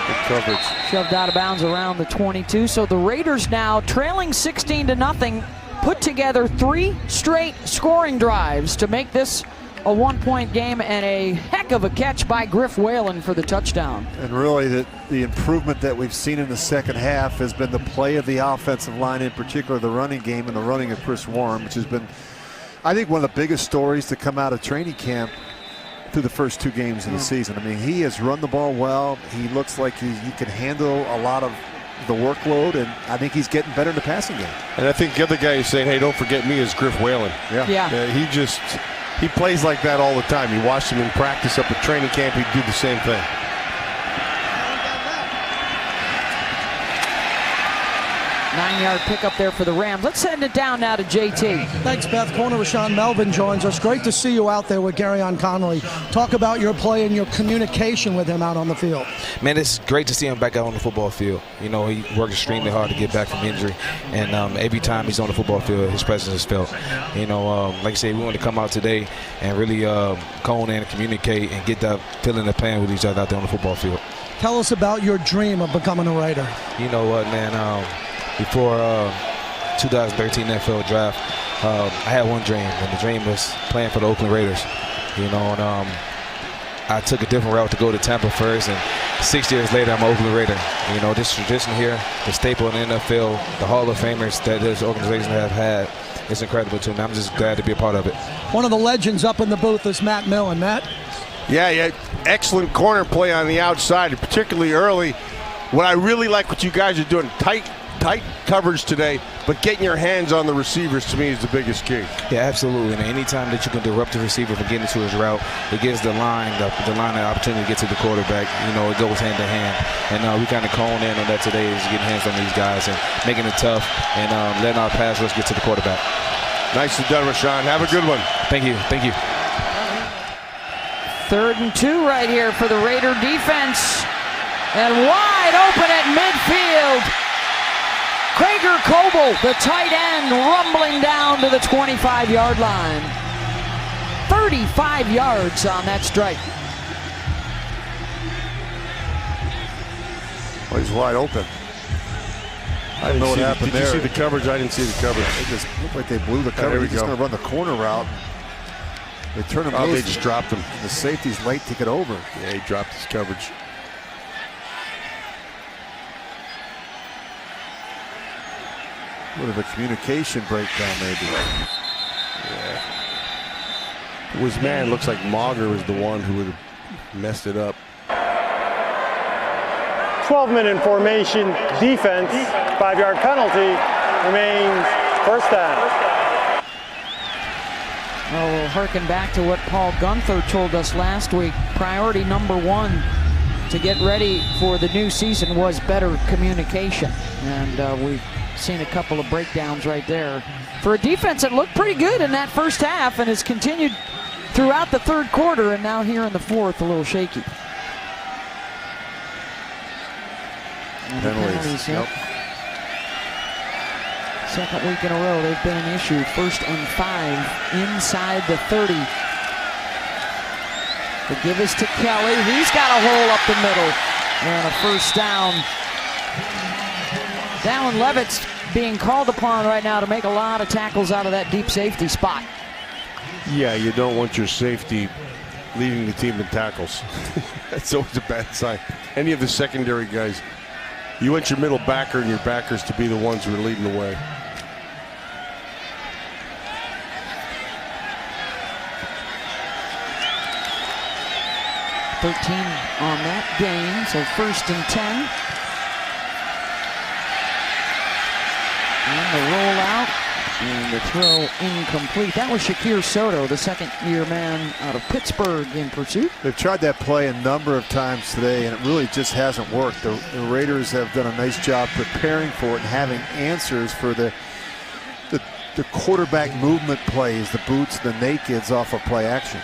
Good coverage. Shoved out of bounds around the 22. So the Raiders now trailing 16-0, put together 3 straight scoring drives to make this a 1-point game, and a heck of a catch by Griff Whalen for the touchdown. And really the improvement that we've seen in the second half has been the play of the offensive line, in particular the running game and the running of Chris Warren, which has been, I think, one of the biggest stories to come out of training camp through the first 2 games of the season. I mean, he has run the ball well. He looks like he can handle a lot of the workload, and I think he's getting better in the passing game. And I think the other guy who's saying, hey, don't forget me, is Griff Whalen. Yeah. He plays like that all the time. You watched him in practice up at training camp. He'd do the same thing. 9-yard pickup there for the Rams. Let's send it down now to JT. Thanks, Beth. Corner Rashaan Melvin joins us. Great to see you out there with Gareon Conley. Talk about your play and your communication with him out on the field. Man, it's great to see him back out on the football field. You know, he worked extremely hard to get back from injury, and every time he's on the football field, his presence is felt. You know, like I said, we wanted to come out today and really cone in and communicate and get that feeling of playing with each other out there on the football field. Tell us about your dream of becoming a Raider. You know what, man? Before 2013 NFL draft, I had one dream, and the dream was playing for the Oakland Raiders. You know, and I took a different route to go to Tampa first, and 6 years later, I'm an Oakland Raider. You know, this tradition here, the staple in the NFL, the Hall of Famers that this organization have had, it's incredible to me. I'm just glad to be a part of it. One of the legends up in the booth is Matt Millen. Matt? Yeah, excellent corner play on the outside, particularly early. What I really like what you guys are doing, tight coverage today, but getting your hands on the receivers, to me, is the biggest key. Yeah, absolutely. And anytime that you can disrupt the receiver from getting to his route, it gives the line the opportunity to get to the quarterback. You know, it goes hand to hand. And we kind of cone in on that today, is getting hands on these guys and making it tough and letting our pass rush get to the quarterback. Nicely done, Rashaan. Have a good one. Thank you. Thank you. 3rd and 2 right here for the Raider defense. And wide open at midfield. Krager Coble, the tight end, rumbling down to the 25-yard line. 35 yards on that strike. Well, he's wide open. I don't know what happened there. Did you see the coverage? I didn't see the coverage. It just looked like they blew the coverage. They're just going to run the corner route. They turn him loose. They just dropped him. The safety's late to get over. Yeah, he dropped his coverage. A bit of a communication breakdown, maybe. Yeah. Was man, looks like Mauger was the one who would have messed it up. 12-minute formation defense, 5-yard penalty, remains first down. Well, we'll harken back to what Paul Gunther told us last week. Priority number 1 to get ready for the new season was better communication. And we've seen a couple of breakdowns right there for a defense that looked pretty good in that first half and has continued throughout the 3rd quarter, and now here in the 4th, a little shaky. Penalties. Yep. Second week in a row, they've been an issue. 1st and 5 inside the 30. The give is to Kelly. He's got a hole up the middle. And a first down. Dallin Levitt's being called upon right now to make a lot of tackles out of that deep safety spot. Yeah, you don't want your safety leading the team in tackles. That's always a bad sign. Any of the secondary guys, You want your middle backer and your backers to be the ones who are leading the way. On that gain, so 1st and 10. And the rollout and the throw incomplete. That was Shakir Soto, the second-year man out of Pittsburgh in pursuit. They've tried that play a number of times today, and it really just hasn't worked. The Raiders have done a nice job preparing for it and having answers for the quarterback movement plays, the boots, the nakeds off of play action.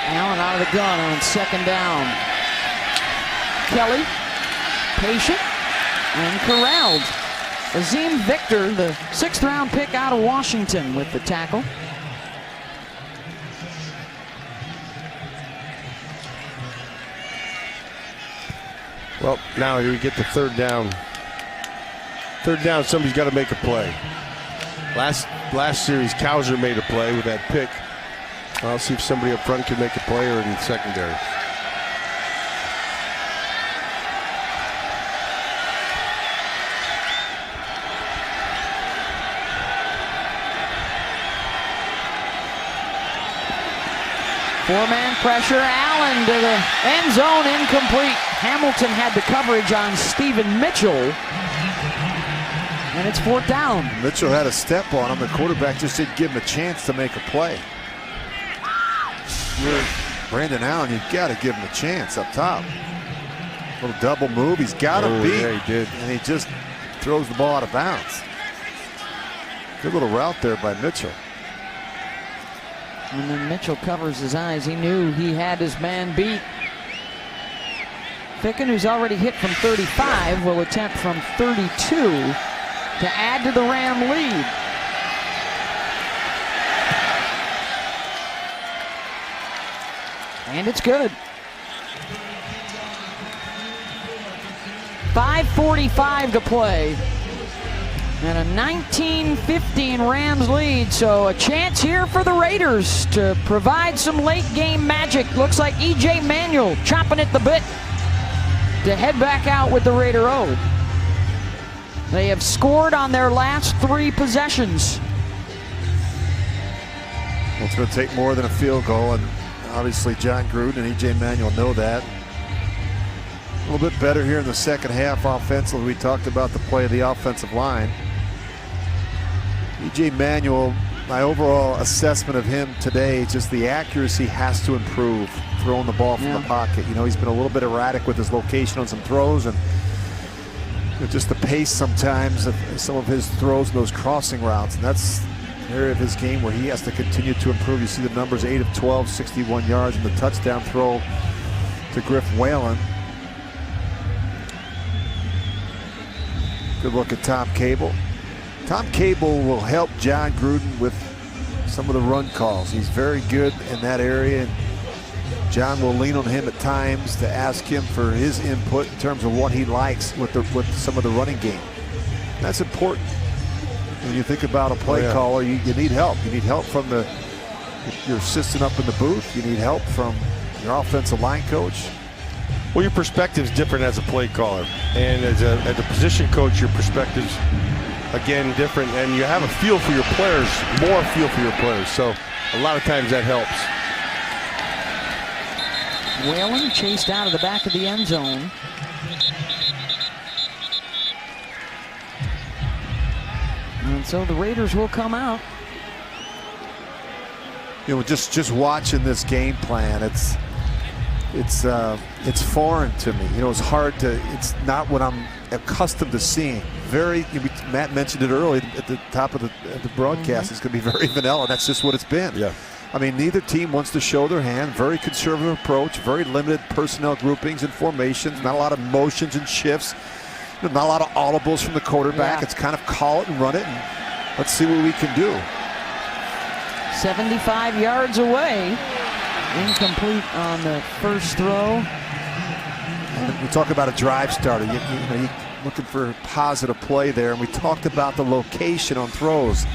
Allen out of the gun on 2nd down. Kelly, patient and corralled. Azim Victor, the 6th-round pick out of Washington, with the tackle. Well, now here we get the 3rd down. 3rd down, somebody's got to make a play. Last series, Cowser made a play with that pick. I'll see if somebody up front can make a play or in the secondary. Four-man pressure, Allen to the end zone, incomplete. Hamilton had the coverage on Stephen Mitchell. And it's 4th down. Mitchell had a step on him. The quarterback just didn't give him a chance to make a play. Brandon Allen, you've got to give him a chance up top. Little double move. He's got him beat. Yeah, he did. And he just throws the ball out of bounds. Good little route there by Mitchell. And then Mitchell covers his eyes. He knew he had his man beat. Ficken, who's already hit from 35, will attempt from 32 to add to the Ram lead. And it's good. 5:45 to play. And a 19-15 Rams lead. So a chance here for the Raiders to provide some late game magic. Looks like E.J. Manuel chomping at the bit to head back out with the Raider O. They have scored on their last 3 possessions. Well, it's going to take more than a field goal, and obviously John Gruden and E.J. Manuel know that. A little bit better here in the second half offensively. We talked about the play of the offensive line. E.J. Manuel, my overall assessment of him today, just the accuracy has to improve throwing the ball from the pocket. You know, he's been a little bit erratic with his location on some throws, and just the pace sometimes of some of his throws and those crossing routes. And that's an area of his game where he has to continue to improve. You see the numbers, 8 of 12, 61 yards, and the touchdown throw to Griff Whalen. Good look at Tom Cable. Tom Cable will help John Gruden with some of the run calls. He's very good in that area, and John will lean on him at times to ask him for his input in terms of what he likes with some of the running game. That's important. When you think about a play caller, you need help. You need help from your assistant up in the booth. You need help from your offensive line coach. Well, your perspective's different as a play caller, and as a position coach, your perspective's again different, and you have a feel for your players, more feel for your players. So a lot of times that helps. Whalen chased out of the back of the end zone. And so the Raiders will come out. You know, just watching this game plan, it's foreign to me. You know, it's hard to. It's not what I'm accustomed to seeing. Matt mentioned it early at the top of the broadcast. It's going to be very vanilla. That's just what it's been. Yeah. I mean, neither team wants to show their hand. Very conservative approach. Very limited personnel groupings and formations. Not a lot of motions and shifts. Not a lot of audibles from the quarterback. It's kind of call it and run it, and let's see what we can do. 75 yards away. Incomplete on the first throw. We talk about a drive starter. You're looking for positive play there, and we talked about the location on throws.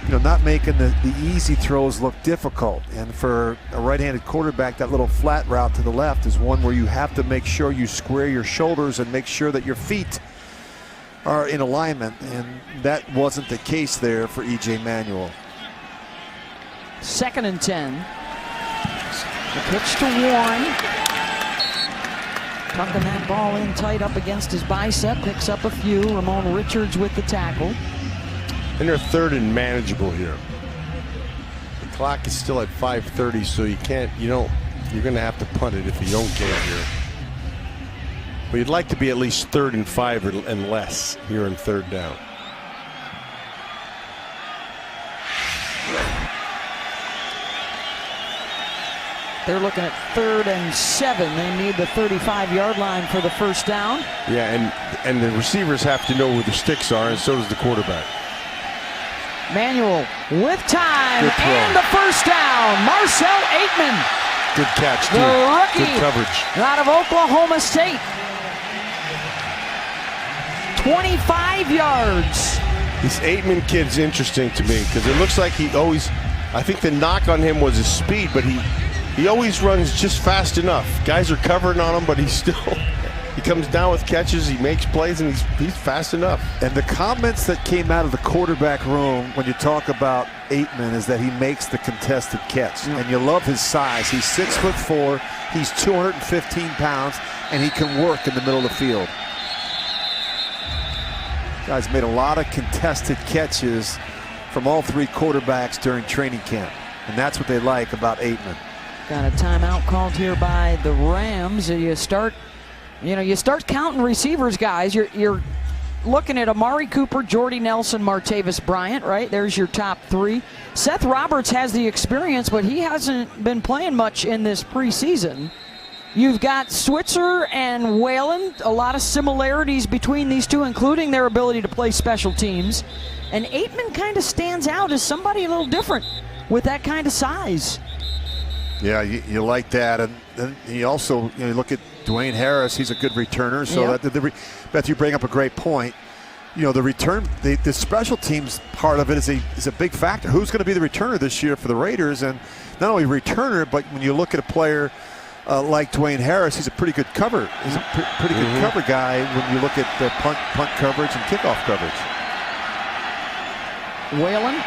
Not making the easy throws look difficult. And for a right-handed quarterback, that little flat route to the left is one where you have to make sure you square your shoulders and make sure that your feet are in alignment. And that wasn't the case there for E.J. Manuel. 2nd and 10. The pitch to Warren. Tucking that ball in tight up against his bicep. Picks up a few. Ramon Richards with the tackle. And they're 3rd and manageable here. The clock is still at 5:30, so you're going to have to punt it if you don't get it here. But you'd like to be at least 3rd and 5 and less here in 3rd down. They're looking at 3rd and 7. They need the 35-yard line for the first down. Yeah, and the receivers have to know where the sticks are, and so does the quarterback. Manuel with time and the first down. Marcell Ateman. Good catch, too. The rookie Good coverage. out of Oklahoma State. 25 yards. This Ateman kid's interesting to me because it looks like I think the knock on him was his speed, but he always runs just fast enough. Guys are covering on him, but he comes down with catches, he makes plays, and he's fast enough. And the comments that came out of the quarterback room when you talk about Ateman is that he makes the contested catch. And you love his size. He's 6'4", he's 215 pounds, and he can work in the middle of the field. Guys made a lot of contested catches from all 3 quarterbacks during training camp. And that's what they like about Ateman. Got a timeout called here by the Rams. You start counting receivers, guys. You're looking at Amari Cooper, Jordy Nelson, Martavis Bryant, right? There's your top 3. Seth Roberts has the experience, but he hasn't been playing much in this preseason. You've got Switzer and Whalen, a lot of similarities between these two, including their ability to play special teams. And Ateman kind of stands out as somebody a little different with that kind of size. Yeah, you like that. And then he also, you look at Dwayne Harris, he's a good returner. So Beth, you bring up a great point. The return, the special teams part of it is a big factor. Who's going to be the returner this year for the Raiders? And not only returner, but when you look at a player like Dwayne Harris, he's a pretty good cover. He's a pretty good cover guy when you look at the punt coverage and kickoff coverage. Whalen.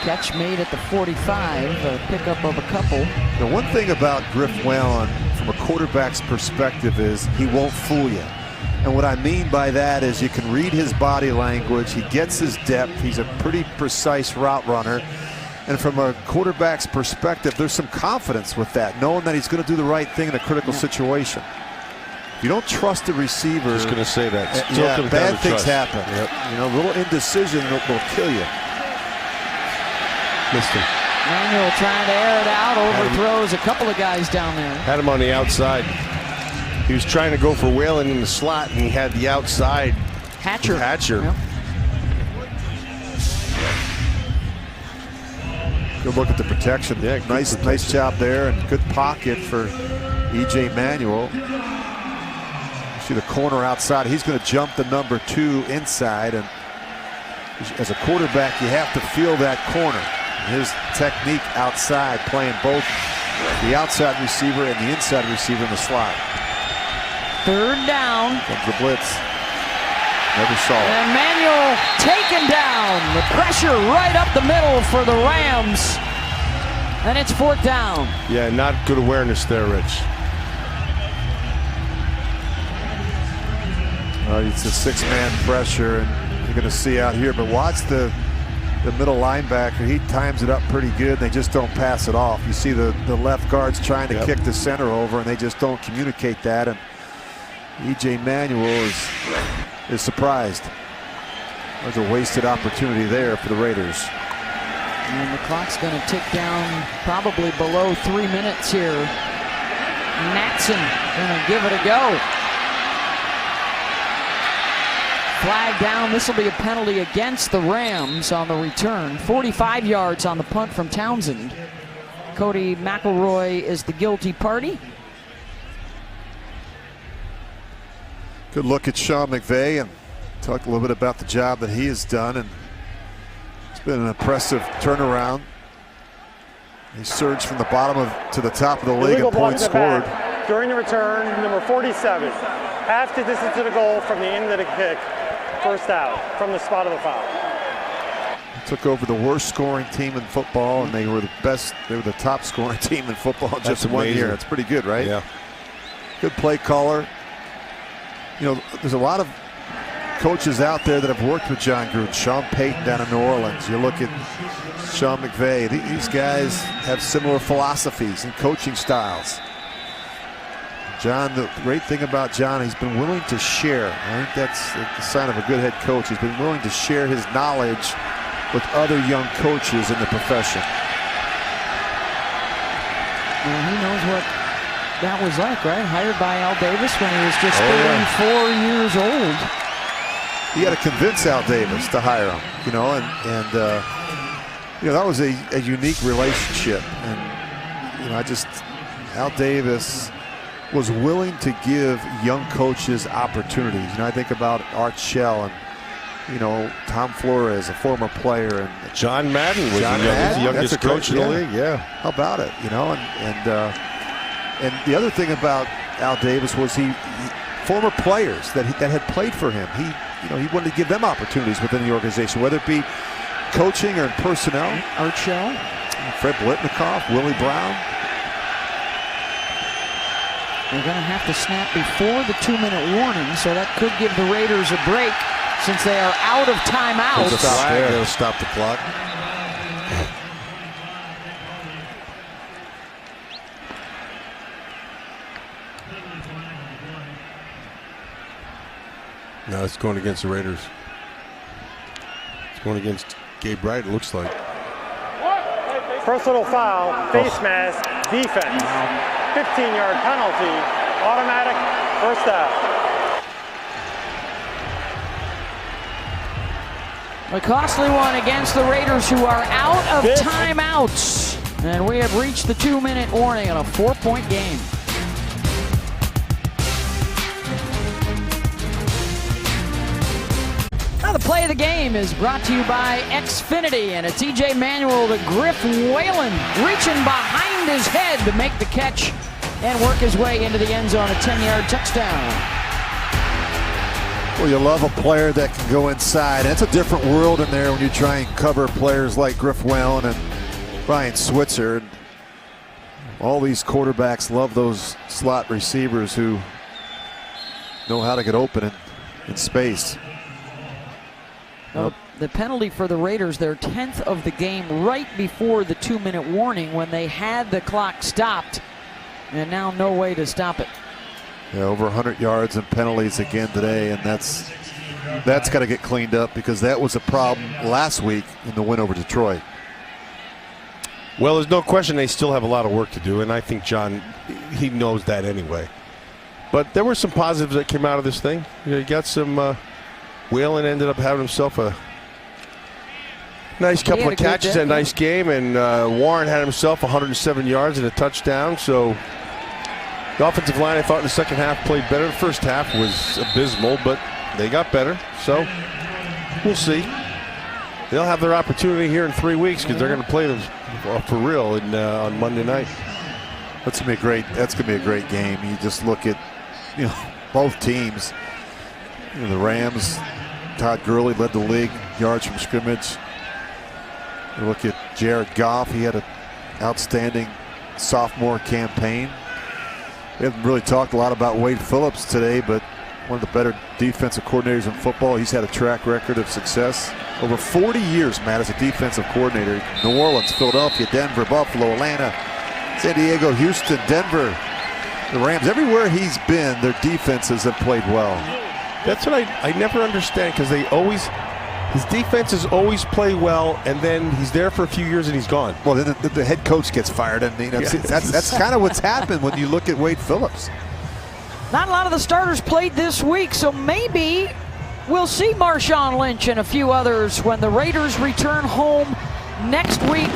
Catch made at the 45, a pickup of a couple. The one thing about Griff Whalen from a quarterback's perspective is he won't fool you. And what I mean by that is you can read his body language. He gets his depth. He's a pretty precise route runner. And from a quarterback's perspective, there's some confidence with that, knowing that he's going to do the right thing in a critical situation. If you don't trust the receiver, I was going to say that. Bad things happen. Yep. A little indecision will kill you. Missed him. Manuel trying to air it out, overthrows a couple of guys down there. Had him on the outside. He was trying to go for Whalen in the slot, and he had the outside Hatcher. Yep. Good look at the protection. Yeah, nice job there, and good pocket for E.J. Manuel. See the corner outside. He's going to jump the number 2 inside, and as a quarterback, you have to feel that corner. His technique outside, playing both the outside receiver and the inside receiver in the slot. 3rd down. Comes the blitz. Never saw it. And Manuel taken down. The pressure right up the middle for the Rams. And it's 4th down. Yeah, not good awareness there, Rich. It's a 6-man pressure, and you're going to see out here. But watch the middle linebacker. He times it up pretty good. They just don't pass it off. You see the left guards trying to kick the center over, and they just don't communicate that. And E.J. Manuel is surprised. There's a wasted opportunity there for the Raiders. And the clock's going to tick down probably below 3 minutes here. Natson going to give it a go. Flag down. This will be a penalty against the Rams on the return. 45 yards on the punt from Townsend. Cody McElroy is the guilty party. Good look at Sean McVay and talk a little bit about the job that he has done. And it's been an impressive turnaround. He surged from the bottom to the top of the league in points scored. During the return, number 47. Half the distance to the goal from the end of the kick. First out from the spot of the foul. Took over the worst scoring team in football, and they were the best. They were the top scoring team in football in just 1 year. That's pretty good, right? Yeah. Good play caller. You know, there's a lot of coaches out there that have worked with John Gruden. Sean Payton down in New Orleans. You look at Sean McVay. These guys have similar philosophies and coaching styles. John, the great thing about John, he's been willing to share. I think that's the sign of a good head coach. He's been willing to share his knowledge with other young coaches in the profession. Well, he knows what that was like, right? Hired by Al Davis when he was just 34 years old. He had to convince Al Davis to hire him, you know, and you know, that was a unique relationship. And, you know, Al Davis was willing to give young coaches opportunities. You know, I think about Art Shell and, you know, Tom Flores, a former player, and John Madden was the youngest coach in the league. Yeah, how about it? You know, and the other thing about Al Davis was he former players that had played for him. He wanted to give them opportunities within the organization, whether it be coaching or in personnel. Art Shell, Fred Blitnikoff, Willie Brown. They're going to have to snap before the 2-minute warning, so that could give the Raiders a break since they are out of timeouts. They'll stop the clock. No, it's going against the Raiders. It's going against Gabe Wright, it looks like. Personal foul, face mask, defense. 15-yard penalty, automatic, first out. A costly one against the Raiders, who are out of timeouts. And we have reached the 2-minute warning on a 4-point game. Now the play of the game is brought to you by Xfinity, and it's E.J. Manuel to Griff Whalen, reaching behind his head to make the catch and work his way into the end zone, a 10-yard touchdown. Well, you love a player that can go inside. It's a different world in there when you try and cover players like Griff Whalen and Ryan Switzer. All these quarterbacks love those slot receivers who know how to get open in space. Well, the penalty for the Raiders, their 10th of the game, right before the 2-minute warning when they had the clock stopped, and now no way to stop it. Yeah, over 100 yards and penalties again today, and that's got to get cleaned up because that was a problem last week in the win over Detroit. Well, there's no question they still have a lot of work to do, and I think John, he knows that anyway. But there were some positives that came out of this thing. You got some. Whalen ended up having himself a nice couple of catches, a nice game, and Warren had himself 107 yards and a touchdown. So the offensive line, I thought, in the second half played better. The first half was abysmal, but they got better. So we'll see. They'll have their opportunity here in 3 weeks because they're going to play them for real on Monday night. That's going to be great. That's going to be a great game. You just look at, you know, both teams. You know, the Rams, Todd Gurley led the league yards from scrimmage. You look at Jared Goff. He had an outstanding sophomore campaign. We haven't really talked a lot about Wade Phillips today, but one of the better defensive coordinators in football. He's had a track record of success. Over 40 years, Matt, as a defensive coordinator. New Orleans, Philadelphia, Denver, Buffalo, Atlanta, San Diego, Houston, Denver. The Rams, everywhere he's been, their defenses have played well. That's what I never understand, because his defenses always play well, and then he's there for a few years and he's gone. Well, then the head coach gets fired, and you know, that's kind of what's happened when you look at Wade Phillips. Not a lot of the starters played this week, so maybe we'll see Marshawn Lynch and a few others when the Raiders return home next week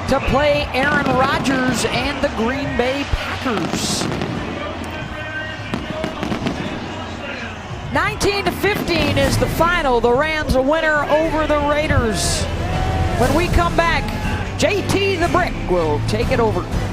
to play Aaron Rodgers and the Green Bay Packers. 19-15 is the final. The Rams a winner over the Raiders. When we come back, JT the Brick will take it over.